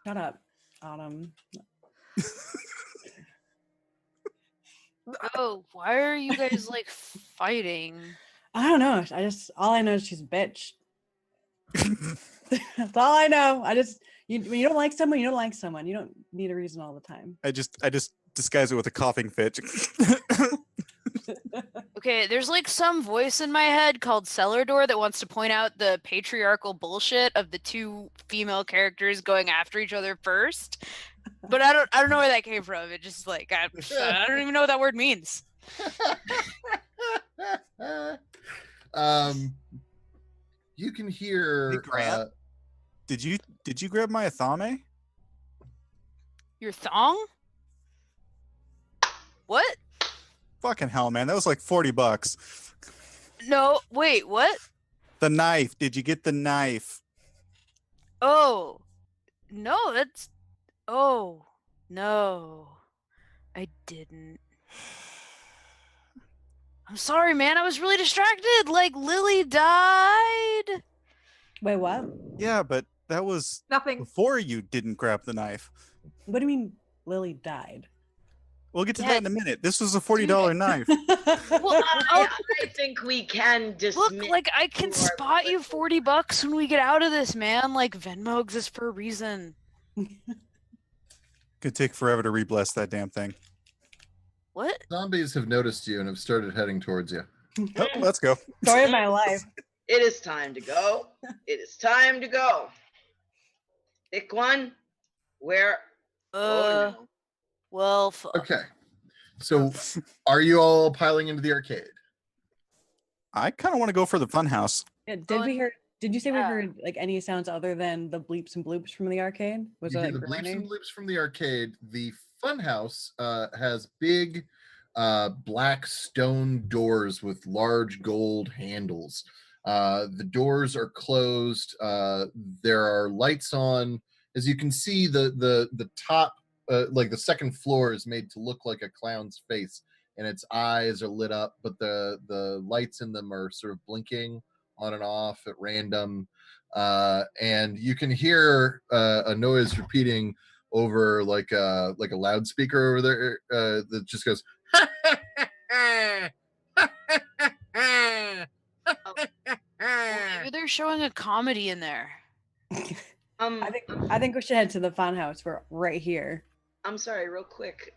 Shut up, Autumn. Oh, why are you guys like fighting? I don't know. All I know is she's a bitch. That's all I know. When you don't like someone, you don't like someone. You don't need a reason all the time. I just disguise it with a coughing fit. Okay, there's like some voice in my head called Cellar Door that wants to point out the patriarchal bullshit of the two female characters going after each other first. But I don't know where that came from. It just like I don't even know what that word means. You can hear. Hey, Grant, did you grab my athame? Your thong? What? Fucking hell, man, that was like $40. No, wait, what? The knife. Did you get the knife? Oh, no, that's. Oh, no, I didn't. I'm sorry, man. I was really distracted. Like, Lily died. Wait, what? Yeah, but that was Nothing. before you didn't grab the knife. What do you mean Lily died? We'll get to Yeah. that in a minute. This was a $40 knife. Well, I think we can dismiss. look, like, I can spot you $40 when we get out of this, man. Like, Venmo exists for a reason. Could take forever to re-bless that damn thing. What? Zombies have noticed you and have started heading towards you. Oh, let's go. Story of my life. It is time to go. It is time to go. Pick one. Where? Oh no. Well, fuck. Okay. So, are you all piling into the arcade? I kind of want to go for the fun house. Yeah, did you say we Yeah. heard like any sounds other than the bleeps and bloops from the arcade? Was You it hear like the bleeps and raining? bloops from the arcade. The funhouse has big black stone doors with large gold handles. The doors are closed. There are lights on. As you can see, the top, like the second floor, is made to look like a clown's face, and its eyes are lit up, but the lights in them are sort of blinking on and off at random. And you can hear a noise repeating over like a loudspeaker over there that just goes. Maybe they're showing a comedy in there. I think we should head to the fun house. We're right here. I'm sorry, real quick.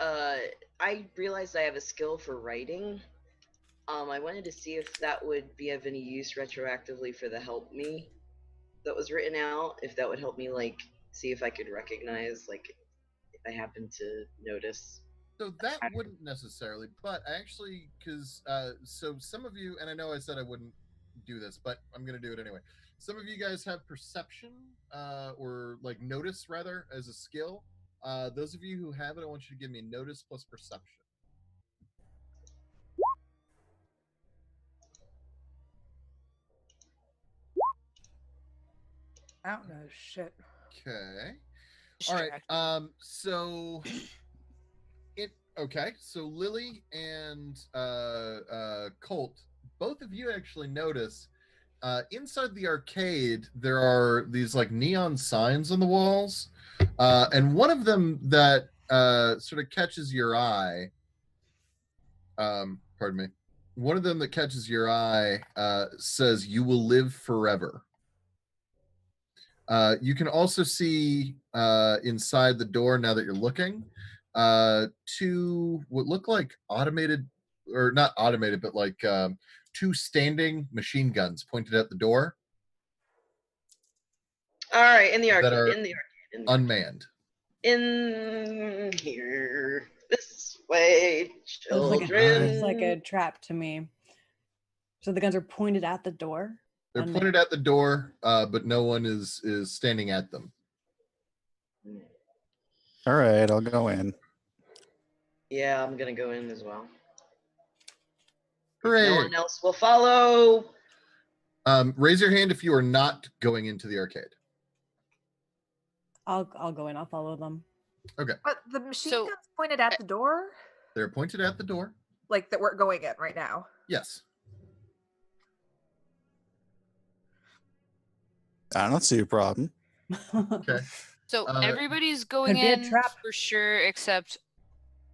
I realized I have a skill for writing. I wanted to see if that would be of any use retroactively for the help me that was written out. If that would help me, like, see if I could recognize, like, if I happen to notice. So that wouldn't necessarily, but actually, because so some of you, and I know I said I wouldn't do this, but I'm going to do it anyway. Some of you guys have perception or like notice rather as a skill. Those of you who have it, I want you to give me notice plus perception. I don't know shit. Okay. All right. So so Lily and Colt, both of you actually notice inside the arcade there are these like neon signs on the walls, and one of them that sort of catches your eye. Pardon me. One of them that catches your eye says, "You will live forever." You can also see inside the door, now that you're looking, two what look like automated, or not automated, but like two standing machine guns pointed at the door All right, in the that arcade. are In the arcade. unmanned. In here, this way, It looks children. like a trap to me. So the guns are pointed at the door. They're unmanned. pointed at the door, but no one is standing at them. All right, I'll go in. Yeah, I'm gonna go in as well. Hooray! No one else will follow. Raise your hand if you are not going into the arcade. I'll go in. I'll follow them. But the machine So- guns pointed at the door, They're pointed at the door. like that we're going in right now. Yes. I don't see a problem. Okay. So Uh, everybody's going be a in trap. for sure, except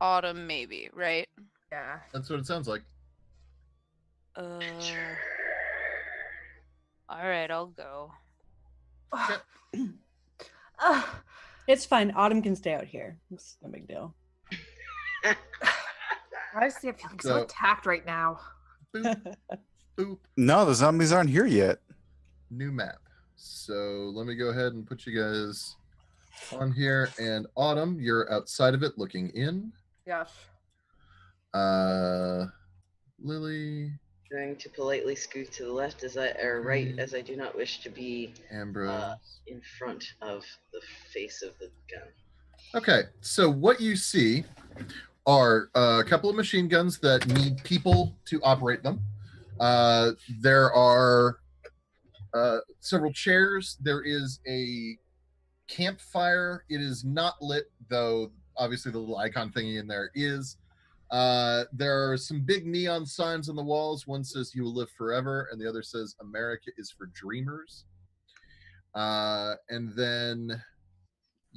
Autumn, maybe, right? Yeah. That's what it sounds like. All right, I'll go. Ugh. It's fine. Autumn can stay out here. It's no big deal. Honestly, I'm feeling so So- attacked right now. Boop, boop. No, the zombies aren't here yet. New map. So let me go ahead and put you guys on here. And Autumn, you're outside of it looking in. Yes. Lily, Trying to politely scoot to the left as right, as I do not wish to be Ambrose. in front of the face of the gun. Okay, so what you see are a couple of machine guns that need people to operate them. There are several chairs. There is a campfire. It is not lit, though obviously the little icon thingy in there is. There are some big neon signs on the walls. One says "You will live forever," and the other says "America is for dreamers." And then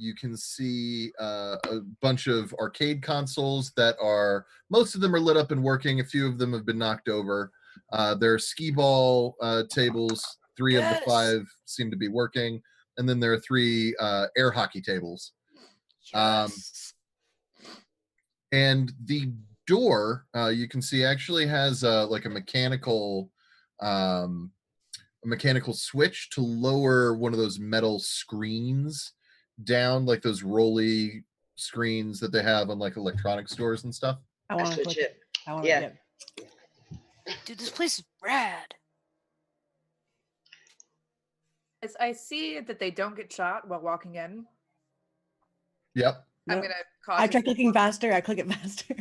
you can see a bunch of arcade consoles that are, most of them are lit up and working. A few of them have been knocked over. There are skee ball tables. 3 of the 5 seem to be working. And then there are 3 air hockey tables. Yes. And the door, you can see, actually has like a mechanical switch to lower one of those metal screens down, like those rolly screens that they have on like electronic stores and stuff. I I want to switch click it. I want Yeah. Dude, this place is rad. As I see that they don't get shot while walking in, Yep. I'm Yep. gonna I try cautiously clicking faster. I click it faster.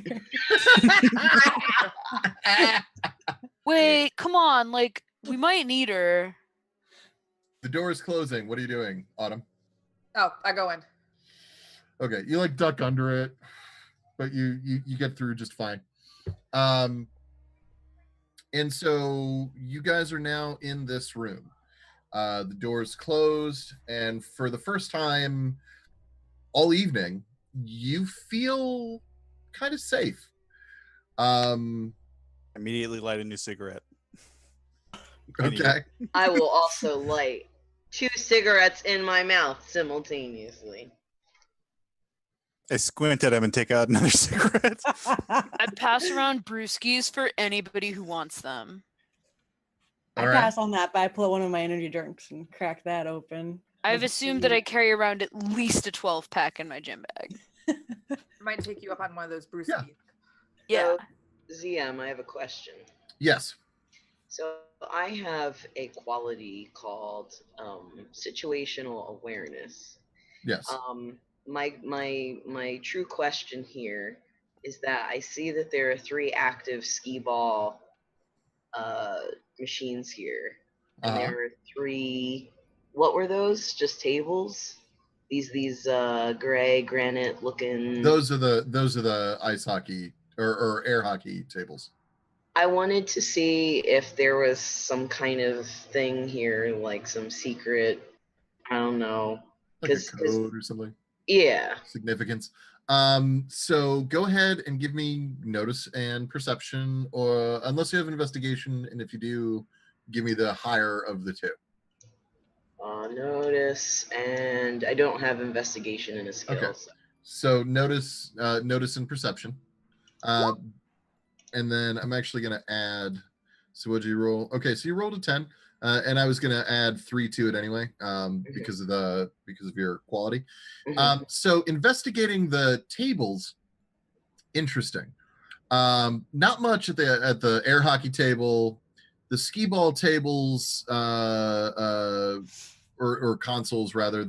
Wait, come on. Like, we might need her. The door is closing. What are you doing, Autumn? Oh, I go in. Okay, you like duck under it, but you get through just fine. And so you guys are now in this room. The door's closed, and for the first time all evening, you feel kind of safe. Immediately light a new cigarette. Okay. I will also light 2 cigarettes in my mouth simultaneously. I squint at him and take out another cigarette. I pass around brewskis for anybody who wants them. I All right. pass on that, but I pull out one of my energy drinks and crack that open. I've Let's assumed see. that I carry around at least a 12 pack in my gym bag. Might take you up on one of those brewskis. Yeah. Yeah. So, ZM, I have a question. Yes. So I have a quality called situational awareness. Yes. My true question here is that I see that there are 3 active skee ball machines here, and Uh-huh. there are 3. What were those? Just tables? These gray granite looking. Those are the ice hockey or air hockey tables. I wanted to see if there was some kind of thing here, like some secret. I don't know. Like a 'Cause- code or something. Yeah. Significance. So go ahead and give me notice and perception, or unless you have investigation, and if you do, give me the higher of the 2. Notice, and I don't have investigation in a skill. Okay. So So notice and perception. And then I'm actually going to add. So what'd you roll? Okay, so you rolled a 10, and I was going to add 3 to it anyway, because of your quality. So investigating the tables, interesting. Not much at the air hockey table, the skee ball tables, or consoles rather.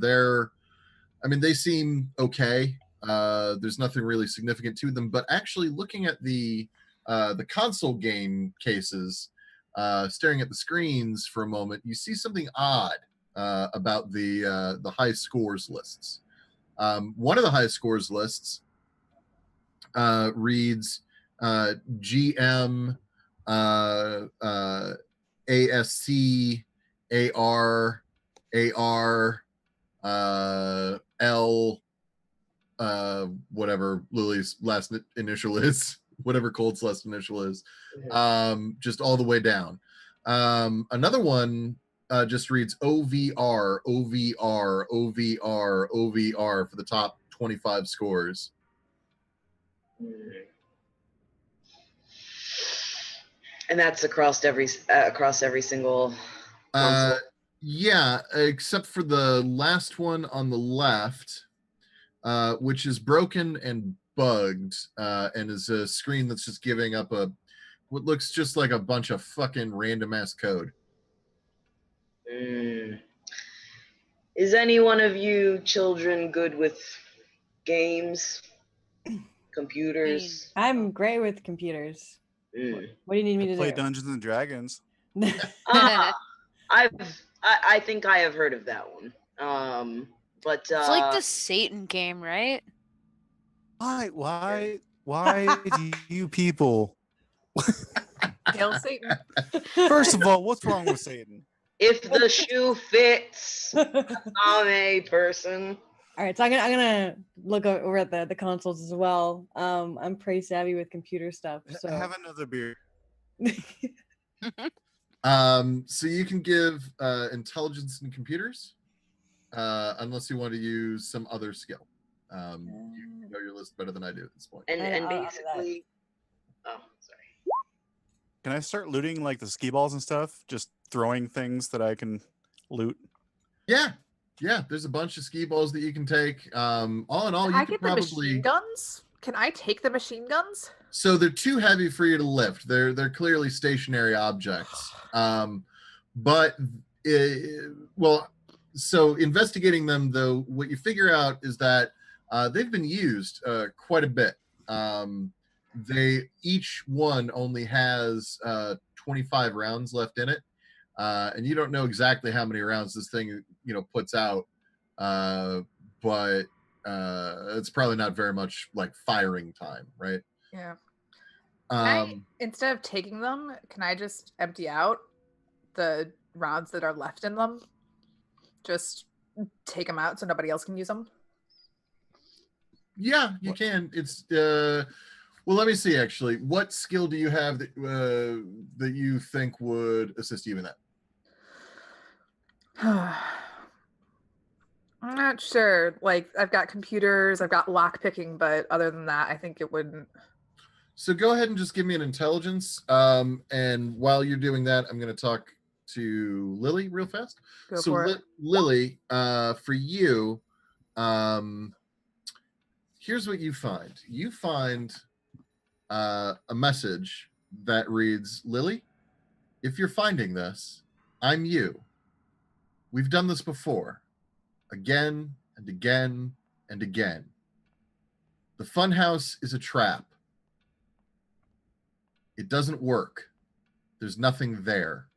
They seem okay. There's nothing really significant to them, but actually looking at the console game cases, staring at the screens for a moment, you see something odd about the high scores lists. One of the high scores lists reads GM, ASC, AR, L, whatever Lily's last initial is, whatever Colt's last initial is, just all the way down. Another one just reads OVR, OVR, OVR, OVR for the top 25 scores. And that's across every single console. Yeah, except for the last one on the left, which is broken and bugged, and is a screen that's just giving up what looks just like a bunch of fucking random ass code. Is any one of you children good with games, computers? I'm great with computers. What do you need me to Play do? Dungeons and Dragons. I think I have heard of that one. But It's like the Satan game, right? Why do you people? Hail Satan. First of all, what's wrong with Satan? if the shoe fits, I'm a person. All right, so I'm gonna look over at the consoles as well. I'm pretty savvy with computer stuff. So Have another beer. So you can give intelligence in computers, unless you want to use some other skill. You know your list better than I do at this point. And basically, oh, sorry. Can I start looting like the skee balls and stuff? Just throwing things that I can loot. Yeah. There's a bunch of skee balls that you can take. All in all, Can you I could get the probably. machine guns? Can I take the machine guns? So they're too heavy for you to lift. They're clearly stationary objects. So investigating them, though, what you figure out is that they've been used quite a bit. Each one only has 25 rounds left in it, and you don't know exactly how many rounds this thing puts out, but it's probably not very much like firing time, right? Yeah. Instead of taking them, can I just empty out the rounds that are left in them? Just take them out so nobody else can use them? Yeah, you can. It's well, let me see. Actually, what skill do you have that you think would assist you in that? I'm not sure. Like, I've got computers, I've got lock picking, but other than that, I think it wouldn't. So go ahead and just give me an intelligence. And while you're doing that, I'm going to talk to Lily real fast. Go for it. Lily, for you, here's what you find. You find a message that reads, Lily, if you're finding this, I'm you. We've done this before, again and again and again. The funhouse is a trap. It doesn't work. There's nothing there.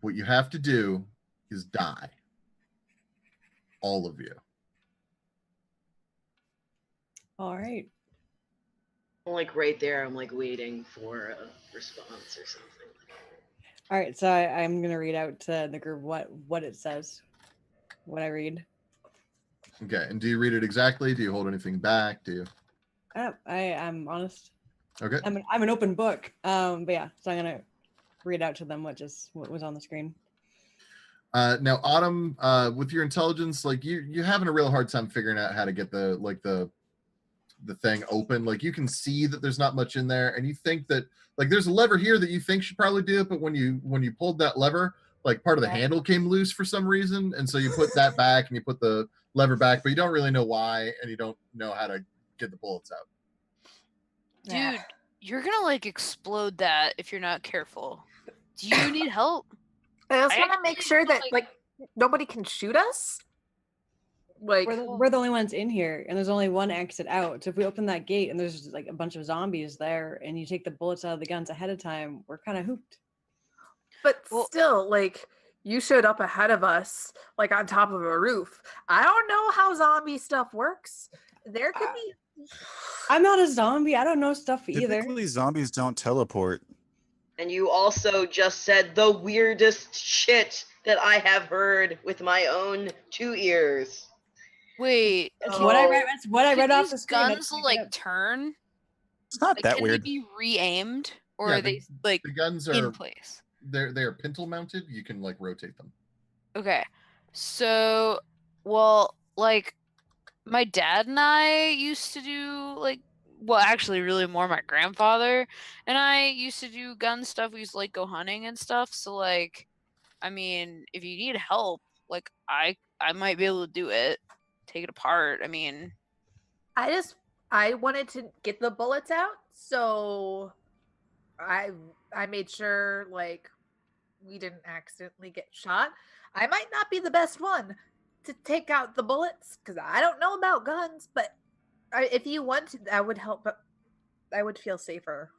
What you have to do is die. All of you. all right. I'm like right there. I'm like waiting for a response or something. All right, so I'm gonna read out to the group what it says, what I read. Okay, and do you read it exactly? Do you hold anything back? Do you? I'm honest. Okay. I'm an open book. But yeah, so I'm gonna read out to them what was on the screen. Now, Autumn, with your intelligence, like you're having a real hard time figuring out how to get the thing open. Like you can see that there's not much in there, and you think that like there's a lever here that you think should probably do it, but when you pulled that lever, like part of the handle came loose for some reason, and so you put that back and you put the lever back, but you don't really know why, and you don't know how to get the bullets out. Dude, you're gonna like explode that if you're not careful. Do you need help? I also I want to make actually sure feel that like nobody can shoot us. Like We're the only ones in here, and there's only one exit out. So if we open that gate and there's like a bunch of zombies there, and you take the bullets out of the guns ahead of time, we're kind of hooped. But Well- still, like you showed up ahead of us, like on top of a roof. I don't know how zombie stuff works. There could be. I'm not a zombie. I don't know stuff either. Typically, zombies don't teleport. And you also just said the weirdest shit that I have heard with my own 2 ears. Wait, That's what I read. Oh. That's what I can read off the these screen. I guns picked it like up. turn? It's not Like, that can weird. they be re-aimed, or Yeah, are they like The guns in are place? they're pintle mounted. You can like rotate them. Okay, so well, like my dad and I used to do like, well, actually, really more my grandfather and I used to do gun stuff. We used to like go hunting and stuff. So like, I mean, if you need help, like I might be able to do it, take it apart. I mean, I wanted to get the bullets out, so I made sure like we didn't accidentally get shot. I might not be the best one to take out the bullets because I don't know about guns, but if you want to, that would help. But I would feel safer.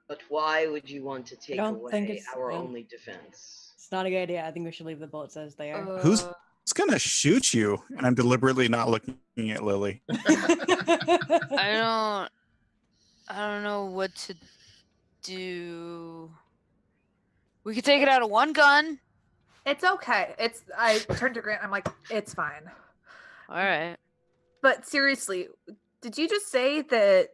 But why would you want to take don't think away it's- our I don't- only defense? It's not a good idea. I think we should leave the bullets as they are. Who's uh, gonna shoot you? And I'm deliberately not looking at Lily. I don't know what to do. We could take it out of one gun. It's okay. I turned to Grant. I'm like, it's fine. All right. But seriously, did you just say that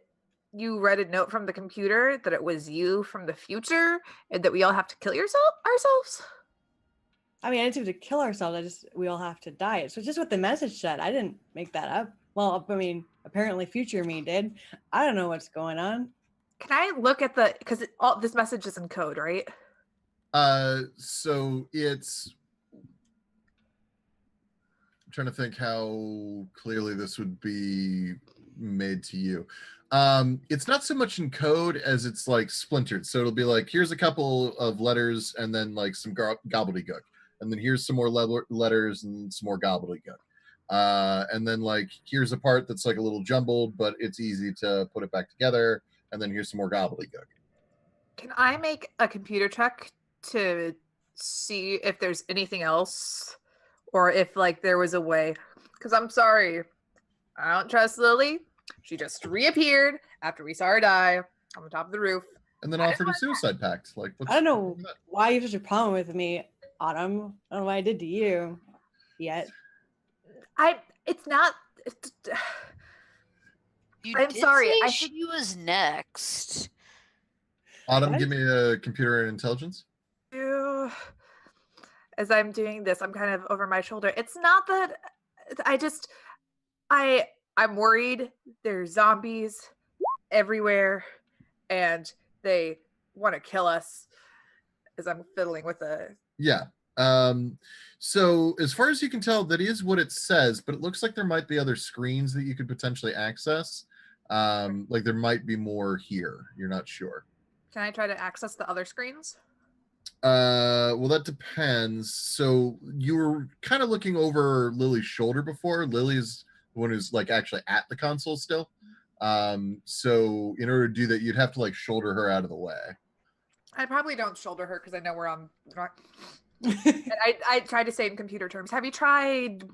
you read a note from the computer that it was you from the future and that we all have to kill ourselves? I mean, I didn't have to kill ourselves. We all have to die. It's just what the message said. I didn't make that up. Well, I mean, apparently future me did. I don't know what's going on. Can I look at because all this message is in code, right? So it's. I'm trying to think how clearly this would be made to you. It's not so much in code as it's like splintered. So it'll be like, here's a couple of letters and then like some gobbledygook. And then here's some more letters and some more gobbledygook. And then like, here's a part that's like a little jumbled, but it's easy to put it back together. And then here's some more gobbledygook. Can I make a computer check to see if there's anything else or if like there was a way? Because I'm sorry, I don't trust Lily. She just reappeared after we saw her die on the top of the roof. And then offered a suicide pact. Like, I don't know why you have such a problem with me, Autumn. I don't know what I did to you yet. It's not. You I'm did sorry, say I she was next. Autumn, What? give me a computer and intelligence. As I'm doing this, I'm kind of over my shoulder. It's not that I'm worried. There's zombies everywhere and they want to kill us as I'm fiddling with Yeah. So as far as you can tell, that is what it says, but it looks like there might be other screens that you could potentially access. Like there might be more here. You're not sure. Can I try to access the other screens? Well, that depends. So you were kind of looking over Lily's shoulder before. Lily's the one who's like actually at the console still. So in order to do that, you'd have to like shoulder her out of the way. I probably don't shoulder her because I know we're on. And I tried to say in computer terms. Have you tried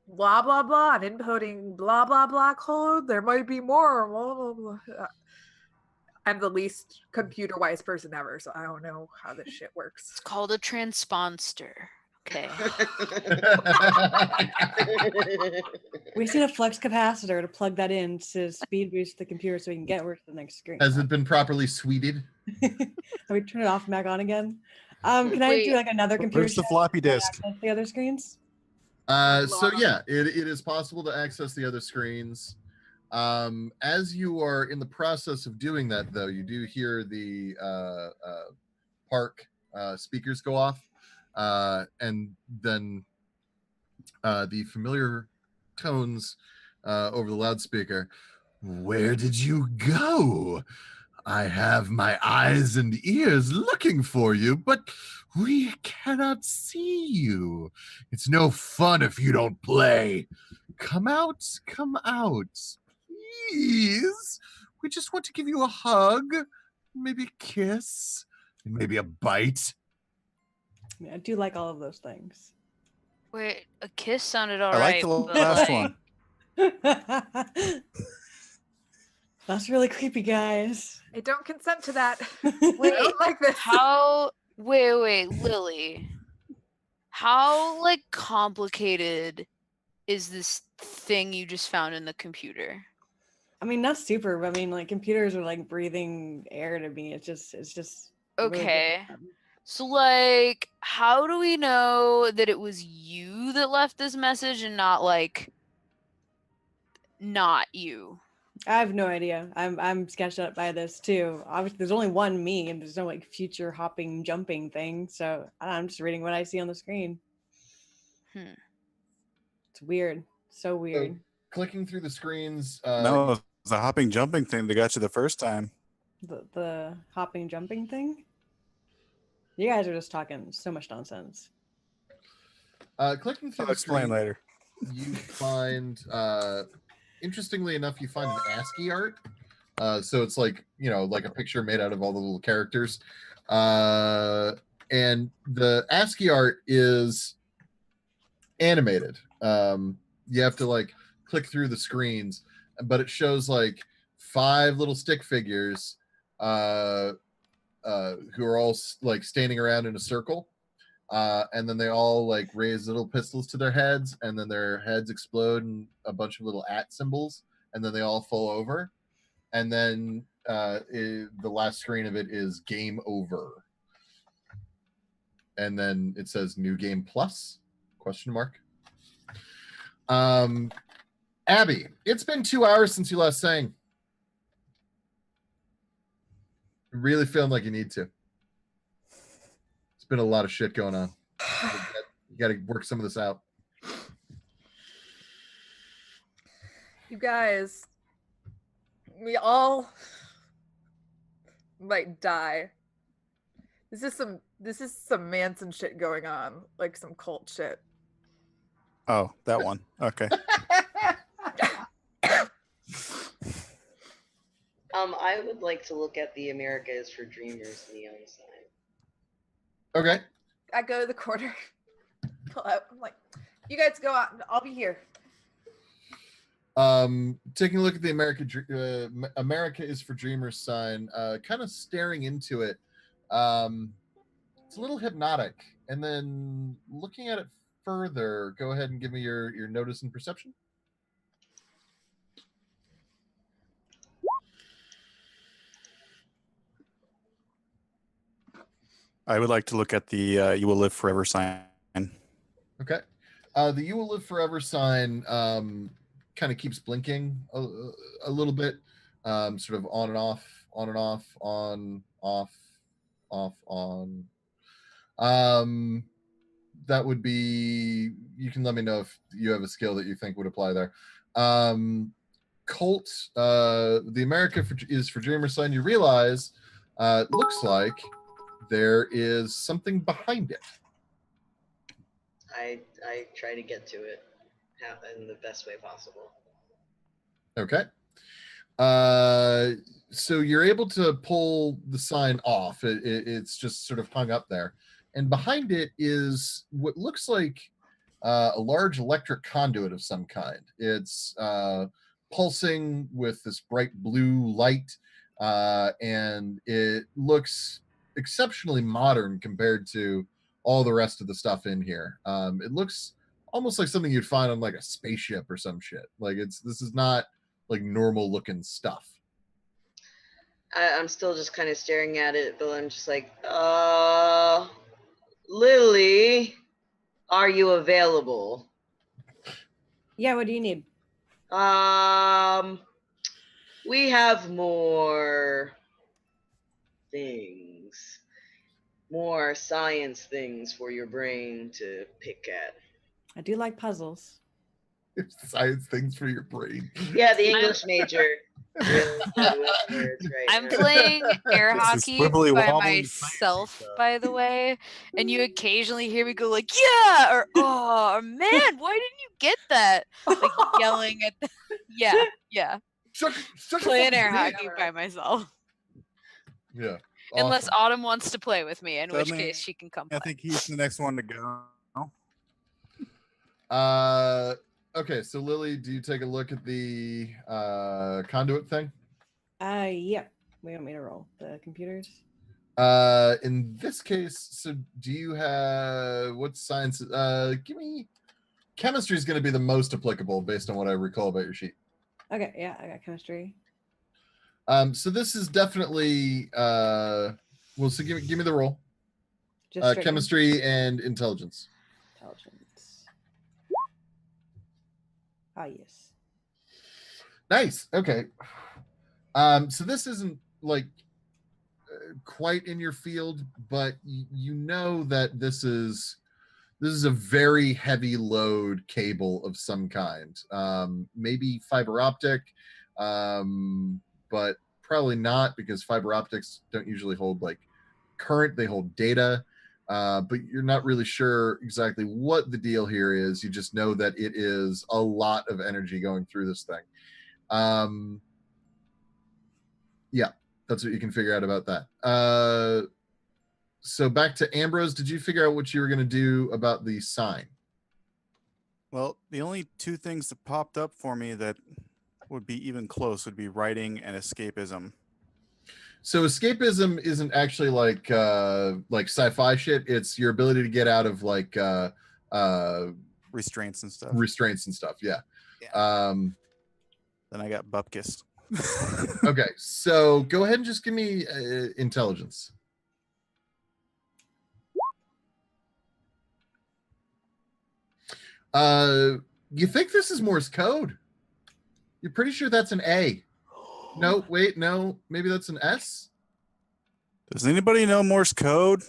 blah blah blah and inputting blah blah blah code? There might be more. Blah, blah, blah. I'm the least computer wise person ever, so I don't know how this shit works. It's called a transponster. Okay. We just need a flux capacitor to plug that in to speed boost the computer so we can get work to the next screen. Has it been properly sweeted? Can we turn it off and back on again? Can I do Wait. like another computer? Where's the share floppy to disk? access the other screens? So yeah, it is possible to access the other screens. As you are in the process of doing that, though, you do hear the park speakers go off, and then the familiar tones over the loudspeaker. Where did you go? I have my eyes and ears looking for you, but we cannot see you. It's no fun if you don't play. Come out, please. We just want to give you a hug, maybe a kiss, and maybe a bite. I mean, I do like all of those things. Wait, a kiss sounded I like alright, the but last like, one. That's really creepy, guys. I don't consent to that. Wait, I don't like this. wait, Lily. How like complicated is this thing you just found in the computer? I mean, not super, but I mean, like computers are like breathing air to me. It's just really Okay. different. So like, how do we know that it was you that left this message and not like not you? I have no idea. I'm sketched out by this too. Obviously, there's only one me, and there's no like future hopping, jumping thing. So I'm just reading what I see on the screen. Hmm. It's weird. So weird. Clicking through the screens. No, it's the hopping, jumping thing that got you the first time. The hopping, jumping thing. You guys are just talking so much nonsense. Clicking through I'll the explain screen, later. you find, interestingly enough, you find an ASCII art. So it's like, like a picture made out of all the little characters. And the ASCII art is animated. You have to like click through the screens, but it shows like 5 little stick figures who are all like standing around in a circle. And then they all like raise little pistols to their heads, and then their heads explode in a bunch of little @ symbols, and then they all fall over. And then the last screen of it is game over. And then it says new game plus ? Abby, it's been 2 hours since you last sang. Really feeling like you need to. It's been a lot of shit going on. You got to work some of this out. You guys, we all might die. This is some Manson shit going on, like some cult shit. Oh, that one. Okay. I would like to look at the America is for Dreamers neon sign. Okay. I go to the corner, pull out. I'm like, you guys go out. I'll be here. Taking a look at the America is for Dreamers sign, kind of staring into it. It's a little hypnotic. And then looking at it further, go ahead and give me your notice and perception. I would like to look at the "You Will Live Forever" sign. Okay. The "You Will Live Forever" sign kind of keeps blinking a little bit, sort of on and off, on and off, on, off, off, on. That would be, you can let me know if you have a skill that you think would apply there. Cult, the America is for Dreamers sign, you realize it looks like there is something behind it. I try to get to it in the best way possible. Okay. So you're able to pull the sign off. It's just sort of hung up there. And behind it is what looks like a large electric conduit of some kind. It's pulsing with this bright blue light, and it looks exceptionally modern compared to all the rest of the stuff in here. It looks almost like something you'd find on like a spaceship or some shit. Like this is not like normal looking stuff. I'm still just kind of staring at it, but I'm just like, Lily, are you available? Yeah, what do you need? We have more things, more science things for your brain to pick at. I do like puzzles. Science things for your brain. Yeah, the English major really good with words right I'm now. playing air This is hockey wibbly by wobbly myself, fancy stuff. by the way, and you occasionally hear me go like, "Yeah," or "Oh, or, man, why didn't you get that?" Like yelling at the yeah. Shut your Playing fucking air face. hockey by myself. Yeah. Unless Awesome. Autumn wants to play with me, in which Suddenly, case she can come I play. think he's the next one to go. Okay, so Lily, do you take a look at the conduit thing? Yeah. We want me to roll the computers? In this case, so do you have what science? Give me chemistry is going to be the most applicable based on what I recall about your sheet. Okay, yeah, I got chemistry. So this is definitely well. So give me the roll. Just straight Chemistry and intelligence. intelligence. Ah, yes. Nice. Okay. So this isn't like quite in your field, but you know that this is a very heavy load cable of some kind. Maybe fiber optic, but probably not, because fiber optics don't usually hold like current, they hold data. But you're not really sure exactly what the deal here is. You just know that it is a lot of energy going through this thing. Yeah, that's what you can figure out about that. So back to Ambrose, did you figure out what you were going to do about the sign? Well, the only two things that popped up for me that would be even close would be writing and escapism. So escapism isn't actually like sci-fi shit. It's your ability to get out of like Restraints and stuff. restraints and stuff. Yeah. Then I got Bupkis. Okay, so go ahead and just give me intelligence. You think this is Morse code? You're pretty sure that's an A. No, wait, no, maybe that's an S. Does anybody know Morse code?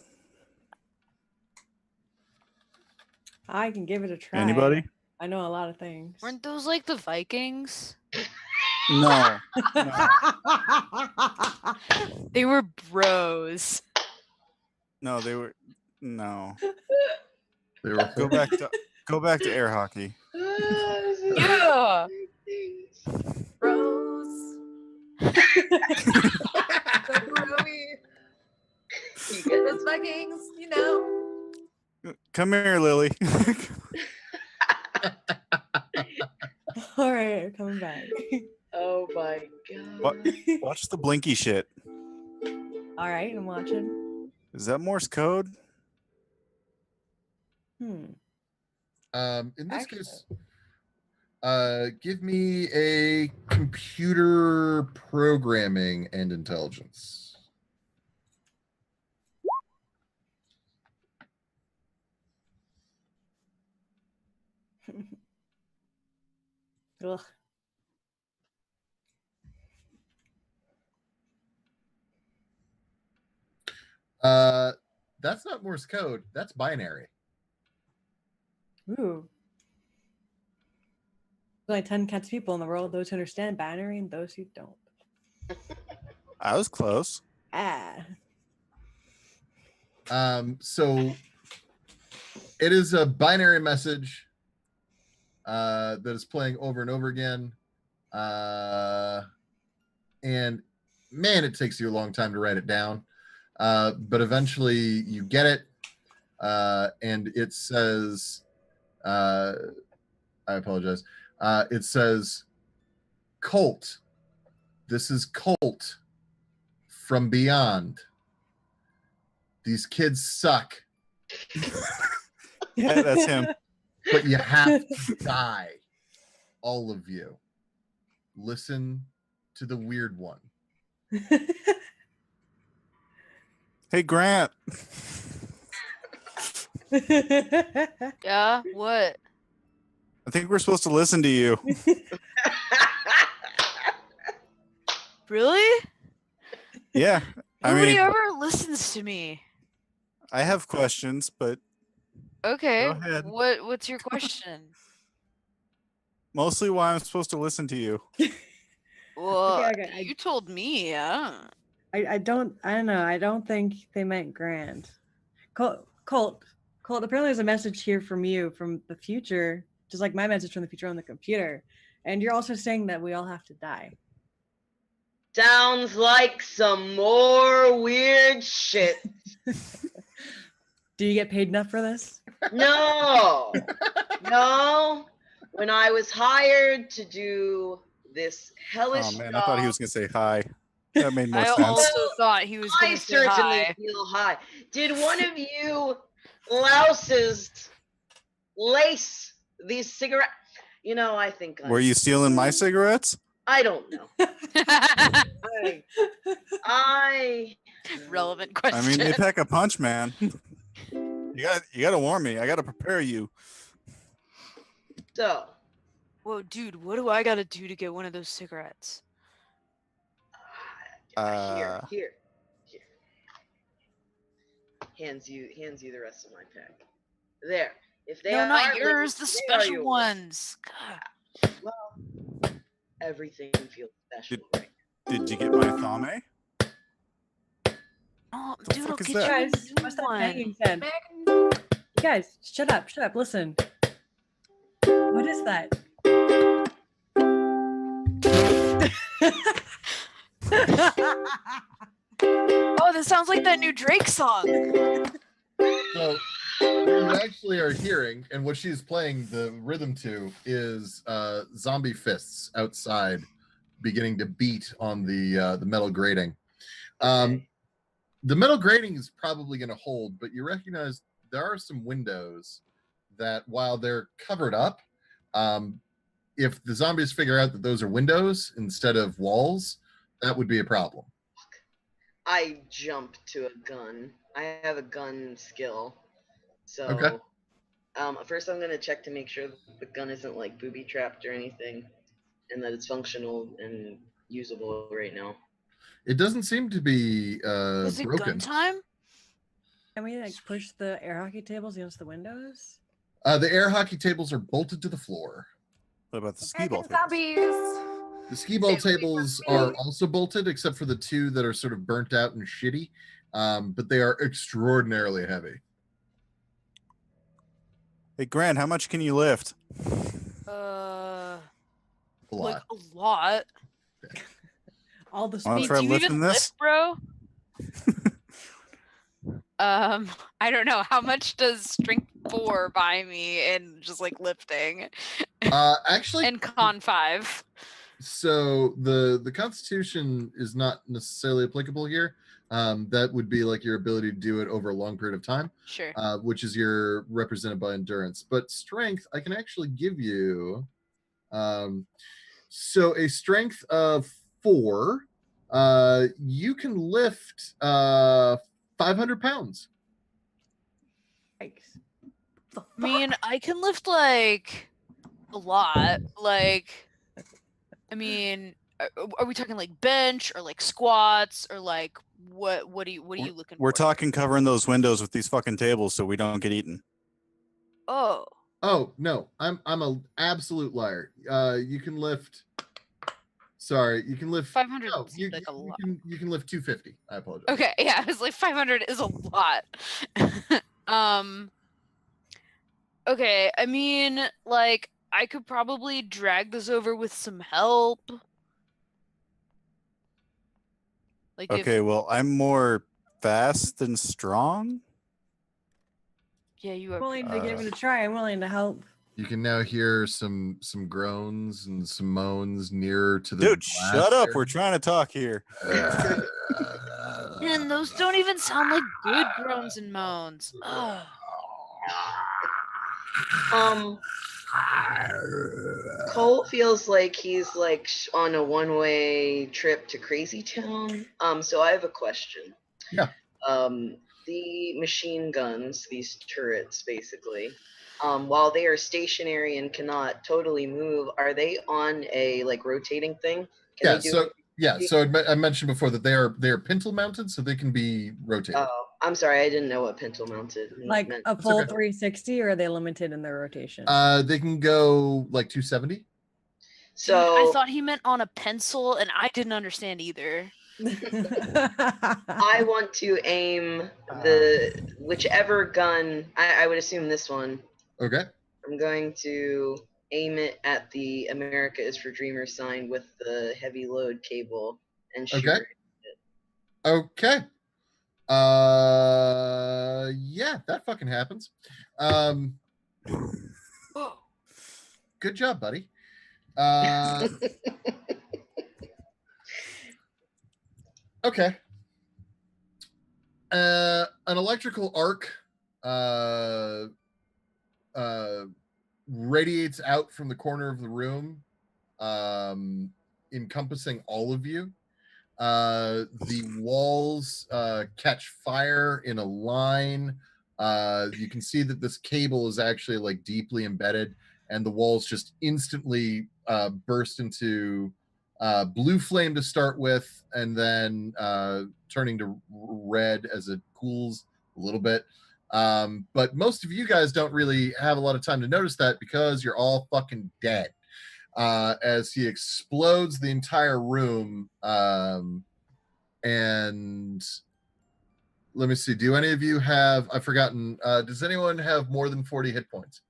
I can give it a try. Anybody? I know a lot of things. Weren't those like the Vikings? No. They were bros. No, they were. No. They were Go back to air hockey. Yeah. Rose. So groovy. You get those Vikings, you know. Come here, Lily. All right, I'm coming back. Oh my god. What? Watch the blinky shit. All right, I'm watching. Is that Morse code? In this Actually. case, give me a computer programming and intelligence. Ugh. That's not Morse code. That's binary. Ooh. There's only 10 kinds of people in the world, those who understand binary and those who don't. I was close. Ah. So it is a binary message that is playing over and over again. And man, it takes you a long time to write it down. But eventually you get it. And it says, I apologize. It says, Colt. This is Colt from beyond. These kids suck, Yeah, that's him. but you have to die. All of you. Listen to the weird one. Hey, Grant. Yeah. What? I think we're supposed to listen to you. Really? Yeah. I Nobody mean, ever listens to me. I have questions, but Okay. Go ahead. What's your question? mostly why I'm supposed to listen to you. Well, okay, you told me. I don't know. I don't think they meant Grant. Colt, apparently there's a message here from you from the future, just like my message from the future on the computer. And you're also saying that we all have to die. Sounds like some more weird shit. Do you get paid enough for this? No. No. When I was hired to do this hellish Oh man, job, I thought he was gonna say hi. That made more I sense. also thought he was I going to say certainly hi. feel high. Did one of you louses lace these cigarettes? You know, I think Were you stealing my cigarettes? I don't know. I Relevant I question. mean, they pack a punch, man. You gotta warn me. I gotta prepare you. So, Whoa, dude, what do I got to do to get one of those cigarettes? here. Hands you the rest of my pack. There. If they No, are not yours. liquid, The they are special yours. ones. God. Well, everything feels special right Did you get my thame? Oh, The dude, I'll fuck is get that? you a Guys, new what's that one. banging sound? You guys, shut up, listen. What is that? Oh, this sounds like that new Drake song. So what you actually are hearing, and what she's playing the rhythm to, is zombie fists outside, beginning to beat on the metal grating. Okay. The metal grating is probably going to hold, but you recognize there are some windows that, while they're covered up, if the zombies figure out that those are windows instead of walls, that would be a problem. I jump to a gun. I have a gun skill. So, Okay. First I'm gonna check to make sure the gun isn't like booby trapped or anything, and that it's functional and usable right now. It doesn't seem to be Is it broken. gun time? Can we like push the air hockey tables against the windows? The air hockey tables are bolted to the floor. What about the skee ball tables? Zombies. The skee ball Save me tables from me. are also bolted, except for the two that are sort of burnt out and shitty, but they are extraordinarily heavy. Hey, Grant, how much can you lift? A Like lot. a lot. All the Wanna speed. try Do you even lifting this? lift, bro? I don't know. How much does strength 4 buy me in just like lifting? Actually, And con 5. so the Constitution is not necessarily applicable here. That would be like your ability to do it over a long period of time, Sure. which is your represented by endurance. But strength, I can actually give you. So a strength of 4, you can lift 500 pounds. Yikes. I mean, I can lift like a lot. Like, I mean, are we talking like bench or like squats or like what? What are you looking We're for? talking covering those windows with these fucking tables so we don't get eaten. Oh, Oh no, I'm an absolute liar. You can lift. Sorry, you can lift 500 No, seems like a lot. you can lift 250. I apologize. Okay, yeah, I was like 500 is a lot. Okay, I mean, like I could probably drag this over with some help. Like Okay, well, I'm more fast than strong. yeah, you I'm are. willing to give it a try. I'm willing to help. You can now hear some groans and some moans nearer to the Dude, glass shut up. there. We're trying to talk here. Man, those don't even sound like good groans and moans. Ugh. Colt feels like he's like on a one-way trip to Crazy Town. So I have a question. Yeah. the machine guns, these turrets, basically, while they are stationary and cannot totally move, are they on a like rotating thing? Can Yeah. they do So anything? yeah. So I mentioned before that they are pintle mounted, so they can be rotated. Oh, I'm sorry, I didn't know what pintle mounted Like meant. a full okay. 360, or are they limited in their rotation? They can go like 270. Dude, So I thought he meant on a pencil, and I didn't understand either. I want to aim the whichever gun. I would assume this one. Okay. I'm going to aim it at the America is for Dreamers sign with the heavy load cable and shoot Okay. it. Okay. Yeah, that fucking happens. Good job, buddy. Okay. An electrical arc radiates out from the corner of the room, encompassing all of you. The walls catch fire in a line. You can see that this cable is actually like deeply embedded, and the walls just instantly burst into blue flame to start with, and then turning to red as it cools a little bit. But most of you guys don't really have a lot of time to notice that because you're all fucking dead. As he explodes the entire room. And let me see. Do any of you have? I've forgotten. Does anyone have more than 40 hit points?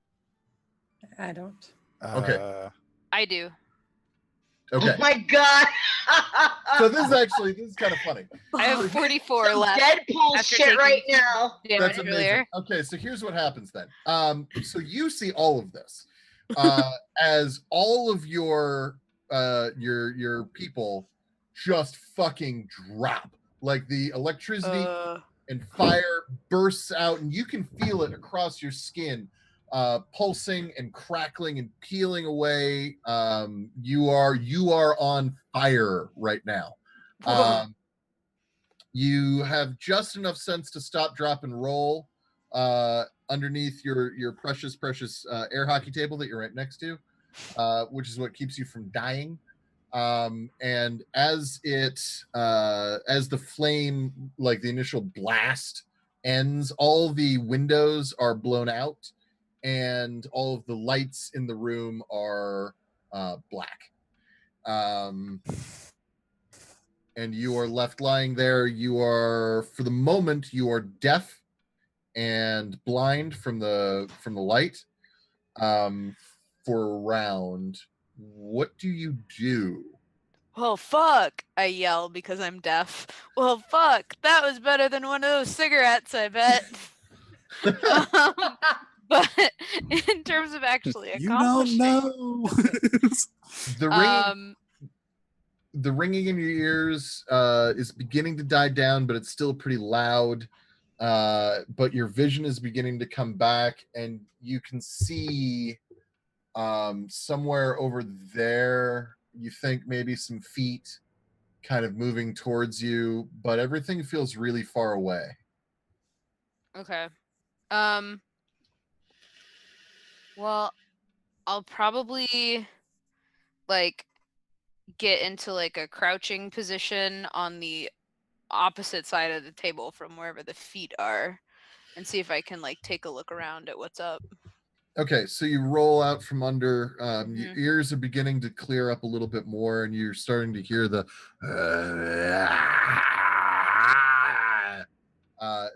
I don't. Okay. I do. Okay. Oh my god! So this is kind of funny. I have 44 left. Deadpool after shit taking right now. That's damage amazing. earlier. Okay, so here's what happens then. So you see all of this as all of your people just fucking drop. Like the electricity and fire bursts out, and you can feel it across your skin, pulsing and crackling and peeling away. You are on fire right now. You have just enough sense to stop, drop, and roll underneath your precious air hockey table that you're right next to, which is what keeps you from dying. And as the flame, like the initial blast ends, all the windows are blown out, and all of the lights in the room are black. And you are left lying there. You are, for the moment, you are deaf and blind from the light. For a round, what do you do? Well, fuck, I yell because I'm deaf. Well, fuck, that was better than one of those cigarettes, I bet. But in terms of actually You don't accomplishing, know. The ringing in your ears is beginning to die down, but it's still pretty loud. But your vision is beginning to come back, and you can see somewhere over there, you think maybe some feet kind of moving towards you, but everything feels really far away. okay. Well, I'll probably like get into like a crouching position on the opposite side of the table from wherever the feet are and see if I can like take a look around at what's up. Okay, so you roll out from under. Your Mhm. ears are beginning to clear up a little bit more, and you're starting to hear the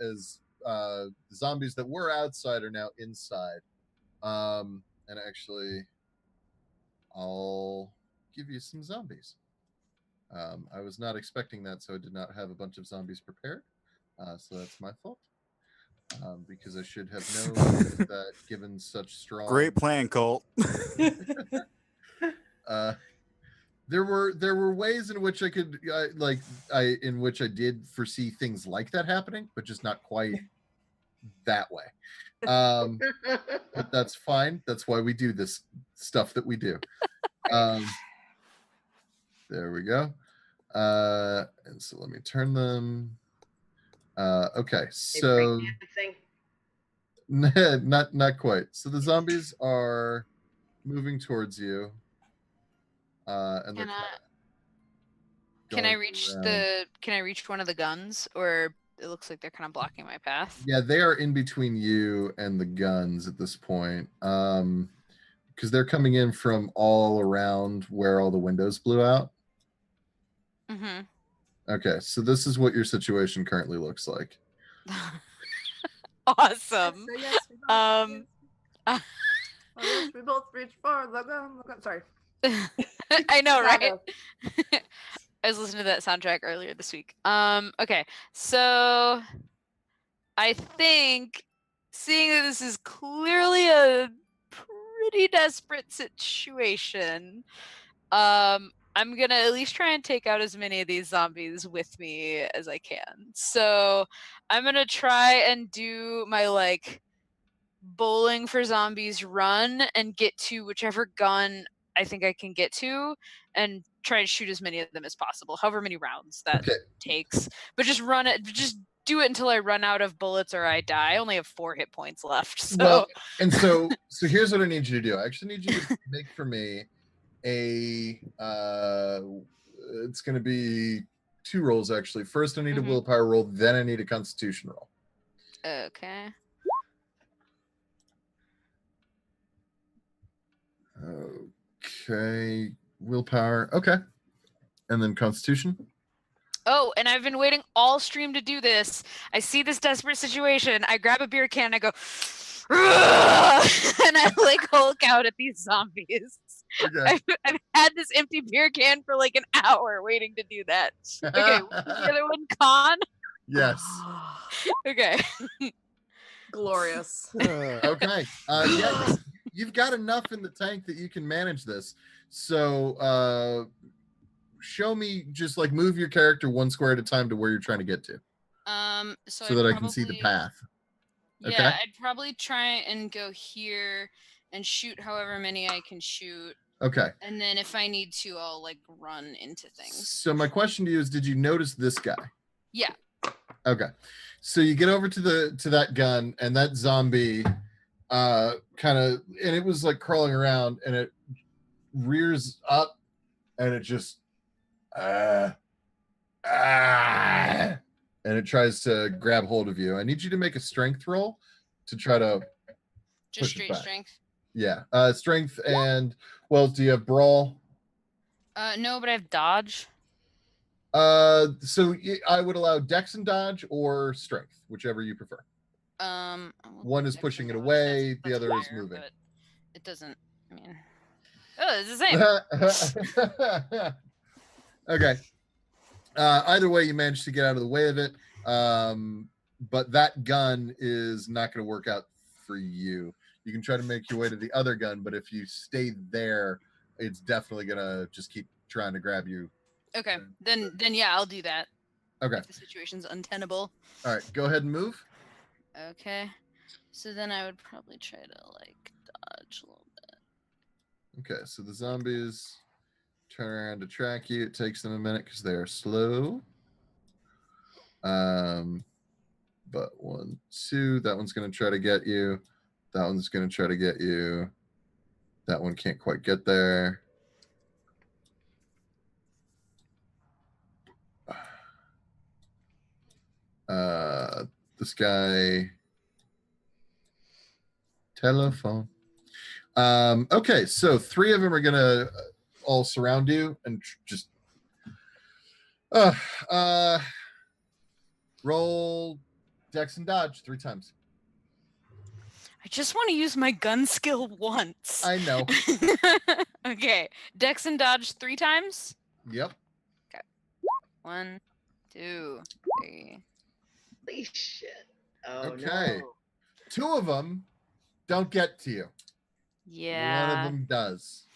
as zombies that were outside are now inside. And actually, I'll give you some zombies. I was not expecting that, so I did not have a bunch of zombies prepared. So that's my fault. Because I should have known that given such strong Great plan, Colt. there were ways in which I could in which I did foresee things like that happening, but just not quite that way. But that's fine. That's why we do this stuff that we do. There we go. And so let me turn them. Okay, They so breakdancing? not quite. So the zombies are moving towards you, and they're Can I going reach around. Can I reach one of the guns, or it looks like they're kind of blocking my path? Yeah, they are in between you and the guns at this point. Because they're coming in from all around where all the windows blew out. Mm-hmm. Okay, so this is what your situation currently looks like. Awesome. Yes, we both, Um, yes. Oh, yes, we both reach for the gun. Sorry. I know, right? Chicago. I was listening to that soundtrack earlier this week. Okay, so I think seeing that this is clearly a pretty desperate situation, I'm gonna at least try and take out as many of these zombies with me as I can. So I'm gonna try and do my like bowling for zombies run and get to whichever gun I think I can get to and try to shoot as many of them as possible, however many rounds that Okay. takes. But just run it, just do it until I run out of bullets or I die. I only have 4 hit points left. So Well, and so here's what I need you to do. I actually need you to make for me a it's going to be 2 rolls actually. First I need a willpower roll, then I need a constitution roll. okay. Okay, willpower. Okay. And then constitution. Oh, and I've been waiting all stream to do this. I see this desperate situation. I grab a beer can and I go, and I like Hulk out at these zombies. Okay. I've had this empty beer can for like an hour waiting to do that. Okay, what's the other one? Con? Yes. Okay. Glorious. Okay. Yeah, you've got enough in the tank that you can manage this. So show me, just like move your character 1 square at a time to where you're trying to get to. So that I can see the path. Yeah, Okay. I'd probably try and go here and shoot however many I can shoot. Okay. And then if I need to, I'll like run into things. So my question to you is, did you notice this guy? Yeah. Okay. So you get over to that gun, and that zombie kind of, and it was like crawling around, and it rears up, and it just and it tries to grab hold of you. I need you to make a strength roll to try to Just push it straight back. strength. Yeah. Strength and, well, do you have brawl? No, but I have dodge. So I would allow dex and dodge or strength, whichever you prefer. One is pushing it away, the other is moving. But it doesn't. I mean, oh, it's the same. Okay. Either way, you managed to get out of the way of it. But that gun is not going to work out for you. You can try to make your way to the other gun, but if you stay there, it's definitely going to just keep trying to grab you. Okay, then yeah, I'll do that. Okay. If the situation's untenable. All right, go ahead and move. Okay. So then I would probably try to like dodge a little bit. Okay, so the zombies turn around to track you. It takes them a minute because they are slow. But 1, 2, that one's going to try to get you. That one's going to try to get you. That one can't quite get there. This guy. Telephone. Okay, so 3 of them are going to all surround you and just roll dex and dodge 3 times. I just want to use my gun skill once. I know. Okay, dex and dodge 3 times. Yep. Okay. 1, 2, 3. Holy shit. Oh, Okay. no. 2 of them don't get to you. Yeah. One of them does.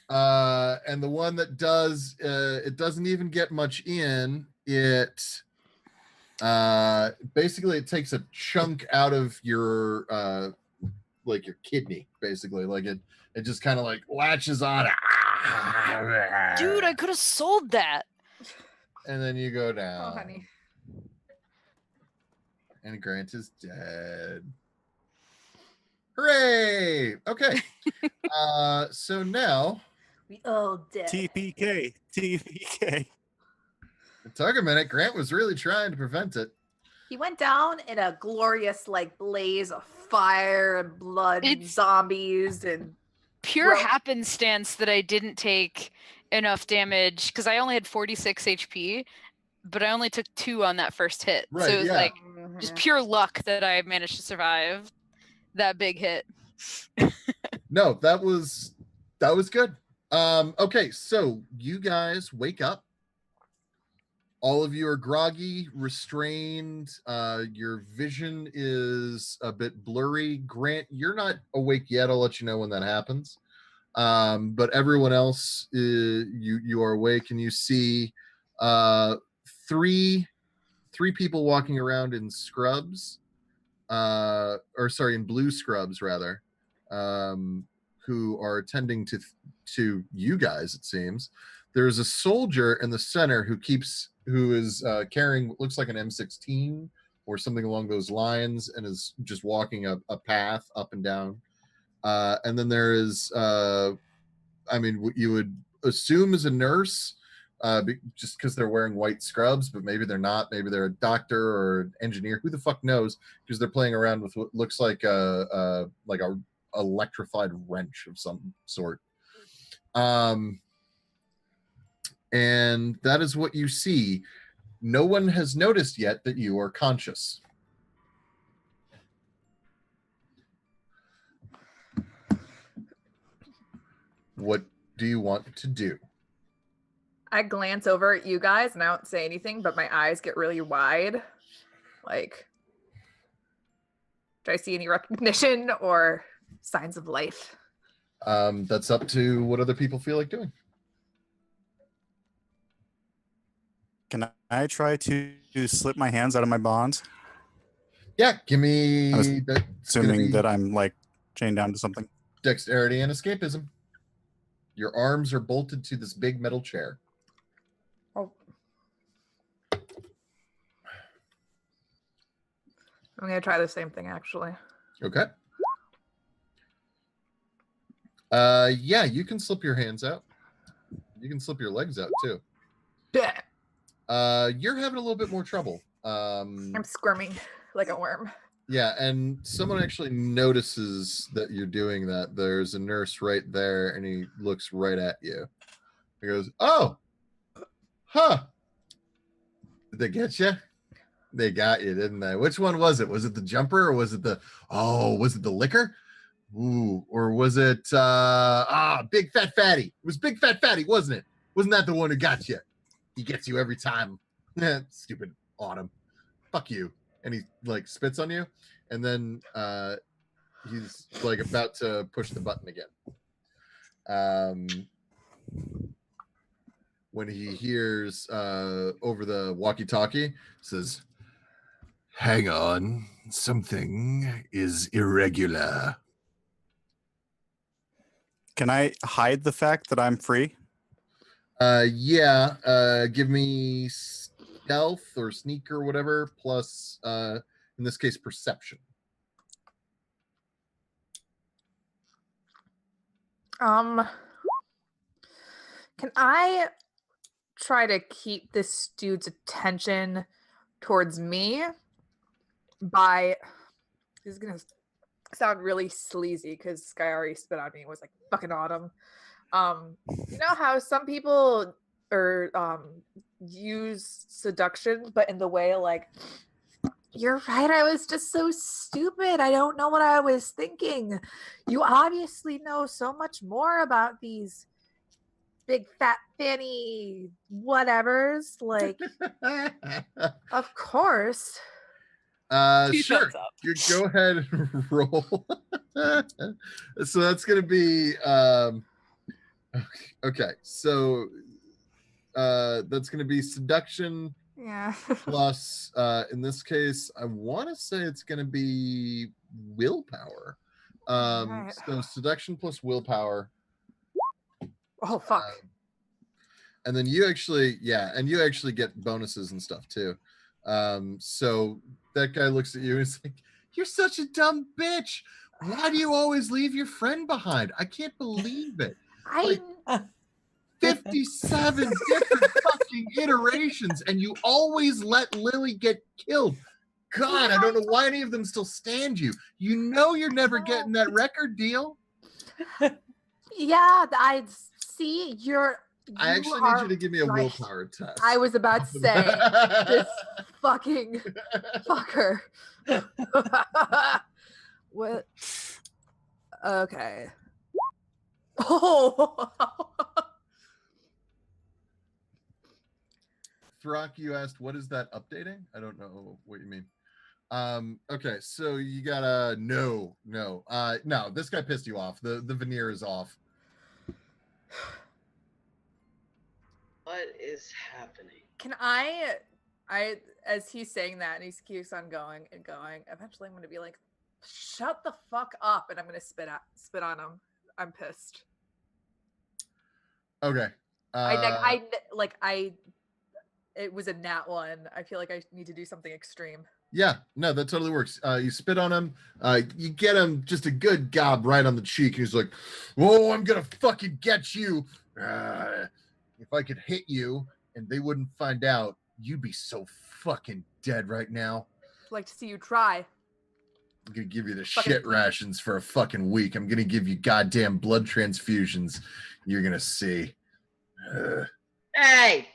And the one that does, it doesn't even get much in. It basically it takes a chunk out of your like your kidney, basically. Like it just kind of like latches on. Dude, I could have sold that. And then you go down. Oh, honey. And Grant is dead. Hooray! Okay. So now We all dead. TPK. it took a minute. Grant was really trying to prevent it. He went down in a glorious like blaze of fire and blood and It's- zombies and Pure Bro. happenstance that I didn't take enough damage because I only had 46 HP, but I only took 2 on that first hit. Right, So it was yeah. like just pure luck that I managed to survive that big hit. No, that was good. Okay, so you guys wake up. All of you are groggy, restrained. Your vision is a bit blurry. Grant, you're not awake yet. I'll let you know when that happens. But everyone else, you are awake, and you see three people walking around in scrubs, in blue scrubs rather, who are attending to you guys. It seems there's a soldier in the center who is carrying what looks like an M16 or something along those lines, and is just walking a path up and down. And then there is, what you would assume is a nurse, just because they're wearing white scrubs, but maybe they're not. Maybe they're a doctor or an engineer. Who the fuck knows? Because they're playing around with what looks like a electrified wrench of some sort. And that is what you see. No one has noticed yet that you are conscious. What do you want to do? I glance over at you guys and I don't say anything, but my eyes get really wide. Like, do I see any recognition or signs of life? That's up to what other people feel like doing. Can I try to slip my hands out of my bonds, Yeah, give me I was that's gonna assuming be that I'm like chained down to something? dexterity and escapism. Your arms are bolted to this big metal chair. Oh. I'm gonna try the same thing actually. Okay. Yeah, you can slip your hands out. You can slip your legs out too. You're having a little bit more trouble. I'm squirming like a worm. Yeah, and someone actually notices that you're doing that. There's a nurse right there, and he looks right at you. He goes, "Oh, huh? Did they get you? They got you, didn't they? Which one was it? Was it the jumper, or was it the liquor? Ooh, or was it Big Fat Fatty? It was Big Fat Fatty, wasn't it? Wasn't that the one who got you? He gets you every time. Stupid Autumn. Fuck you." And he like spits on you, and then he's like about to push the button again. When he hears over the walkie-talkie, says, "Hang on, something is irregular." Can I hide the fact that I'm free? Yeah. Give me stealth or sneak or whatever, plus in this case perception. Can I try to keep this dude's attention towards me by, this is gonna sound really sleazy because this guy already spit on me and was like fucking Autumn. You know how some people use seduction, but in the way like, "You're right, I was just so stupid. I don't know what I was thinking. You obviously know so much more about these big fat fanny whatevers." Like, of course. Two Sure. thumbs up. You go ahead and roll. So that's gonna be okay. So that's gonna be seduction Yeah. plus in this case, I want to say it's gonna be willpower. Right. So seduction plus willpower. Oh fuck. And then you actually get bonuses and stuff too. So that guy looks at you and is like, "You're such a dumb bitch. Why do you always leave your friend behind? I can't believe it. I 57 different fucking iterations, and you always let Lily get killed. God, I don't know why any of them still stand you. You know you're never getting that record deal." yeah, I see you're. I actually need you to give me a willpower test. I was about to say this fucking fucker. What? Okay. Oh. Throck, you asked, what is that updating? I don't know what you mean. Okay, so you got no. No, this guy pissed you off. The veneer is off. What is happening? Can I as he's saying that and he keeps on going and going, eventually I'm gonna be like, shut the fuck up, and I'm gonna spit on him. I'm pissed. Okay. It was a nat one. I feel like I need to do something extreme. Yeah, no, that totally works. You spit on him. You get him just a good gob right on the cheek. He's like, "Whoa, I'm gonna fucking get you. If I could hit you and they wouldn't find out, you'd be so fucking dead right now. I'd like to see you try." I'm gonna give you the shit rations for a fucking week. I'm gonna give you goddamn blood transfusions. You're gonna see. Hey!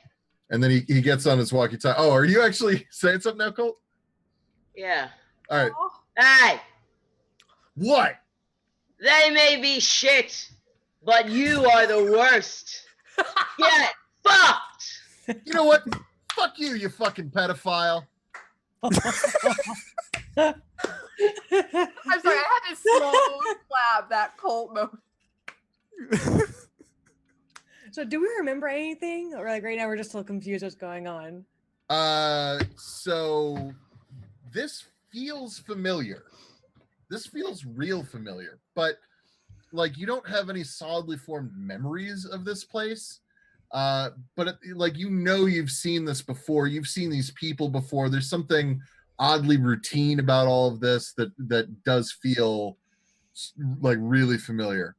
And then he gets on his walkie-talkie. Oh, are you actually saying something now, Colt? Yeah. All right. Hey! What? They may be shit, but you are the worst. Get fucked! You know what? Fuck you, you fucking pedophile. I'm sorry, I had to slow clap that Colt moment. So do we remember anything? Or like right now we're just still confused what's going on? So this feels familiar. This feels real familiar, but like you don't have any solidly formed memories of this place. But like you've seen this before. You've seen these people before. There's something oddly routine about all of this that does feel like really familiar.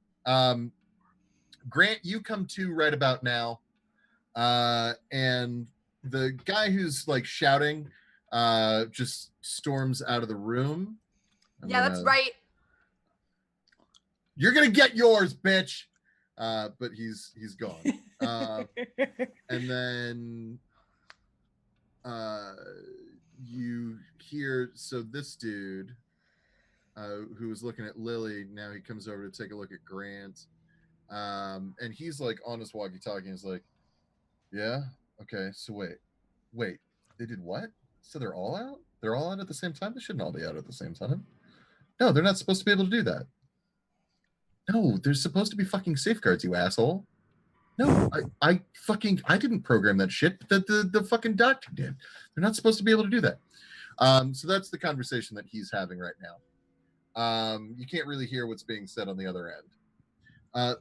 Grant, you come to right about now, and the guy who's like shouting just storms out of the room. That's right. You're gonna get yours, bitch. But he's gone. And then you hear, so this dude who was looking at Lily, now he comes over to take a look at Grant. And he's like on his walkie-talkie and he's like, "Yeah, okay, so wait, they did what? So they're all out? They're all out at the same time? They shouldn't all be out at the same time. No, they're not supposed to be able to do that. No, there's supposed to be fucking safeguards, you asshole. No, I didn't program that shit. The fucking doctor did. They're not supposed to be able to do that." So that's the conversation that he's having right now. You can't really hear what's being said on the other end.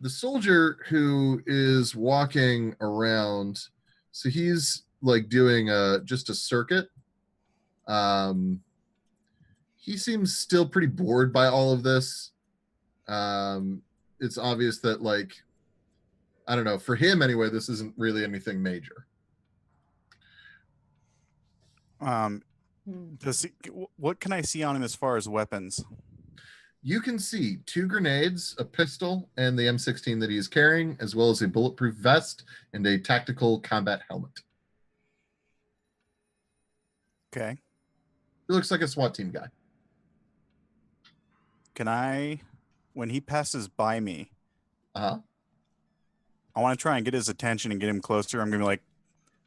The soldier who is walking around, so he's like doing just a circuit. He seems still pretty bored by all of this. It's obvious that, like, I don't know, for him anyway, this isn't really anything major. What can I see on him as far as weapons? You can see 2 grenades, a pistol, and the M16 that he is carrying, as well as a bulletproof vest and a tactical combat helmet. Okay. He looks like a SWAT team guy. Can I, when he passes by me, Uh-huh. I want to try and get his attention and get him closer. I'm going to be like,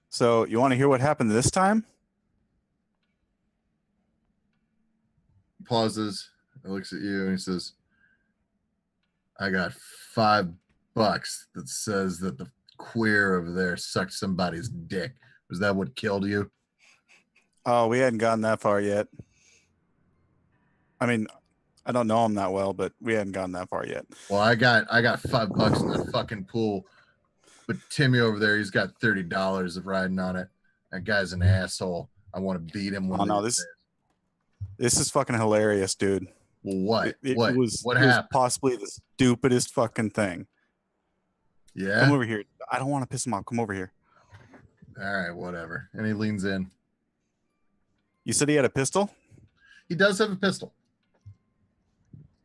"So you want to hear what happened this time?" He pauses and looks at you and he says, "I got $5 that says that the queer over there sucked somebody's dick. Was that what killed you?" Oh, we hadn't gotten that far yet. I mean, I don't know him that well, but we hadn't gotten that far yet. Well, I got $5 in the fucking pool, but Timmy over there, he's got $30 of riding on it. That guy's an asshole. I want to beat him. Oh no, this is fucking hilarious, dude. What? It what? was What it was happened? possibly the stupidest fucking thing. Yeah. Come over here. I don't want to piss him off. Come over here. All right, whatever. And he leans in. You said he had a pistol? He does have a pistol.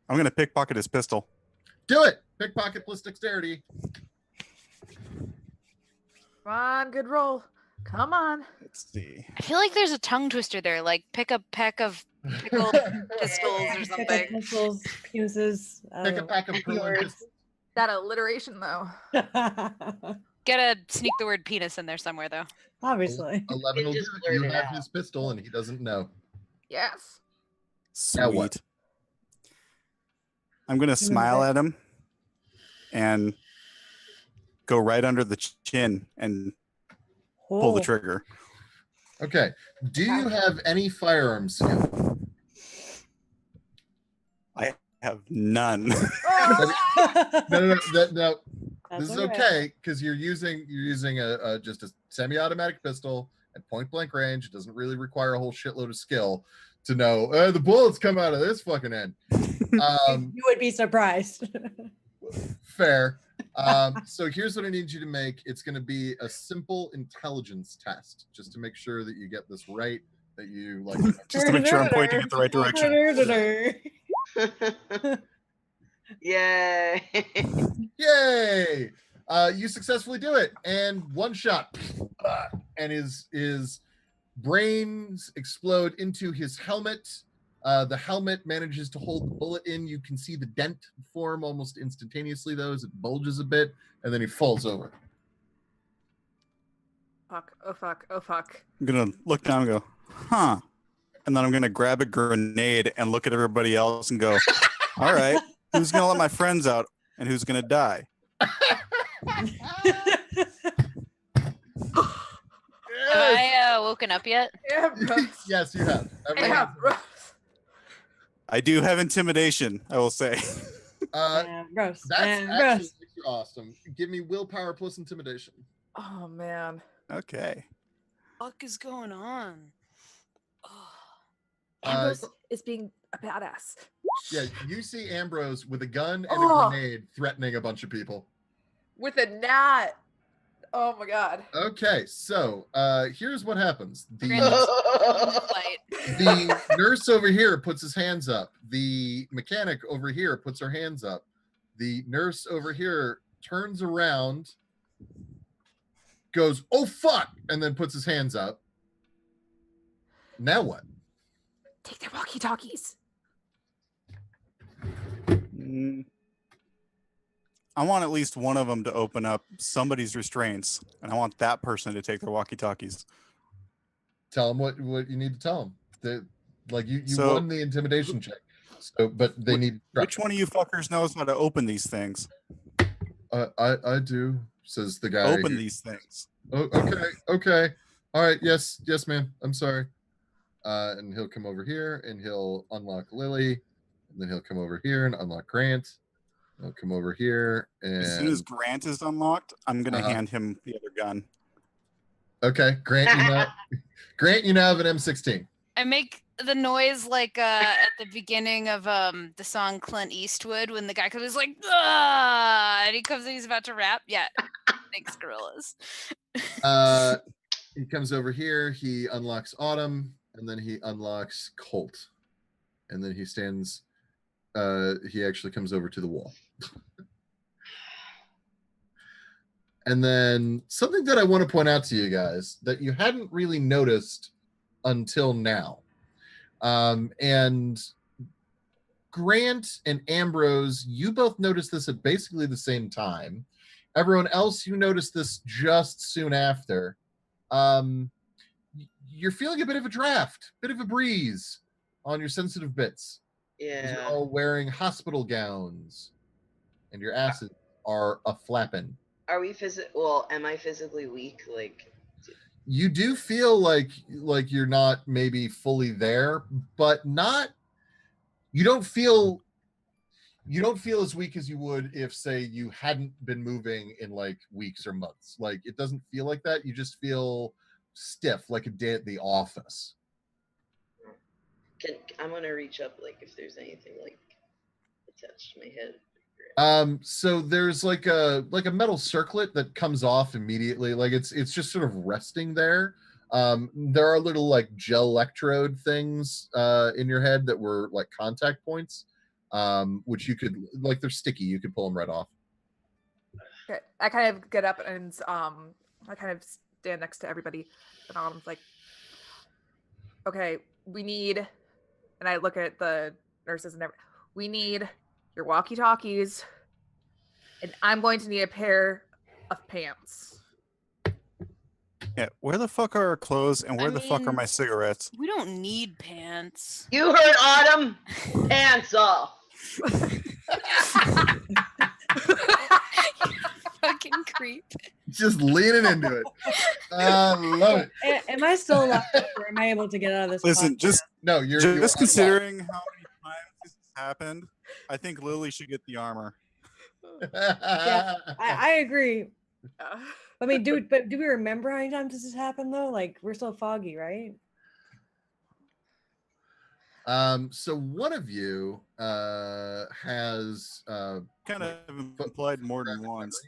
I'm gonna pickpocket his pistol. Do it. Pickpocket plus dexterity. Come on, good roll. Come on. Let's see. I feel like there's a tongue twister there, like pick a peck of pickled pistols or something. Pistols, penises. Pick a pack of Perlin pistols. That alliteration, though. Gotta sneak the word penis in there somewhere, though. Obviously. 11 will do Just it. blurt You it have out. his pistol, and he doesn't know. Yes. Now Sweet. what? I'm gonna smile at him and go right under the chin and pull the Oh. trigger. Okay. Do you have any firearms skill? I have none. No. This That's is all right. okay because you're using just a semi-automatic pistol at point blank range. It doesn't really require a whole shitload of skill to know the bullets come out of this fucking end. You would be surprised. Fair. So here's what I need you to make. It's going to be a simple intelligence test, just to make sure that you get this right. That you like. Just to make sure I'm pointing in the right direction. Yay! Yay! You successfully do it, and one shot, and his brains explode into his helmet. The helmet manages to hold the bullet in. You can see the dent form almost instantaneously, though, as it bulges a bit, and then he falls over. Fuck. Oh, fuck. Oh, fuck. I'm gonna look down and go, huh? And then I'm gonna grab a grenade and look at everybody else and go, all right, who's gonna let my friends out and who's gonna die? Have I woken up yet? Yeah, bro. Yes, you have. Everyone Yeah, bro. I do have intimidation, I will say. Gross. That's And actually gross. awesome. Give me willpower plus intimidation. Oh, man. Okay. What is going on? Oh. Ambrose is being a badass. Yeah, you see Ambrose with a gun and Oh. a grenade threatening a bunch of people. With a gnat. Oh, my God. Okay, so here's what happens. Light. The nurse over here puts his hands up. The mechanic over here puts her hands up. The nurse over here turns around, goes, "Oh fuck," and then puts his hands up. Now what? Take their walkie-talkies. Mm. I want at least one of them to open up somebody's restraints, and I want that person to take their walkie-talkies. Tell them what you need to tell them. You So- won the intimidation check. So, but they need Which one of you fuckers knows how to open these things? I do, says the guy. Open here. these things. Oh, okay. All right, yes, ma'am. I'm sorry. And he'll come over here and he'll unlock Lily, and then he'll come over here and unlock Grant. He'll come over here and As soon as Grant is unlocked, I'm gonna Uh-huh. hand him the other gun. okay, Grant, you now have an M16. I make the noise like at the beginning of the song Clint Eastwood when the guy comes like, ah, and he comes and he's about to rap. Yeah, thanks, gorillas. He comes over here. He unlocks Autumn, and then he unlocks Colt, and then he stands. He actually comes over to the wall. And then something that I want to point out to you guys that you hadn't really noticed until now. And Grant and Ambrose, you both noticed this at basically the same time. Everyone else, you noticed this just soon after. You're feeling a bit of a draft, bit of a breeze on your sensitive bits. 'Cause You're Yeah. all wearing hospital gowns, and your asses are a flapping. Are we Well, am I physically weak? Like, You do feel like you're not maybe fully there, but not. You don't feel as weak as you would if, say, you hadn't been moving in like weeks or months. Like, it doesn't feel like that. You just feel stiff, like a day at the office. I'm gonna reach up, like, if there's anything like attached to my head. So there's like a metal circlet that comes off immediately. Like it's just sort of resting there. There are little like gel electrode things in your head that were like contact points, which you could, like, they're sticky. You could pull them right off. Okay, I kind of get up and I kind of stand next to everybody, and I'm like, okay, we need, and I look at the nurses and we need your walkie-talkies, and I'm going to need a pair of pants. Yeah, where the fuck are our clothes and where the fuck are my cigarettes? We don't need pants. You heard Autumn. Pants off. Fucking creep. Just leaning into it. Love it. Am I still alive, or am I able to get out of this? Listen, podcast? just No, you're just considering how many times this has happened, I think Lily should get the armor. Yeah, I agree. I mean, do we remember how many times this has happened though? Like, we're so foggy, right? So one of you has Kind of implied more than once.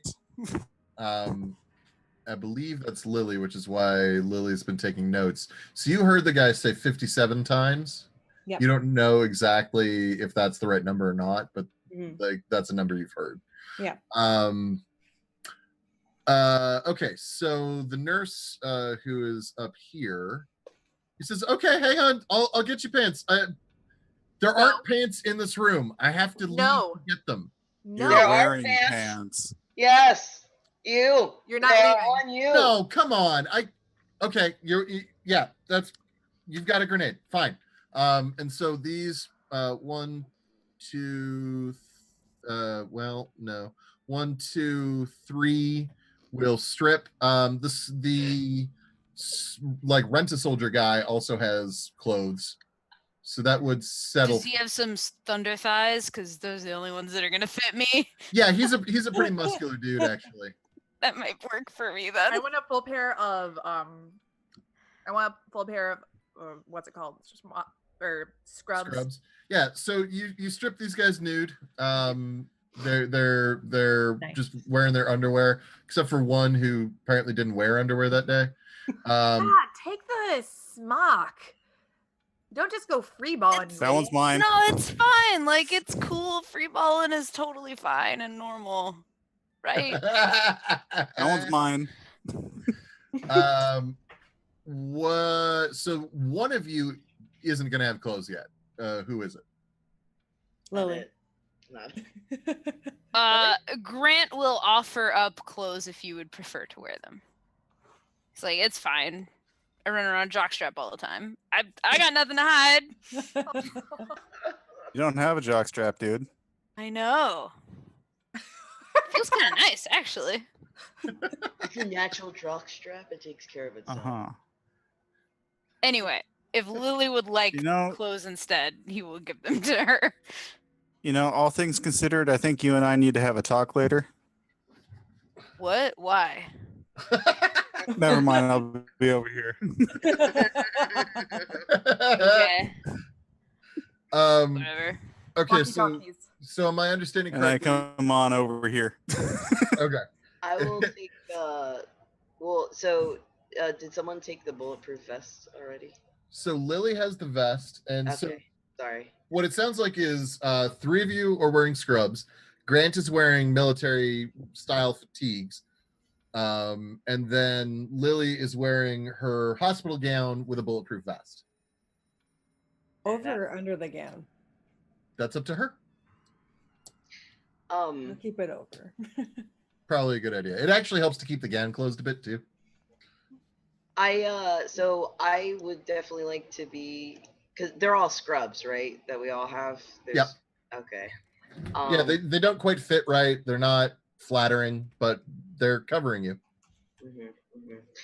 I believe that's Lily, which is why Lily's been taking notes. So you heard the guy say 57 times. Yep. You don't know exactly if that's the right number or not, but like that's a number you've heard. Yeah. Okay, so the nurse who is up here, he says, "Okay, hang on, I'll get you pants. There aren't pants in this room. I have to leave to get them." No, There You're are wearing pants. pants. Yes. You're not They're leaving. on you. No, come on. Okay, yeah, you've got a grenade. Fine. And so these 1, 2, well, no, 1, 2, 3 will strip. The like Rent-A-Soldier guy also has clothes, so that would settle. Does he have some thunder thighs? Because those are the only ones that are gonna fit me. Yeah, he's a pretty muscular dude, actually. That might work for me then. I want a full pair of what's it called? It's just or scrubs. Yeah, so you strip these guys nude. They're Nice. just wearing their underwear, except for one who apparently didn't wear underwear that day. Take the smock. Don't just go free balling. That one's mine. No, it's fine. Like, it's cool. Free balling is totally fine and normal, right? That one's mine. What? So one of you isn't gonna have clothes yet. Who is it? Lily. Not. Grant will offer up clothes if you would prefer to wear them. He's like, it's fine. I run around jockstrap all the time. I got nothing to hide. You don't have a jockstrap, dude. I know. Feels kind of nice, actually. It's a natural jock strap. It takes care of itself. Anyway, if Lily would like clothes instead, he will give them to her. You know, all things considered, I think you and I need to have a talk later. What? Why? Never mind, I'll be over here. Okay. Walkie Whatever. Okay, talkies. so am I understanding And I correctly? come on over here. Okay. I will take. Well, so did someone take the bulletproof vest already? So Lily has the vest, and so Okay. Sorry. what it sounds like is 3 of you are wearing scrubs. Grant is wearing military style fatigues. And then Lily is wearing her hospital gown with a bulletproof vest. Over or under the gown? That's up to her. I'll keep it over. Probably a good idea. It actually helps to keep the gown closed a bit too. So I would definitely like to be, because they're all scrubs, right? That we all have. Yep. Okay. Yeah, they don't quite fit right. They're not flattering, but they're covering you.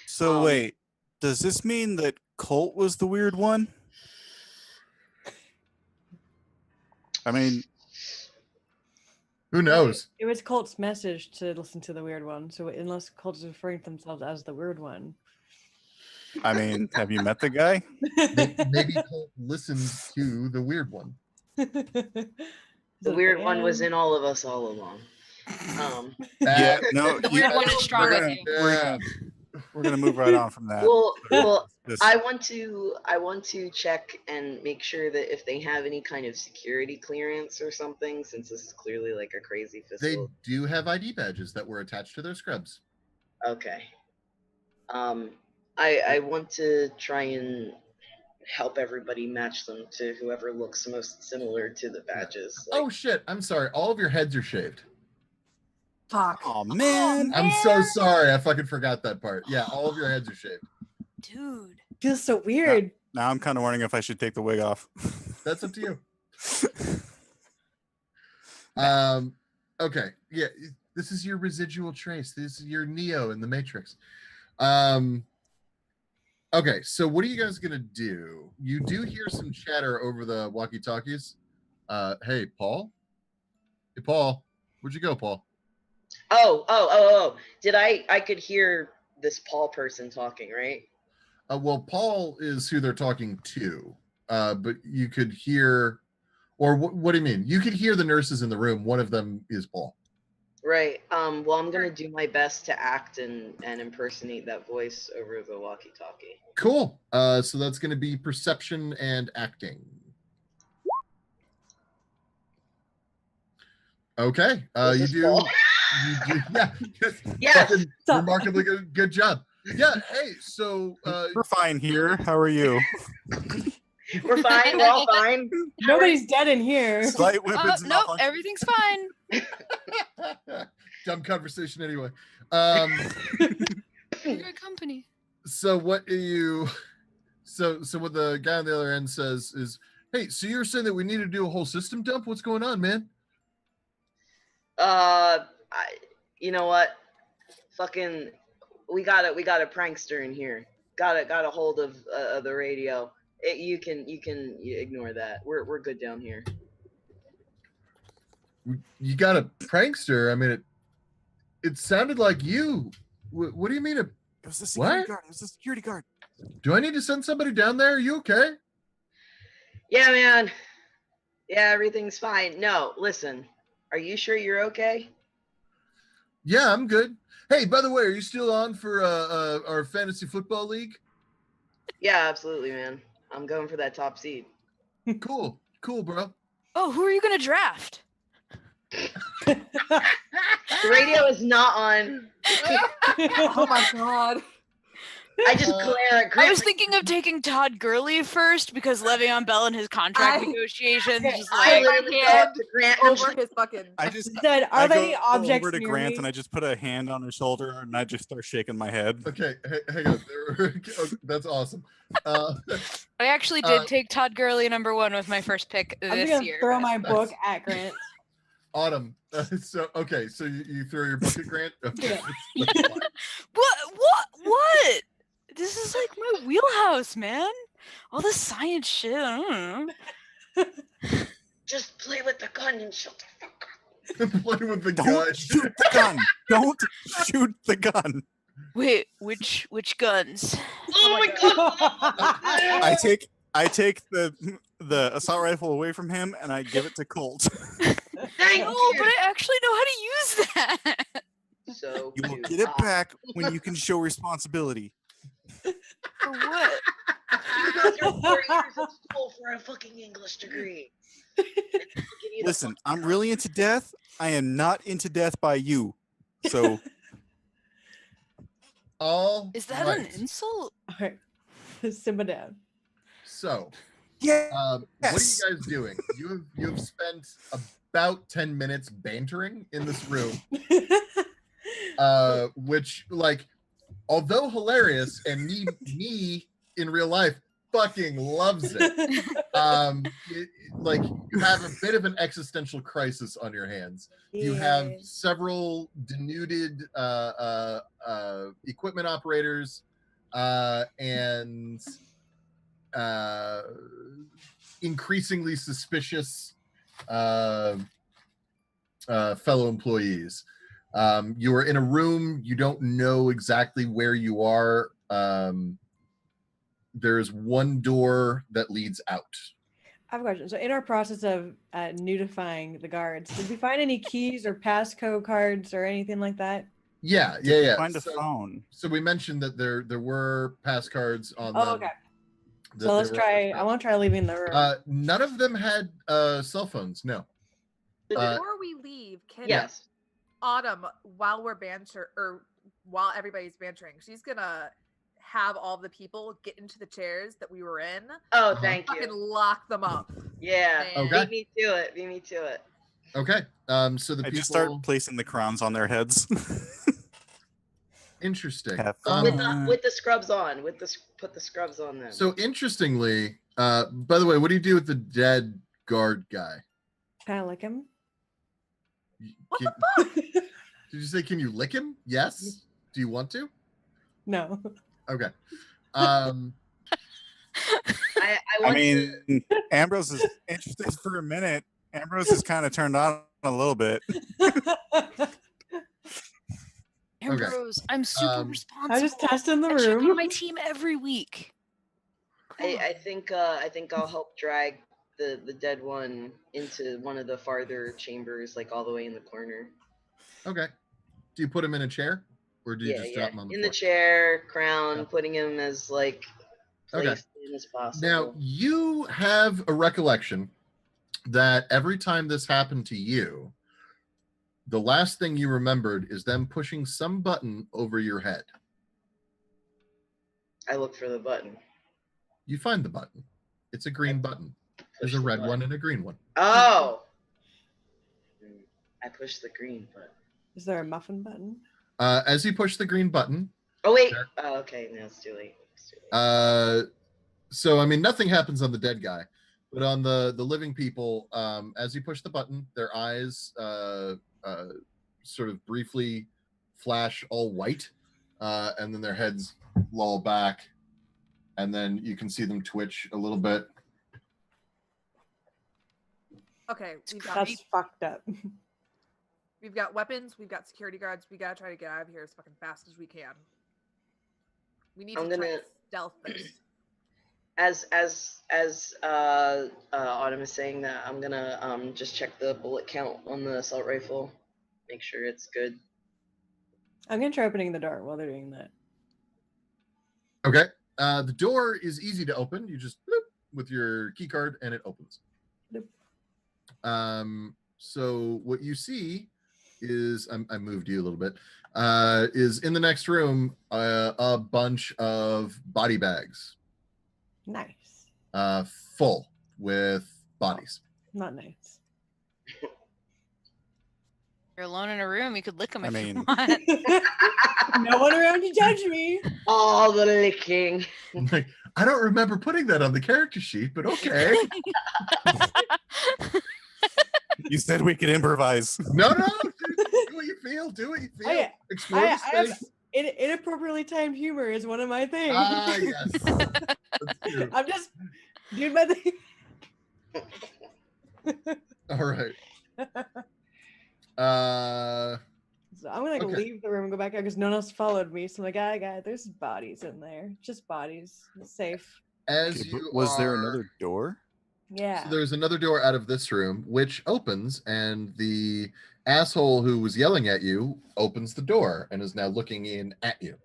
So wait, does this mean that Colt was the weird one? I mean, who knows? It was Colt's message to listen to the weird one. So unless Colt is referring to themselves as the weird one. I mean, have you met the guy? Maybe Colt listened to the weird one. The weird one was in all of us all along. Yeah, no. The weird one is strong with you. We're gonna move right on from that. Well, This- I want to check and make sure that if they have any kind of security clearance or something, since this is clearly like a crazy They facility. do have ID badges that were attached to their scrubs. Okay. I want to try and help everybody match them to whoever looks most similar to the badges. Oh shit! I'm sorry. All of your heads are shaved. Fuck. Oh man. I'm so sorry. I fucking forgot that part. Yeah, all of your heads are shaved. Dude. Feels so weird. Now I'm kind of wondering if I should take the wig off. That's up to you. Okay. Yeah, this is your residual trace. This is your Neo in the Matrix. Okay, so what are you guys gonna do? You do hear some chatter over the walkie-talkies. Hey, Paul. Hey, Paul. Where'd you go, Paul? Oh. I could hear this Paul person talking, right? Well, Paul is who they're talking to. But you could hear, or what do you mean? You could hear the nurses in the room. One of them is Paul. Right. Well, I'm gonna do my best to act and impersonate that voice over the walkie-talkie. Cool. So that's going to be perception and acting. Okay. Was You this do. Paul? You do. Yeah. Yes. Fucking remarkably good job. Yeah. Hey. So. We're fine here. How are you? We're fine. We're all fine. Nobody's dead in here. Slight weapons Nope, malfunction. everything's fine. Dumb conversation anyway. Good company. So what you. So what the guy on the other end says is, hey, so you're saying that we need to do a whole system dump? What's going on, man? You know what? Fucking, we got a prankster in here. Got a hold of the radio. You can ignore that. We're good down here. You got a prankster? I mean, it sounded like you. What do you mean? It was the security What? guard. It was the security guard. Do I need to send somebody down there? Are you okay? Yeah, man. Yeah, everything's fine. No, listen. Are you sure you're okay? Yeah, I'm good. Hey, by the way, are you still on for our fantasy football league? Yeah, absolutely, man. I'm going for that top seed. Cool, bro. Oh, who are you gonna draft? The radio is not on. Oh my god. I just glare at I was thinking of taking Todd Gurley first because Le'Veon Bell and his contract I- negotiations. Okay, Is I like, literally go up to Grant. I'm just Over like, his fucking. I just Said, I are there any go objects over to near Grant me? and I just put a hand on his shoulder and I just start shaking my head. Okay, hang on. That's awesome. I actually did take Todd Gurley #1 with my first pick I'm this gonna year. throw but- my book at Grant. Autumn. So you throw your book at Grant. Okay, Yeah. that's fine. What? This is like my wheelhouse, man. All this science shit. I don't know. just play with the gun and shut the fuck up. Play with the gun. Don't shoot the gun. Don't shoot the gun. Wait, which guns? Oh my god! I take the assault rifle away from him and I give it to Colt. Thank No, you. but I actually know how to use that. So You will cute. get it back when you can show responsibility. For what? Because you're 4 years at school for a fucking English degree. Give you the Listen, fucking I'm really into death. I am not into death by you. So All Is that right. an insult? Alright. Simba down. So, yeah. what are you Yes. guys doing? You have spent about 10 minutes bantering in this room, which, like, although hilarious, and me in real life fucking loves it. Like, you have a bit of an existential crisis on your hands. You have Yeah. several denuded equipment operators and increasingly suspicious fellow employees. You are in a room. You don't know exactly where you are. there's one door that leads out. I have a question. So in our process of nudifying the guards, did we find any keys or passcode cards or anything like that? Yeah. Find a phone. So we mentioned that there were pass cards on them. Oh, okay. So let's try. I want to try leaving the room. None of them had cell phones. No. Before we leave, can Yes. Autumn, while we're while everybody's bantering, she's gonna have all the people get into the chairs that we were in. Oh, thank Fucking you. lock them up. Yeah. Man. Okay. Beat me to it. Beat me to it. Okay. So the I people just start placing the crowns on their heads. interesting. Have With the scrubs on. Put the scrubs on them. So interestingly, by the way, what do you do with the dead guard guy? Kind of like him. What Can- the fuck? Did you say, can you lick him? Yes. Do you want to? No. Okay. I want mean, Ambrose is interested for a minute. Ambrose is kind of turned on a little bit. Ambrose, I'm super responsible. I just tested the I check room. on my team every week. I think I'll help drag the dead one into one of the farther chambers, like all the way in the corner. Okay. Do you put him in a chair, or do you just drop him on the in floor? the chair, crown, putting him as like Okay. placed in as possible. Now you have a recollection that every time this happened to you, the last thing you remembered is them pushing some button over your head. I look for the button. You find the button. It's a green button. There's a Push the red button. one and a green one. Oh. I pushed the green button. Is there a muffin button? As you push the green button, Oh wait. There. Oh, okay. No, it's too late. It's too late. so I mean nothing happens on the dead guy, but on the living people, as you push the button, their eyes sort of briefly flash all white, and then their heads loll back, and then you can see them twitch a little bit. Okay, That's fucked up. we've got weapons, we've got security guards. We gotta try to get out of here as fucking fast as we can. We need to try to stealth this. As Autumn is saying that, I'm gonna just check the bullet count on the assault rifle, make sure it's good. I'm gonna try opening the door while they're doing that. Okay. The door is easy to open. You just bloop with your key card and it opens. Bloop. So what you see is, I moved you a little bit, is in the next room a bunch of body bags. Nice. Full with bodies. Not nice. You're alone in a room. You could lick them I if you mean- want. No one around to judge me. All the licking. I'm like, I don't remember putting that on the character sheet, but okay. You said we could improvise. No, do what you feel. Do what you feel. I- Explore the I have space. inappropriately timed humor is one of my things. Yes. That's cute. I'm just doing my thing. All right. So I'm gonna Okay. leave the room and go back out because no one else followed me. So I'm like, there's bodies in there. Just bodies. It's safe. As Okay, but you was there are- another door? Yeah. So there's another door out of this room, which opens, and the asshole who was yelling at you opens the door and is now looking in at you.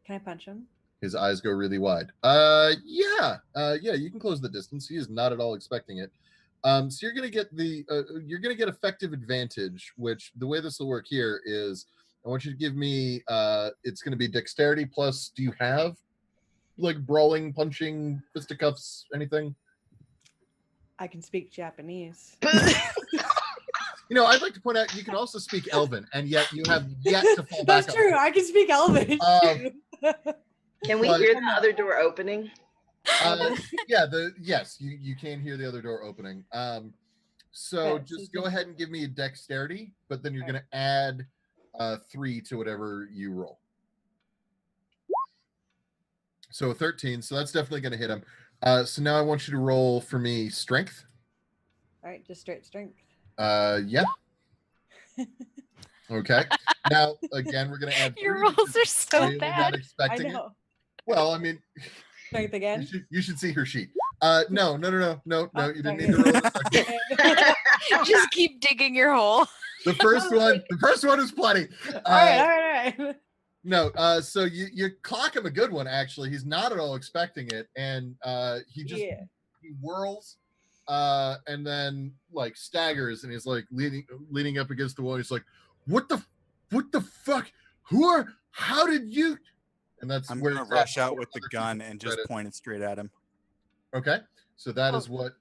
Can I punch him? His eyes go really wide. Yeah, you can close the distance. He is not at all expecting it. So you're gonna get effective advantage, which the way this will work here is I want you to give me it's gonna be dexterity plus, do you have like brawling, punching, fisticuffs, anything? I can speak Japanese. You know, I'd like to point out you can also speak Elven, and yet you have yet to fall back. That's true. I can speak Elvish. Can we But- hear the other door opening? Yes, you can hear the other door opening. So Okay, just so go ahead and give me a dexterity, but then you're going to add 3 to whatever you roll. So a 13, so that's definitely going to hit him. So now I want you to roll for me strength. All right, just straight strength. Yeah. Okay. Now again, we're going to add 3. Your rolls are so Really bad. not I expecting it. know. Well, I mean, Strength again. You should see her sheet. No. You didn't need Okay. to roll this. Just keep digging your hole. The first one is plenty. All right. No, so you clock him a good one, actually. He's not at all expecting it, and he whirls and then like staggers, and he's like leaning up against the wall. He's like, what the fuck? How did you? And that's I'm where gonna rush out with the gun and just point it straight at him. Okay, so that is what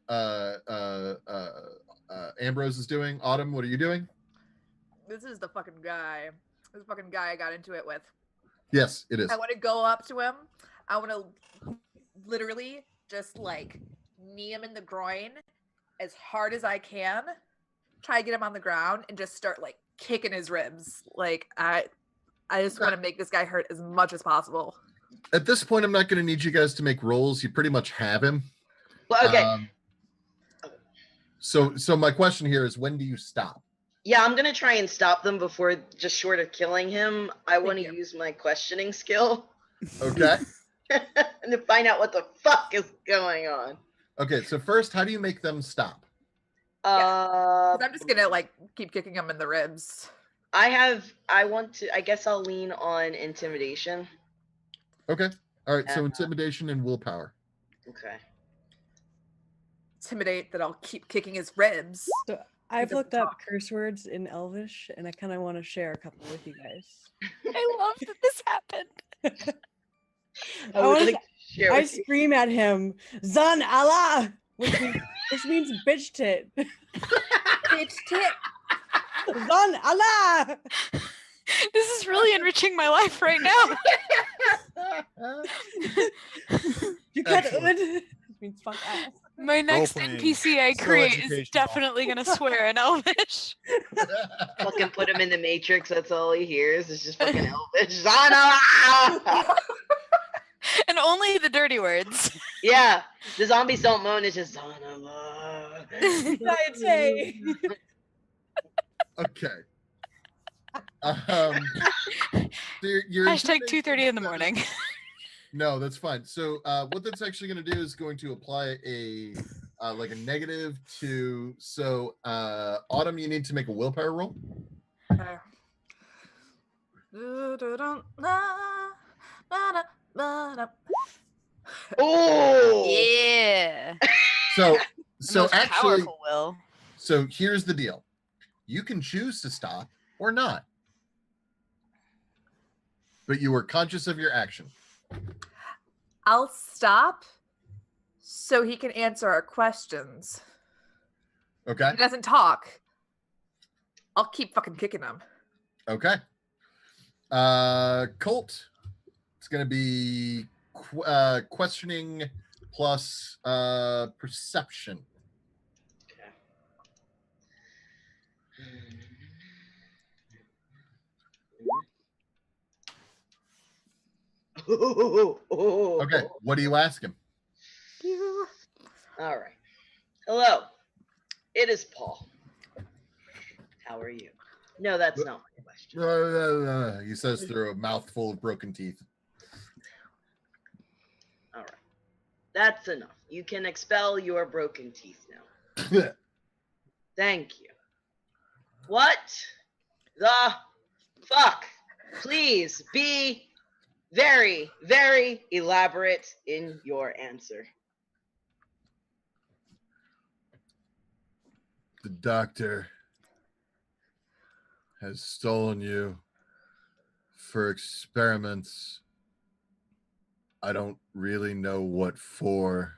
Ambrose is doing. Autumn, what are you doing? This is the fucking guy. This fucking guy I got into it with. Yes, it is. I want to go up to him. I want to literally just like knee him in the groin as hard as I can. Try to get him on the ground and just start like kicking his ribs. Like I just want to make this guy hurt as much as possible. At this point, I'm not going to need you guys to make rolls. You pretty much have him. Well, okay. So my question here is, when do you stop? Yeah, I'm gonna try and stop them before just short of killing him. I want to use my questioning skill. Okay. And to find out what the fuck is going on. Okay, so first, how do you make them stop? 'Cause I'm just gonna like keep kicking him in the ribs. I guess I'll lean on intimidation. Okay. All right, so intimidation and willpower. Okay. Intimidate that I'll keep kicking his ribs. So I've looked up curse words in Elvish, and I kind of want to share a couple with you guys. I love that this happened. I scream at him, Zan Allah, which means bitch tit. Bitch tit. Zan Allah. This is really enriching my life right now. You cut it. Means fuck ass. My next Role-playing. NPC I So create is educational. definitely gonna swear in Elvish. Fucking put him in the Matrix. That's all he hears. It's just fucking Elvish. Zana! And only the dirty words. Yeah, the zombies don't moan. It's just Zana. I'd say. Okay. So you're Hashtag 2:30 in the morning. No, that's fine. So what that's actually going to do is going to apply a like a negative to. So Autumn, you need to make a willpower roll. Okay. Oh Yeah. So The most actually, powerful will. so here's the deal. You can choose to stop or not, but you are conscious of your action. I'll stop so he can answer our questions. Okay. He doesn't talk. I'll keep fucking kicking him. Okay. Colt. It's going to be questioning plus perception. Okay. What do you ask him? All right. Hello. It is Paul. How are you? No, that's not my question. He says through a mouthful of broken teeth. All right. That's enough. You can expel your broken teeth now. Thank you. What the fuck? Please be very, very elaborate in your answer. The doctor has stolen you for experiments. I don't really know what for.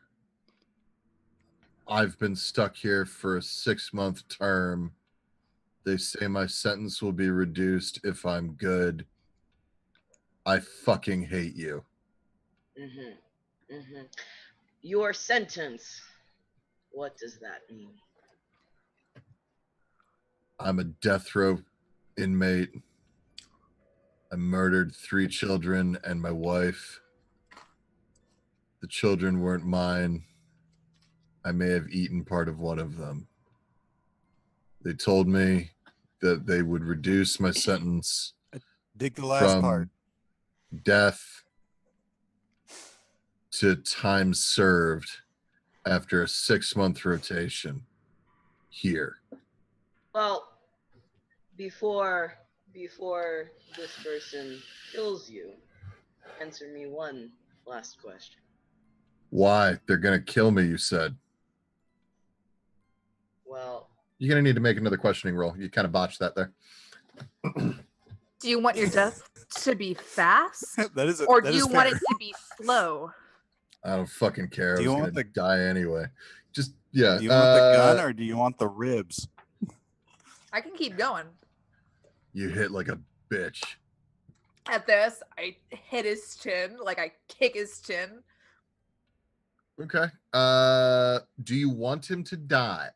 I've been stuck here for a 6-month term. They say my sentence will be reduced if I'm good. I fucking hate you. Your sentence. What does that mean? I'm a death row inmate. I murdered 3 children and my wife. The children weren't mine. I may have eaten part of one of them. They told me that they would reduce my sentence Dig the last from part. death to time served after a 6-month rotation here. Well, before this person kills you, answer me one last question. Why? They're gonna kill me, you said. Well, You're gonna need to make another questioning roll. You kind of botched that there. Do you want your death to be fast, That is or do you want it to be slow? I don't fucking care. Do I you was want gonna the- die anyway. Just yeah. Do you want the gun or do you want the ribs? I can keep going. You hit like a bitch. At this, I hit his chin, like I kick his chin. Okay. Do you want him to die?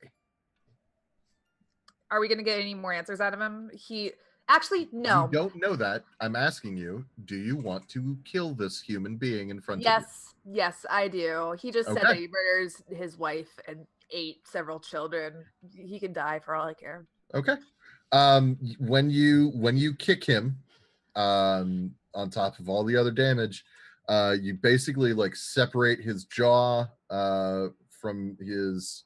Are we gonna get any more answers out of him? He actually no. You don't know that. I'm asking you, do you want to kill this human being in front of Yes, I do. He just said Okay. that he murders his wife and ate several children. He can die for all I care. you? Okay. When you kick him, on top of all the other damage, you basically like separate his jaw from his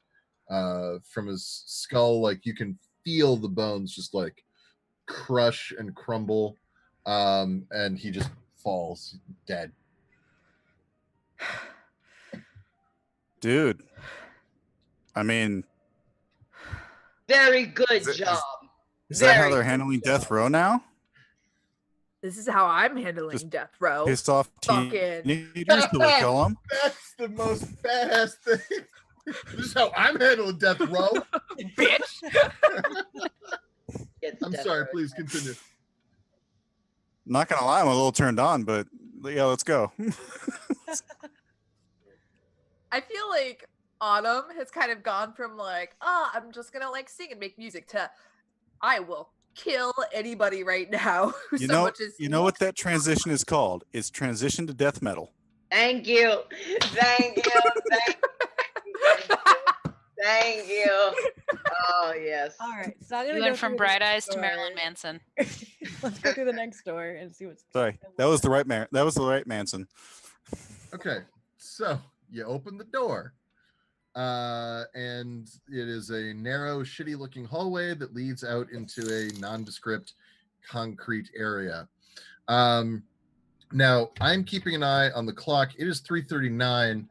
skull. Like you can feel the bones just like crush and crumble, and he just falls dead. Dude. I mean, very good Is it- job. is that how Very they're good handling job. death row now? This is how I'm handling Just death row. Pissed off Fucking- teenagers till they kill them? That's the most badass thing. This is how I'm handling death row. Bitch. Gets I'm death sorry. row. Please continue. Not gonna lie, I'm a little turned on, but yeah, let's go. I feel like Autumn has kind of gone from like, I'm just gonna like sing and make music to I will kill anybody right now. who You so know, much as you know what that transition is called? It's transition to death metal. Thank you. Thank you. Thank you. Oh yes. All right, so I'm You gonna went go from through Bright the Eyes to door. Marilyn Manson. Let's go through the next door and see what's. Sorry, that was the right man. That was the right Manson. Okay, so you open the door, and it is a narrow, shitty-looking hallway that leads out into a nondescript concrete area. Now, I'm keeping an eye on the clock. It is 3:39.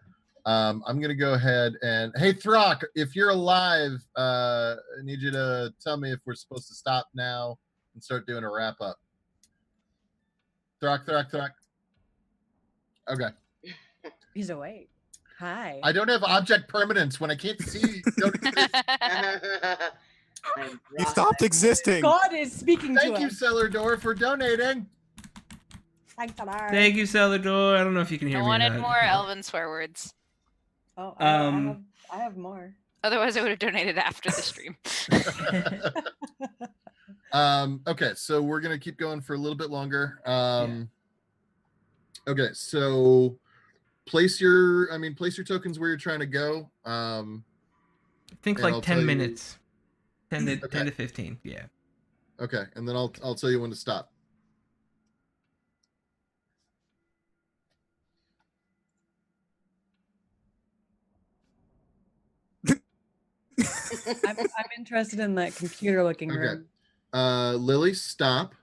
I'm going to go ahead and... Hey, Throck, if you're alive, I need you to tell me if we're supposed to stop now and start doing a wrap-up. Throck. Okay. He's awake. Hi. I don't have object permanence. When I can't see you, you don't exist. He stopped existing. God is speaking Thank to you, us. Cellar Door, for donating. Thanks a lot. Thank you, Celador. I don't know if you can hear I me. or wanted not. more Elven swear words. Oh, I have more. Otherwise, I would have donated after the stream. Okay, so we're gonna keep going for a little bit longer. Okay, so place your tokens where you're trying to go. Think And like I'll 10 tell you- minutes. 10 to Okay. 10 to 15. Yeah. Okay, and then I'll tell you when to stop. I'm interested in that computer-looking Okay. room. Lily, stop.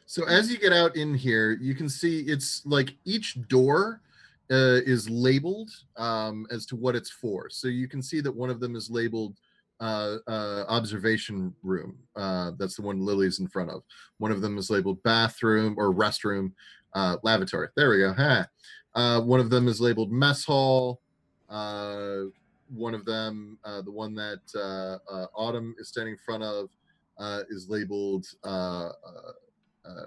So as you get out in here, you can see it's like each door is labeled as to what it's for. So you can see that one of them is labeled observation room. That's the one Lily's in front of. One of them is labeled bathroom or restroom, lavatory. There we go. One of them is labeled mess hall. One of them, the one that Autumn is standing in front of, is labeled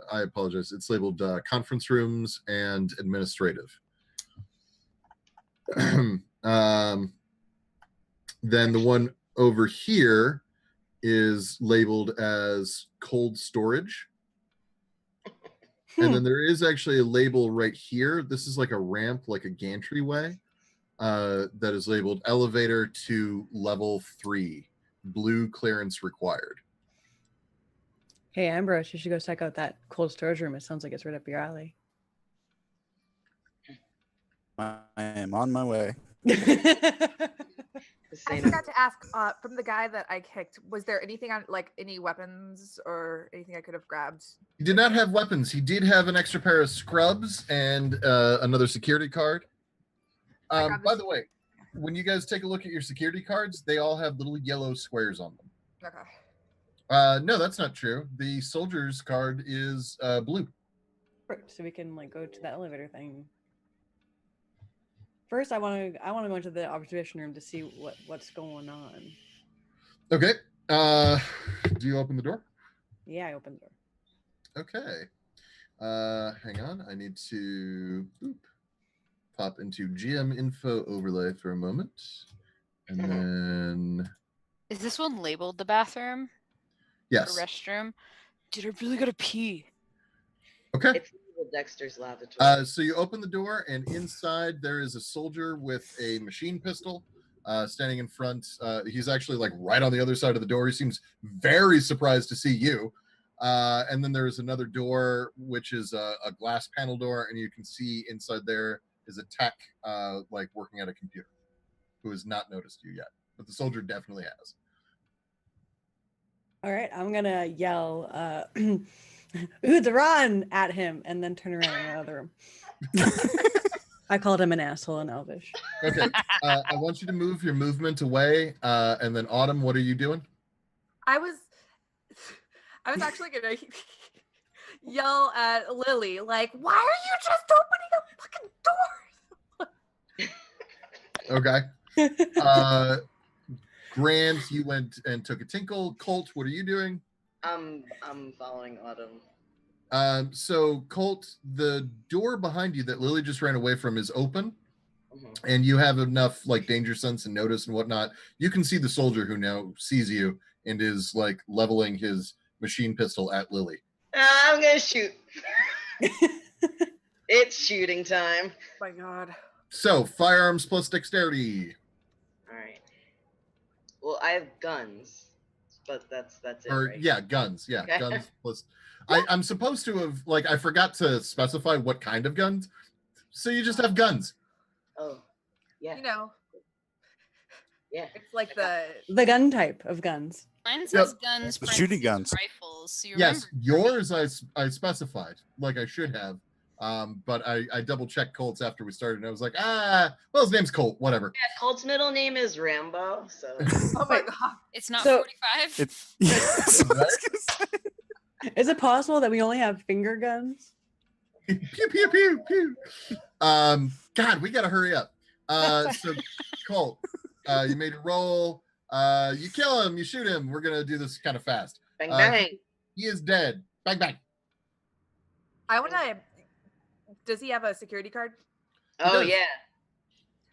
I apologize. It's labeled conference rooms and administrative. Then the one over here is labeled as cold storage. And then there is actually a label right here. This is like a ramp, like a gantry-way, that is labeled elevator to level 3, blue clearance required. Hey, Ambrose, you should go check out that cold storage room. It sounds like it's right up your alley. I am on my way. I forgot to ask from the guy that I kicked, was there anything on, like, any weapons or anything I could have grabbed? He did not have weapons. He did have an extra pair of scrubs and another security card. By the way, when you guys take a look at your security cards, they all have little yellow squares on them. Okay. No, that's not true. The soldier's card is blue. Right, so we can like go to the elevator thing. First, I want to go into the observation room to see what's going on. Okay. Do you open the door? Yeah, I opened the door. Okay. Hang on. I need to pop into GM info overlay for a moment. And then... Is this one labeled the bathroom? Yes. Or restroom? Dude, I really gotta pee. Okay. It's Dexter's lavatory. So you open the door, and inside there is a soldier with a machine pistol standing in front. He's actually like right on the other side of the door. He seems very surprised to see you. And then there's another door, which is a glass panel door, and you can see inside there is a tech like working at a computer who has not noticed you yet, but the soldier definitely has. All right, I'm gonna yell, "Udran!" at him, and then turn around in the other room. I called him an asshole in Elvish. Okay, I want you to move your movement away, and then Autumn, what are you doing? I was actually gonna yell at Lily, like, "Why are you just opening the fucking door?" Okay. Grant, you went and took a tinkle. Colt, what are you doing? I'm following Autumn. So Colt, the door behind you that Lily just ran away from is open, and you have enough like danger sense and notice and whatnot. You can see the soldier who now sees you and is like leveling his machine pistol at Lily. I'm gonna shoot. It's shooting time. Oh my God. So firearms plus dexterity. All right. Well, I have guns, but that's it. Or right? yeah, guns. Yeah, Okay. guns plus. I'm supposed to have like I forgot to specify what kind of guns, so you just have guns. Oh, yeah. You know, Yeah. it's like the gun type of guns. Mine says guns, The shooting parentheses, guns. rifles. So you Yes, remember yours I specified like I should have. But I double checked Colt's after we started, and I was like, well, his name's Colt, whatever. Yeah, Colt's middle name is Rambo, so. oh my God. it's not So- 45. It's yes, I was gonna say. Is it possible that we only have finger guns? Pew pew pew pew. God, we gotta hurry up. So Colt, you made a roll. You kill him, you shoot him. We're gonna do this kind of fast. Bang bang. He is dead. Bang bang. I want to. Does he have a security card? Oh does. yeah.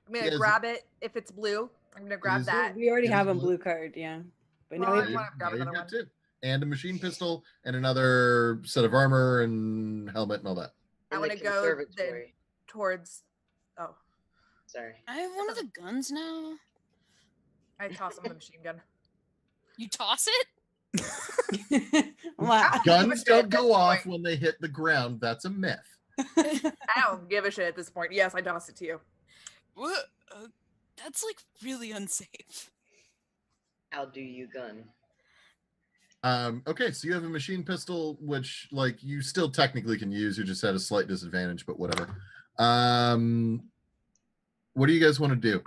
I'm gonna Yes. grab it. If it's blue, I'm gonna grab Is it? that. We already It have is a blue. blue card, yeah. But Well, now we I have wanna grab Now you another got one. two. And a machine pistol and another set of armor and helmet and all that. I In want the to go then conservatory. towards. Oh, Sorry. I have one of the guns now. I toss him the machine gun. You toss it? Wow. Give a Guns shit don't at go this off point. when they hit the ground. That's a myth. I don't give a shit at this point. Yes, I toss it to you. What? That's like really unsafe. How do you gun? Okay, so you have a machine pistol, which like you still technically can use. You just at a slight disadvantage, but whatever. What do you guys want to do?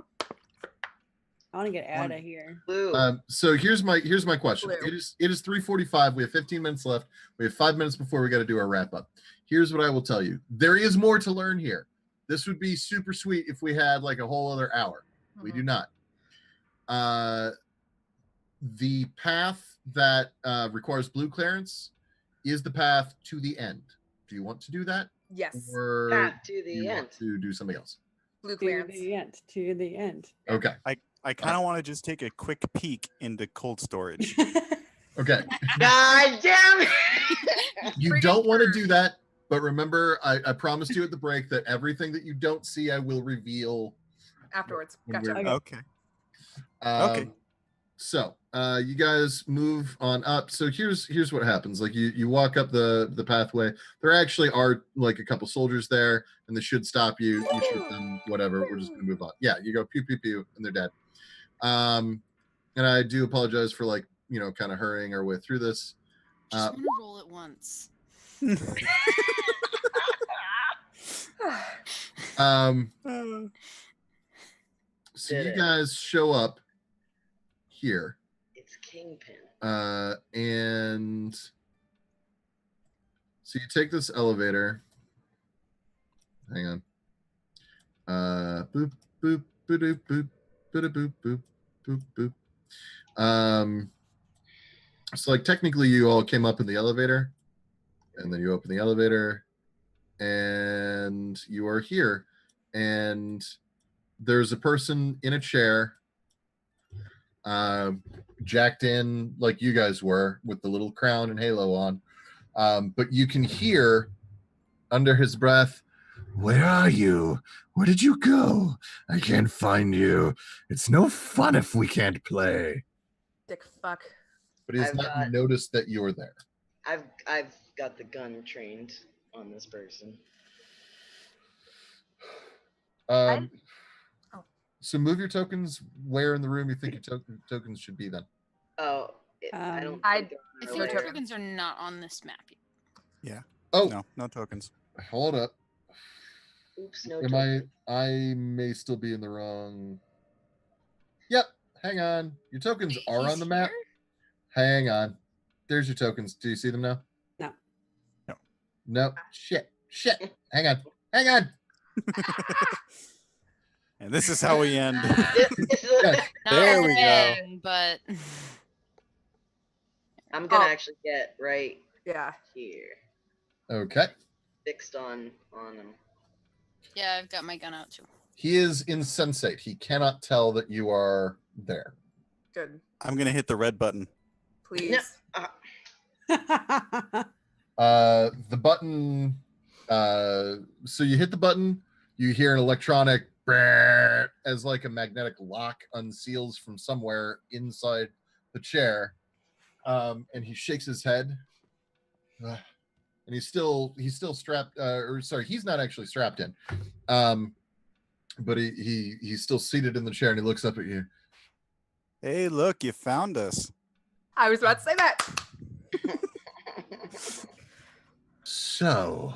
I want to get out of here. Blue. So here's my question. Blue. It is 3:45. We have 15 minutes left. We have 5 minutes before we got to do our wrap up. Here's what I will tell you. There is more to learn here. This would be super sweet if we had like a whole other hour. We do not. The path that requires blue clearance is the path to the end. Do you want to do that, Yes. or Path to do the you end. want to do something else? Blue To clearance. the end. To the end. Okay. I kind of want to just take a quick peek into cold storage. Okay. God damn it! You Bring don't it want to through. do that, but remember, I promised you at the break that everything that you don't see, I will reveal. Afterwards. When Gotcha. we're- Okay. Um, Okay. So you guys move on up. So here's what happens. Like you walk up the pathway. There actually are like a couple soldiers there, and they should stop you. You shoot them, whatever. We're just gonna move on. Yeah, you go pew pew pew, and they're dead. And I do apologize for like kind of hurrying our way through this. Just want to roll it once. So Did you it. guys show up here. It's Kingpin. And so you take this elevator. Hang on. Boop boop boop boop boop boop boop boop boop. So like technically you all came up in the elevator, and then you open the elevator, and you are here, and there's a person in a chair, jacked in like you guys were with the little crown and halo on, but you can hear under his breath, "Where are you? Where did you go? I can't find you. It's no fun if we can't play." Dick fuck. But he has I've not got- noticed that you're there. I've got the gun trained on this person. Um, Oh. So move your tokens where in the room you think your tokens should be then. Oh, I don't. I- think I they're think there. tokens are not on this map yet. Oh, No tokens. hold up. Oops, no. Am token. I may still be in the wrong. Yep, hang on. Your tokens are He's on the map. here? Hang on. There's your tokens. Do you see them now? No. No. No. Shit. Hang on. And this is how we end. Yes. Not There we go. again, but I'm gonna Oh. actually get right Yeah. here, Okay. fixed on him. yeah, I've got my gun out too. He is insensate. He cannot tell that you are there. Good. I'm gonna hit the red button. Please. The button. So you hit the button. You hear an electronic brrr as like a magnetic lock unseals from somewhere inside the chair, and he shakes his head. And he's still strapped. Or sorry, he's not actually strapped in. But he's still seated in the chair, and he looks up at you. Hey, look, you found us. I was about to say that. So,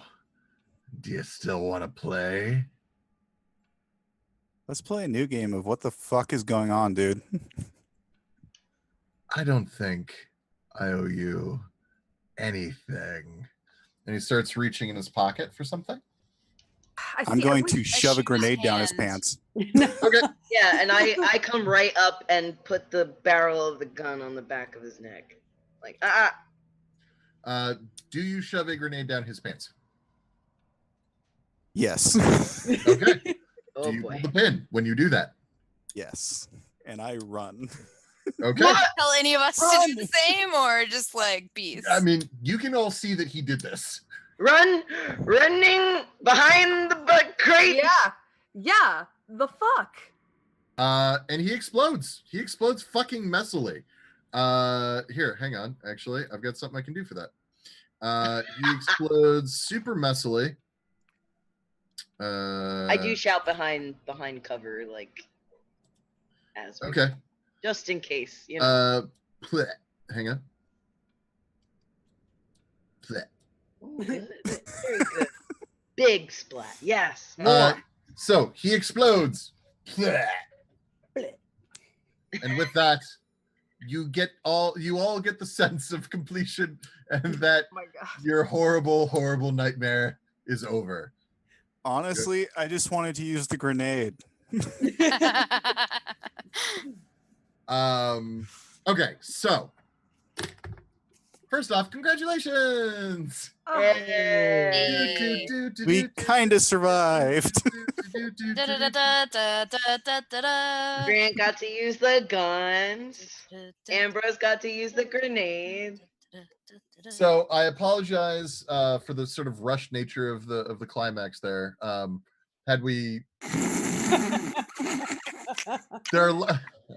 do you still want to play? Let's play a new game of what the fuck is going on, dude. I don't think I owe you anything. And he starts reaching in his pocket for something. I'm going to I shove a shoot his grenade down his hand. pants. Okay. Yeah, and I come right up and put the barrel of the gun on the back of his neck, like Do you shove a grenade down his pants? Yes. Okay. Oh Do you boy. pull the pin when you do that? Yes. And I run. Okay. Tell any of us to do the same, or just like bees? I mean, you can all see that he did this. Running behind the butt crate. Yeah. The fuck. And he explodes. He explodes fucking messily. Here, hang on. Actually, I've got something I can do for that. He explodes super messily. I do shout behind cover, like as we- Okay. just in case, you know. Bleh. Hang on. Bleh. Ooh, good. Very good. Big splat. Yes. More. So he explodes. Bleh. And with that, you all get the sense of completion and that Oh my god. your horrible, horrible nightmare is over. Honestly, I just wanted to use the grenade. Okay, so first off, congratulations. Oh. Yay. We kind of survived. Da-da-da-da-da-da-da-da. Grant got to use the guns. Ambrose got to use the grenade. So I apologize for the sort of rush nature of the climax there. Had we there are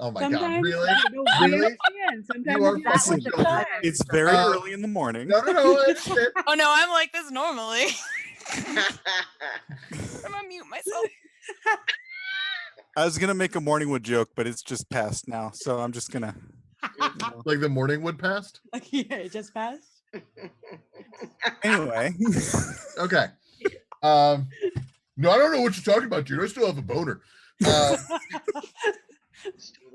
Oh my god, Sometimes, really? no, we Really? understand. Sometimes You are it's not fucking the joking. time. It's very early in the morning. No, I understand. Oh no, I'm like this normally. I'm gonna mute myself. I was gonna make a Morningwood joke, but it's just past now, so I'm just gonna. Like the morning would passed. Yeah, it just passed. Anyway, Okay. No, I don't know what you're talking about, dude. I still have a boner.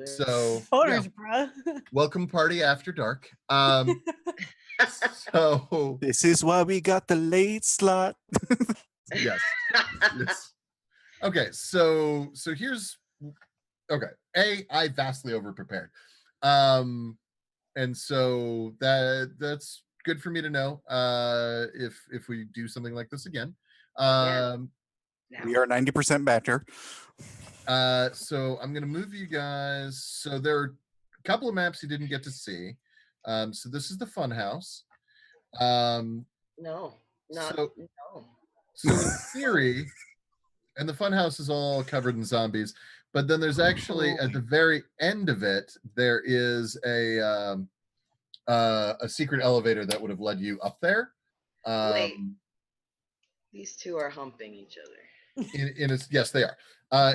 So Photos, yeah, bruh. welcome party after dark. So this is why we got the late slot. yes. Yes. Okay, so here's okay. I vastly overprepared. And so that's good for me to know. If we do something like this again. We are 90% better. So I'm gonna move you guys. So there are a couple of maps you didn't get to see. So this is the fun house. No. So in theory, and the fun house is all covered in zombies, but then there's actually at the very end of it, there is a secret elevator that would have led you up there. Wait. These two are humping each other. Yes, they are.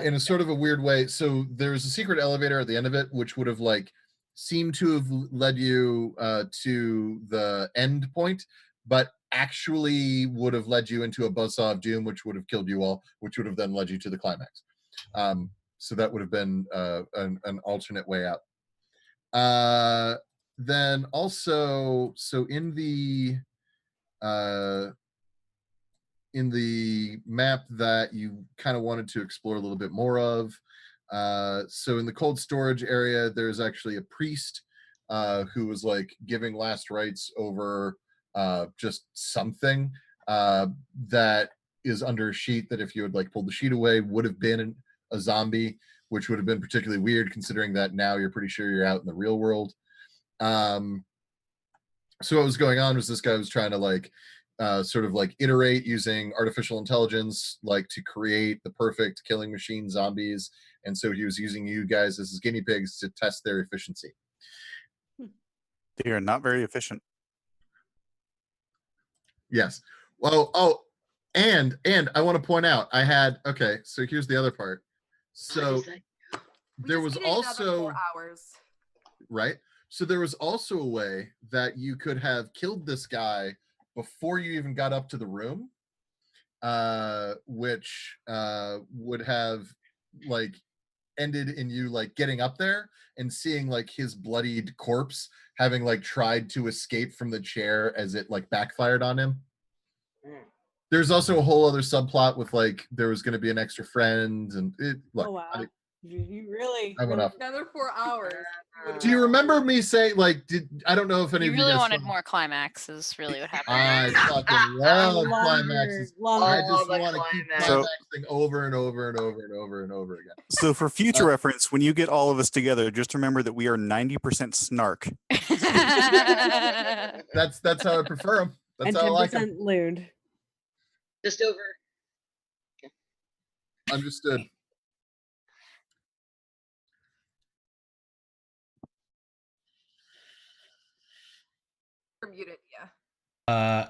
In a sort of a weird way. So there's a secret elevator at the end of it, which would have like seemed to have led you to the end point, but actually would have led you into a buzzsaw of doom, which would have killed you all, which would have then led you to the climax. So that would have been an alternate way out. Then also, so in the map that you kind of wanted to explore a little bit more of. So in the cold storage area, there's actually a priest who was like giving last rites over just something that is under a sheet that if you had like pulled the sheet away would have been a zombie, which would have been particularly weird considering that now you're pretty sure you're out in the real world. So what was going on was this guy was trying to like sort of like iterate using artificial intelligence, like to create the perfect killing machine zombies. And so he was using you guys as his guinea pigs to test their efficiency. They are not very efficient. Yes. Well, and I want to point out, okay, so here's the other part. So there was also 4 hours. Right. So there was also a way that you could have killed this guy before you even got up to the room, which would have like ended in you like getting up there and seeing like his bloodied corpse having like tried to escape from the chair as it like backfired on him. There's also a whole other subplot with like there was going to be an extra friend and look. Oh wow. You really I went off. Another 4 hours. Do you remember me saying like I don't know if any You of really you guys wanted saw- more climax is really what happened. I fucking love climaxes. I just the want to keep climax. climaxing over and over and over and over and over again. So for future reference, when you get all of us together, just remember that we are 90% snark. That's how I prefer them. That's and how I like them. 10% lewd. Just over. Understood. You're muted, yeah.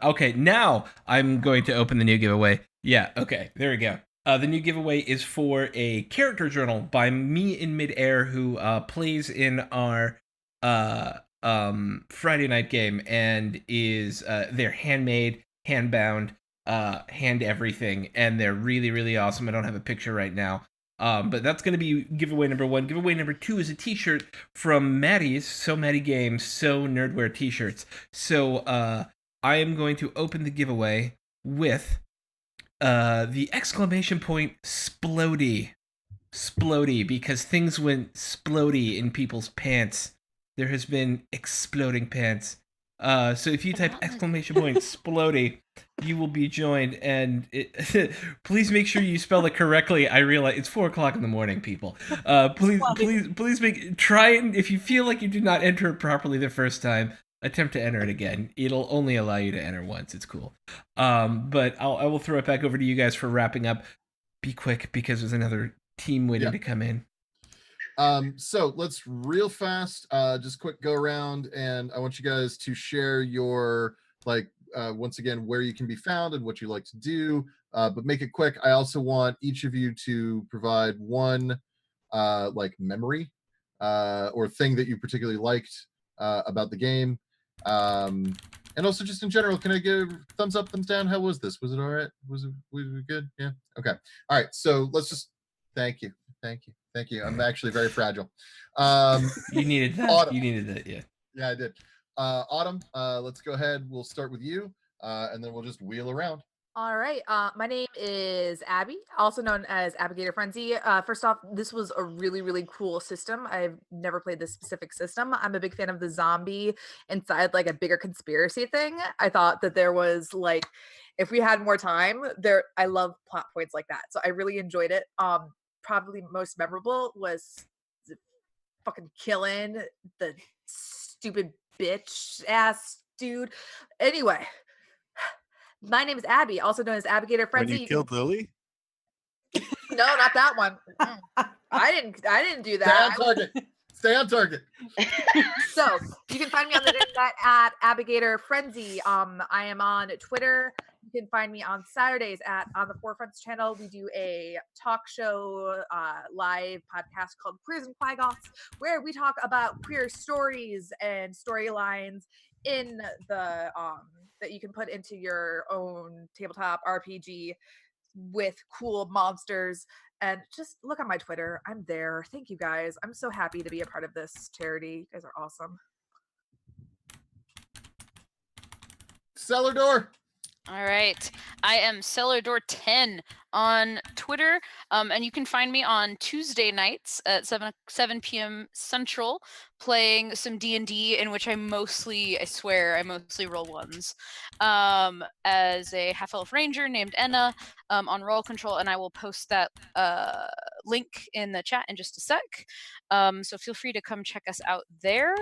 Okay, now I'm going to open the new giveaway. Yeah, okay, there we go. The new giveaway is for a character journal by me in midair who plays in our Friday night game and is they're handmade, handbound, hand everything, and they're really, really awesome. I don't have a picture right now. But that's going to be giveaway number 1. Giveaway number 2 is a t-shirt from Maddie's So Maddie Games So Nerdwear t-shirts. So I am going to open the giveaway with the exclamation point splody. Splody, because things went splody in people's pants. There has been exploding pants. So if you type exclamation point splody, you will be joined, and please make sure you spell it correctly. I realize it's 4:00 in the morning, people. Please try it. If you feel like you did not enter it properly the first time, attempt to enter it again. It'll only allow you to enter once. It's cool. But I will throw it back over to you guys for wrapping up. Be quick because there's another team waiting to come in. So let's real fast, just quick go around, and I want you guys to share your once again where you can be found and what you like to do. But make it quick. I also want each of you to provide one memory or thing that you particularly liked about the game. And also just in general, can I give thumbs up, thumbs down? How was this? Was it all right? Was it good? Yeah. Okay. All right. So let's just thank you. I'm actually very fragile. You needed that. Autumn. You needed that. Yeah. Yeah, I did. Autumn, let's go ahead. We'll start with you, and then we'll just wheel around. All right. My name is Abby, also known as Abigator Frenzy. First off, this was a really, really cool system. I've never played this specific system. I'm a big fan of the zombie inside like a bigger conspiracy thing. I thought that there was like, if we had more time, I love plot points like that. So I really enjoyed it. Probably most memorable was fucking killing the stupid bitch ass dude. Anyway. My name is Abby, also known as Abigator When Frenzy. you killed Lily? No, not that one. I didn't do that. Stay on target. So you can find me on the internet at Abigator Frenzy. I am on Twitter. You can find me on Saturdays on the Forefronts channel. We do a talk show live podcast called Queers and Quagoths, where we talk about queer stories and storylines in the that you can put into your own tabletop RPG with cool monsters. And just look on my Twitter. I'm there. Thank you guys. I'm so happy to be a part of this charity. You guys are awesome. Cellar door. All right. I am Cellar Door 10 on Twitter, and you can find me on Tuesday nights at 7 p.m. Central, playing some D&D, in which I mostly roll ones, as a half-elf ranger named Enna, on Roll Control, and I will post that link in the chat in just a sec. So feel free to come check us out there.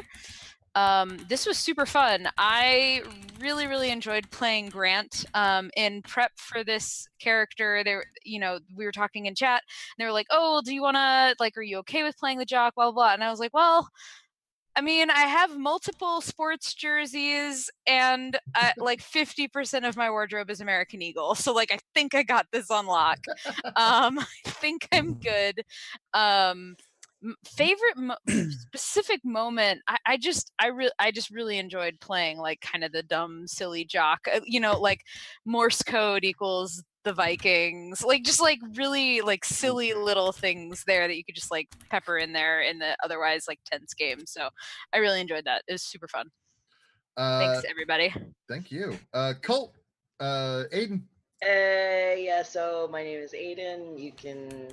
This was super fun. I really enjoyed playing Grant. In prep for this character, we were talking in chat, and they were like, "Oh, do you wanna are you okay with playing the jock?" Blah blah blah. And I was like, "Well, I mean, I have multiple sports jerseys, and 50% of my wardrobe is American Eagle, so I think I got this on lock. I think I'm good." Favorite specific moment, I just really enjoyed playing kind of the dumb silly jock, Morse code equals the Vikings, really silly little things there that you could just pepper in there in the otherwise tense game. So I really enjoyed that. It was super fun. Thanks everybody. Thank you. Colt, Aiden. Yeah, so my name is Aiden. You can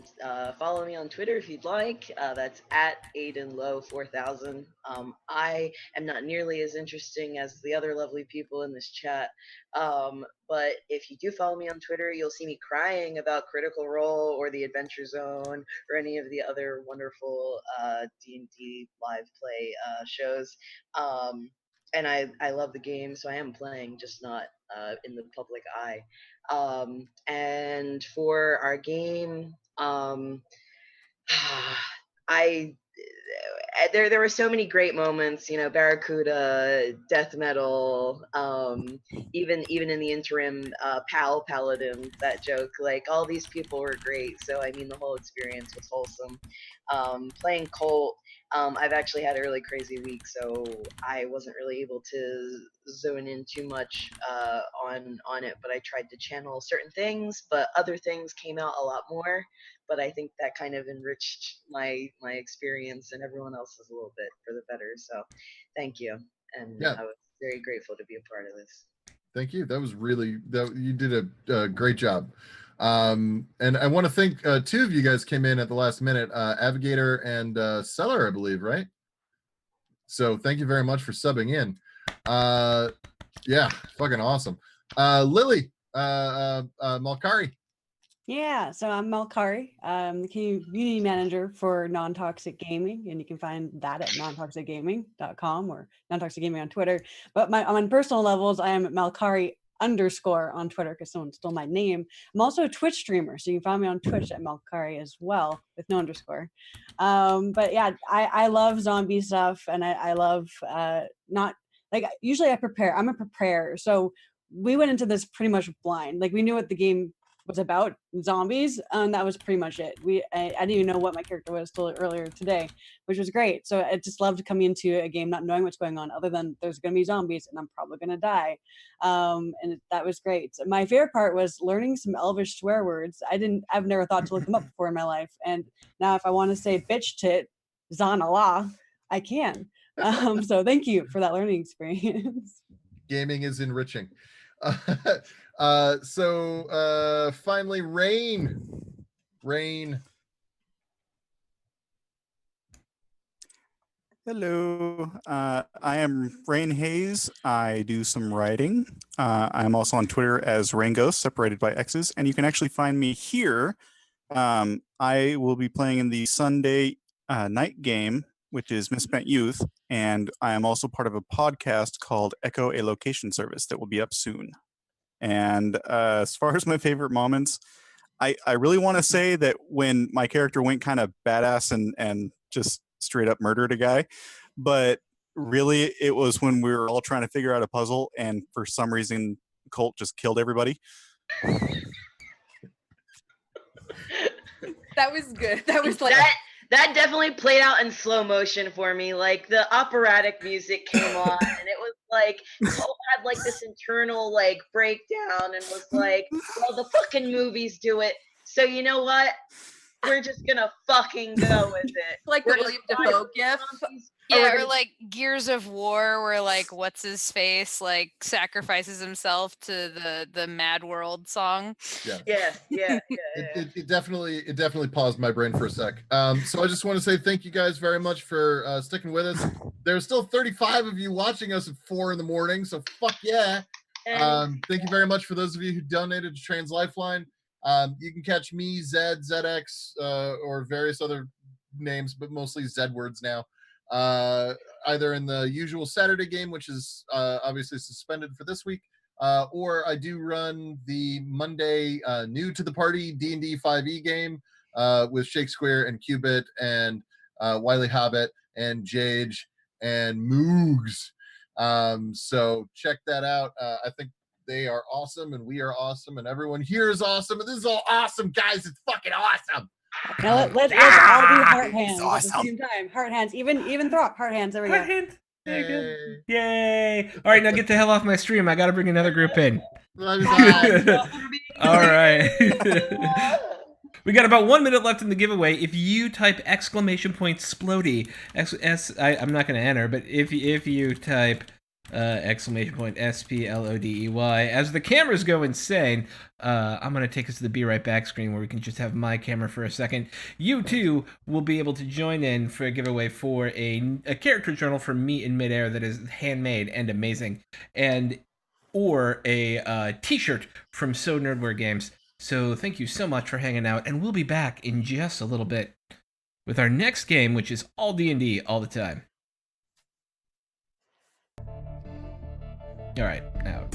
follow me on Twitter if you'd like. That's at AidenLow4000. I am not nearly as interesting as the other lovely people in this chat. But if you do follow me on Twitter, you'll see me crying about Critical Role or the Adventure Zone or any of the other wonderful D&D live play shows. And I love the game, so I am playing, just not in the public eye. And for our game, there were so many great moments, Barracuda, death metal, even in the interim, Paladin, that joke, all these people were great. So I mean, the whole experience was wholesome. Playing Colt, I've actually had a really crazy week, so I wasn't really able to zone in too much on it, but I tried to channel certain things, but other things came out a lot more. But I think that kind of enriched my experience and everyone else's a little bit for the better. So thank you. And I was very grateful to be a part of this. Thank you. That was you did a great job. And I want to thank two of you guys came in at the last minute, Avigator and Cellar, I believe, right? So thank you very much for subbing in. Yeah, fucking awesome. Lily, Malkari. Yeah, so I'm Malkari. I'm the community manager for Non-Toxic Gaming, and you can find that at nontoxicgaming.com or Non-Toxic Gaming on Twitter. But on personal levels, I am Malkari underscore on Twitter because someone stole my name. I'm also a Twitch streamer, so you can find me on Twitch at Melkari as well with no underscore. But yeah, I love zombie stuff, and I love not like usually I prepare. I'm a preparer, so we went into this pretty much blind. Like we knew what the game was about, zombies, and that was pretty much it. I didn't even know what my character was till earlier today, which was great. So I just loved coming into a game not knowing what's going on, other than there's going to be zombies and I'm probably going to die, and that was great. My favorite part was learning some Elvish swear words. I've never thought to look them up before in my life, and now if I want to say bitch tit, zan Allah, I can. So thank you for that learning experience. Gaming is enriching. Finally, Rain. Hello, I am Rain Hayes. I do some writing. I'm also on Twitter as Rain Ghost, separated by X's, and you can actually find me here. I will be playing in the Sunday night game, which is Misspent Youth, and I am also part of a podcast called Echo, a Location Service that will be up soon. And as far as my favorite moments, I really want to say that when my character went kind of badass and just straight up murdered a guy, but really it was when we were all trying to figure out a puzzle, and for some reason Colt just killed everybody. That was good. That was like that definitely played out in slow motion for me. Like the operatic music came on, and it was like Cole had like this internal like breakdown, and was like, "Well, the fucking movies do it, so you know what? We're just gonna fucking go with it." like the We're William just Dafoe gonna- gif. Yeah, we're or like Gears of War, where like what's his face like sacrifices himself to the Mad World song. Yeah. It definitely paused my brain for a sec. So I just want to say thank you guys very much for sticking with us. There's still 35 of you watching us at 4 a.m, so fuck yeah. Thank you very much for those of you who donated to Trans Lifeline. You can catch me, Zed, ZX, or various other names, but mostly Z words now. Either in the usual Saturday game, which is obviously suspended for this week, or I do run the Monday new to the party D&D 5e game with Shakespeare and Cubit and Wiley Hobbit and Jage and Moogs. So check that out. I think they are awesome, and we are awesome, and everyone here is awesome, and this is all awesome, guys. It's fucking awesome. Now let's all do heart hands at the same time. Heart hands, even throw up heart hands. There we Heart go. hand. There you go. Yay! All right, now get the hell off my stream. I got to bring another group in. All right. We got about 1 minute left in the giveaway. If you type !Splody, I'm not going to enter, but if you type !Splody, as the cameras go insane, I'm going to take us to the Be Right Back screen where we can just have my camera for a second. You too will be able to join in for a giveaway for a character journal from me in midair that is handmade and amazing, or a t-shirt from So Nerdware Games. So thank you so much for hanging out, and we'll be back in just a little bit with our next game, which is all D&D all the time. All right, out.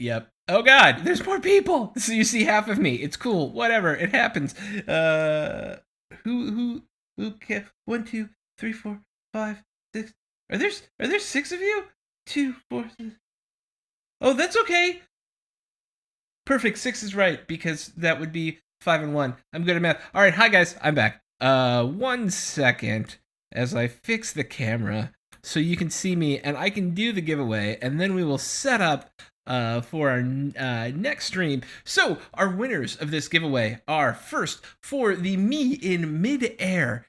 Yep. Oh God, there's more people. So you see half of me. It's cool. Whatever. It happens. Who? 1, 2, 3, 4, 5, 6. Are there 6 of you? 2, 4. 6. Oh, that's okay. Perfect. 6 is right because that would be 5 and 1. I'm good at math. All right. Hi guys. I'm back. 1 second as I fix the camera so you can see me and I can do the giveaway, and then we will set up for our next stream. So our winners of this giveaway are, first, for the Me in Midair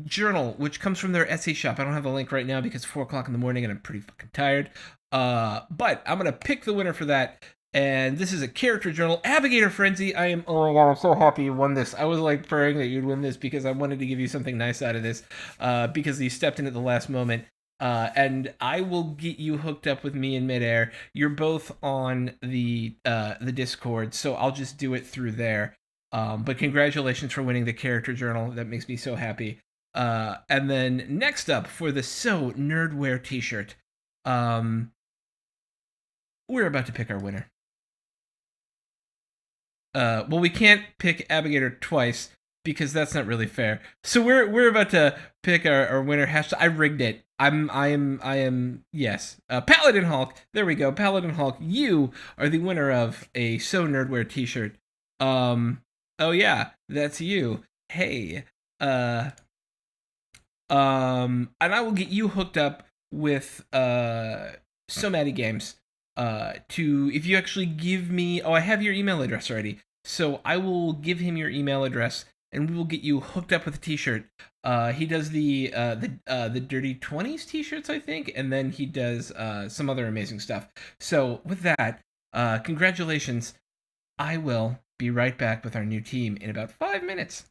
journal, which comes from their Etsy shop. I don't have the link right now because it's 4 o'clock in the morning and I'm pretty fucking tired. But I'm gonna pick the winner for that. And this is a character journal, Abigator Frenzy. Oh my god, I'm so happy you won this. I was like praying that you'd win this because I wanted to give you something nice out of this, because you stepped in at the last moment. And I will get you hooked up with Me in Midair. You're both on the Discord, so I'll just do it through there. But congratulations for winning the character journal. That makes me so happy. And then next up for the So Nerdwear t-shirt, we're about to pick our winner. Well, we can't pick Abigator twice because that's not really fair. So we're about to pick our winner. I rigged it. I am yes. Paladin Hulk. There we go. Paladin Hulk. You are the winner of a So Nerdwear t-shirt. Oh yeah, that's you. Hey. And I will get you hooked up with So Maddie Games. If you actually give me, I have your email address already, so I will give him your email address and we will get you hooked up with a t-shirt. He does the Dirty 20s t-shirts, I think, and then he does some other amazing stuff. So with that, congratulations. I will be right back with our new team in about 5 minutes.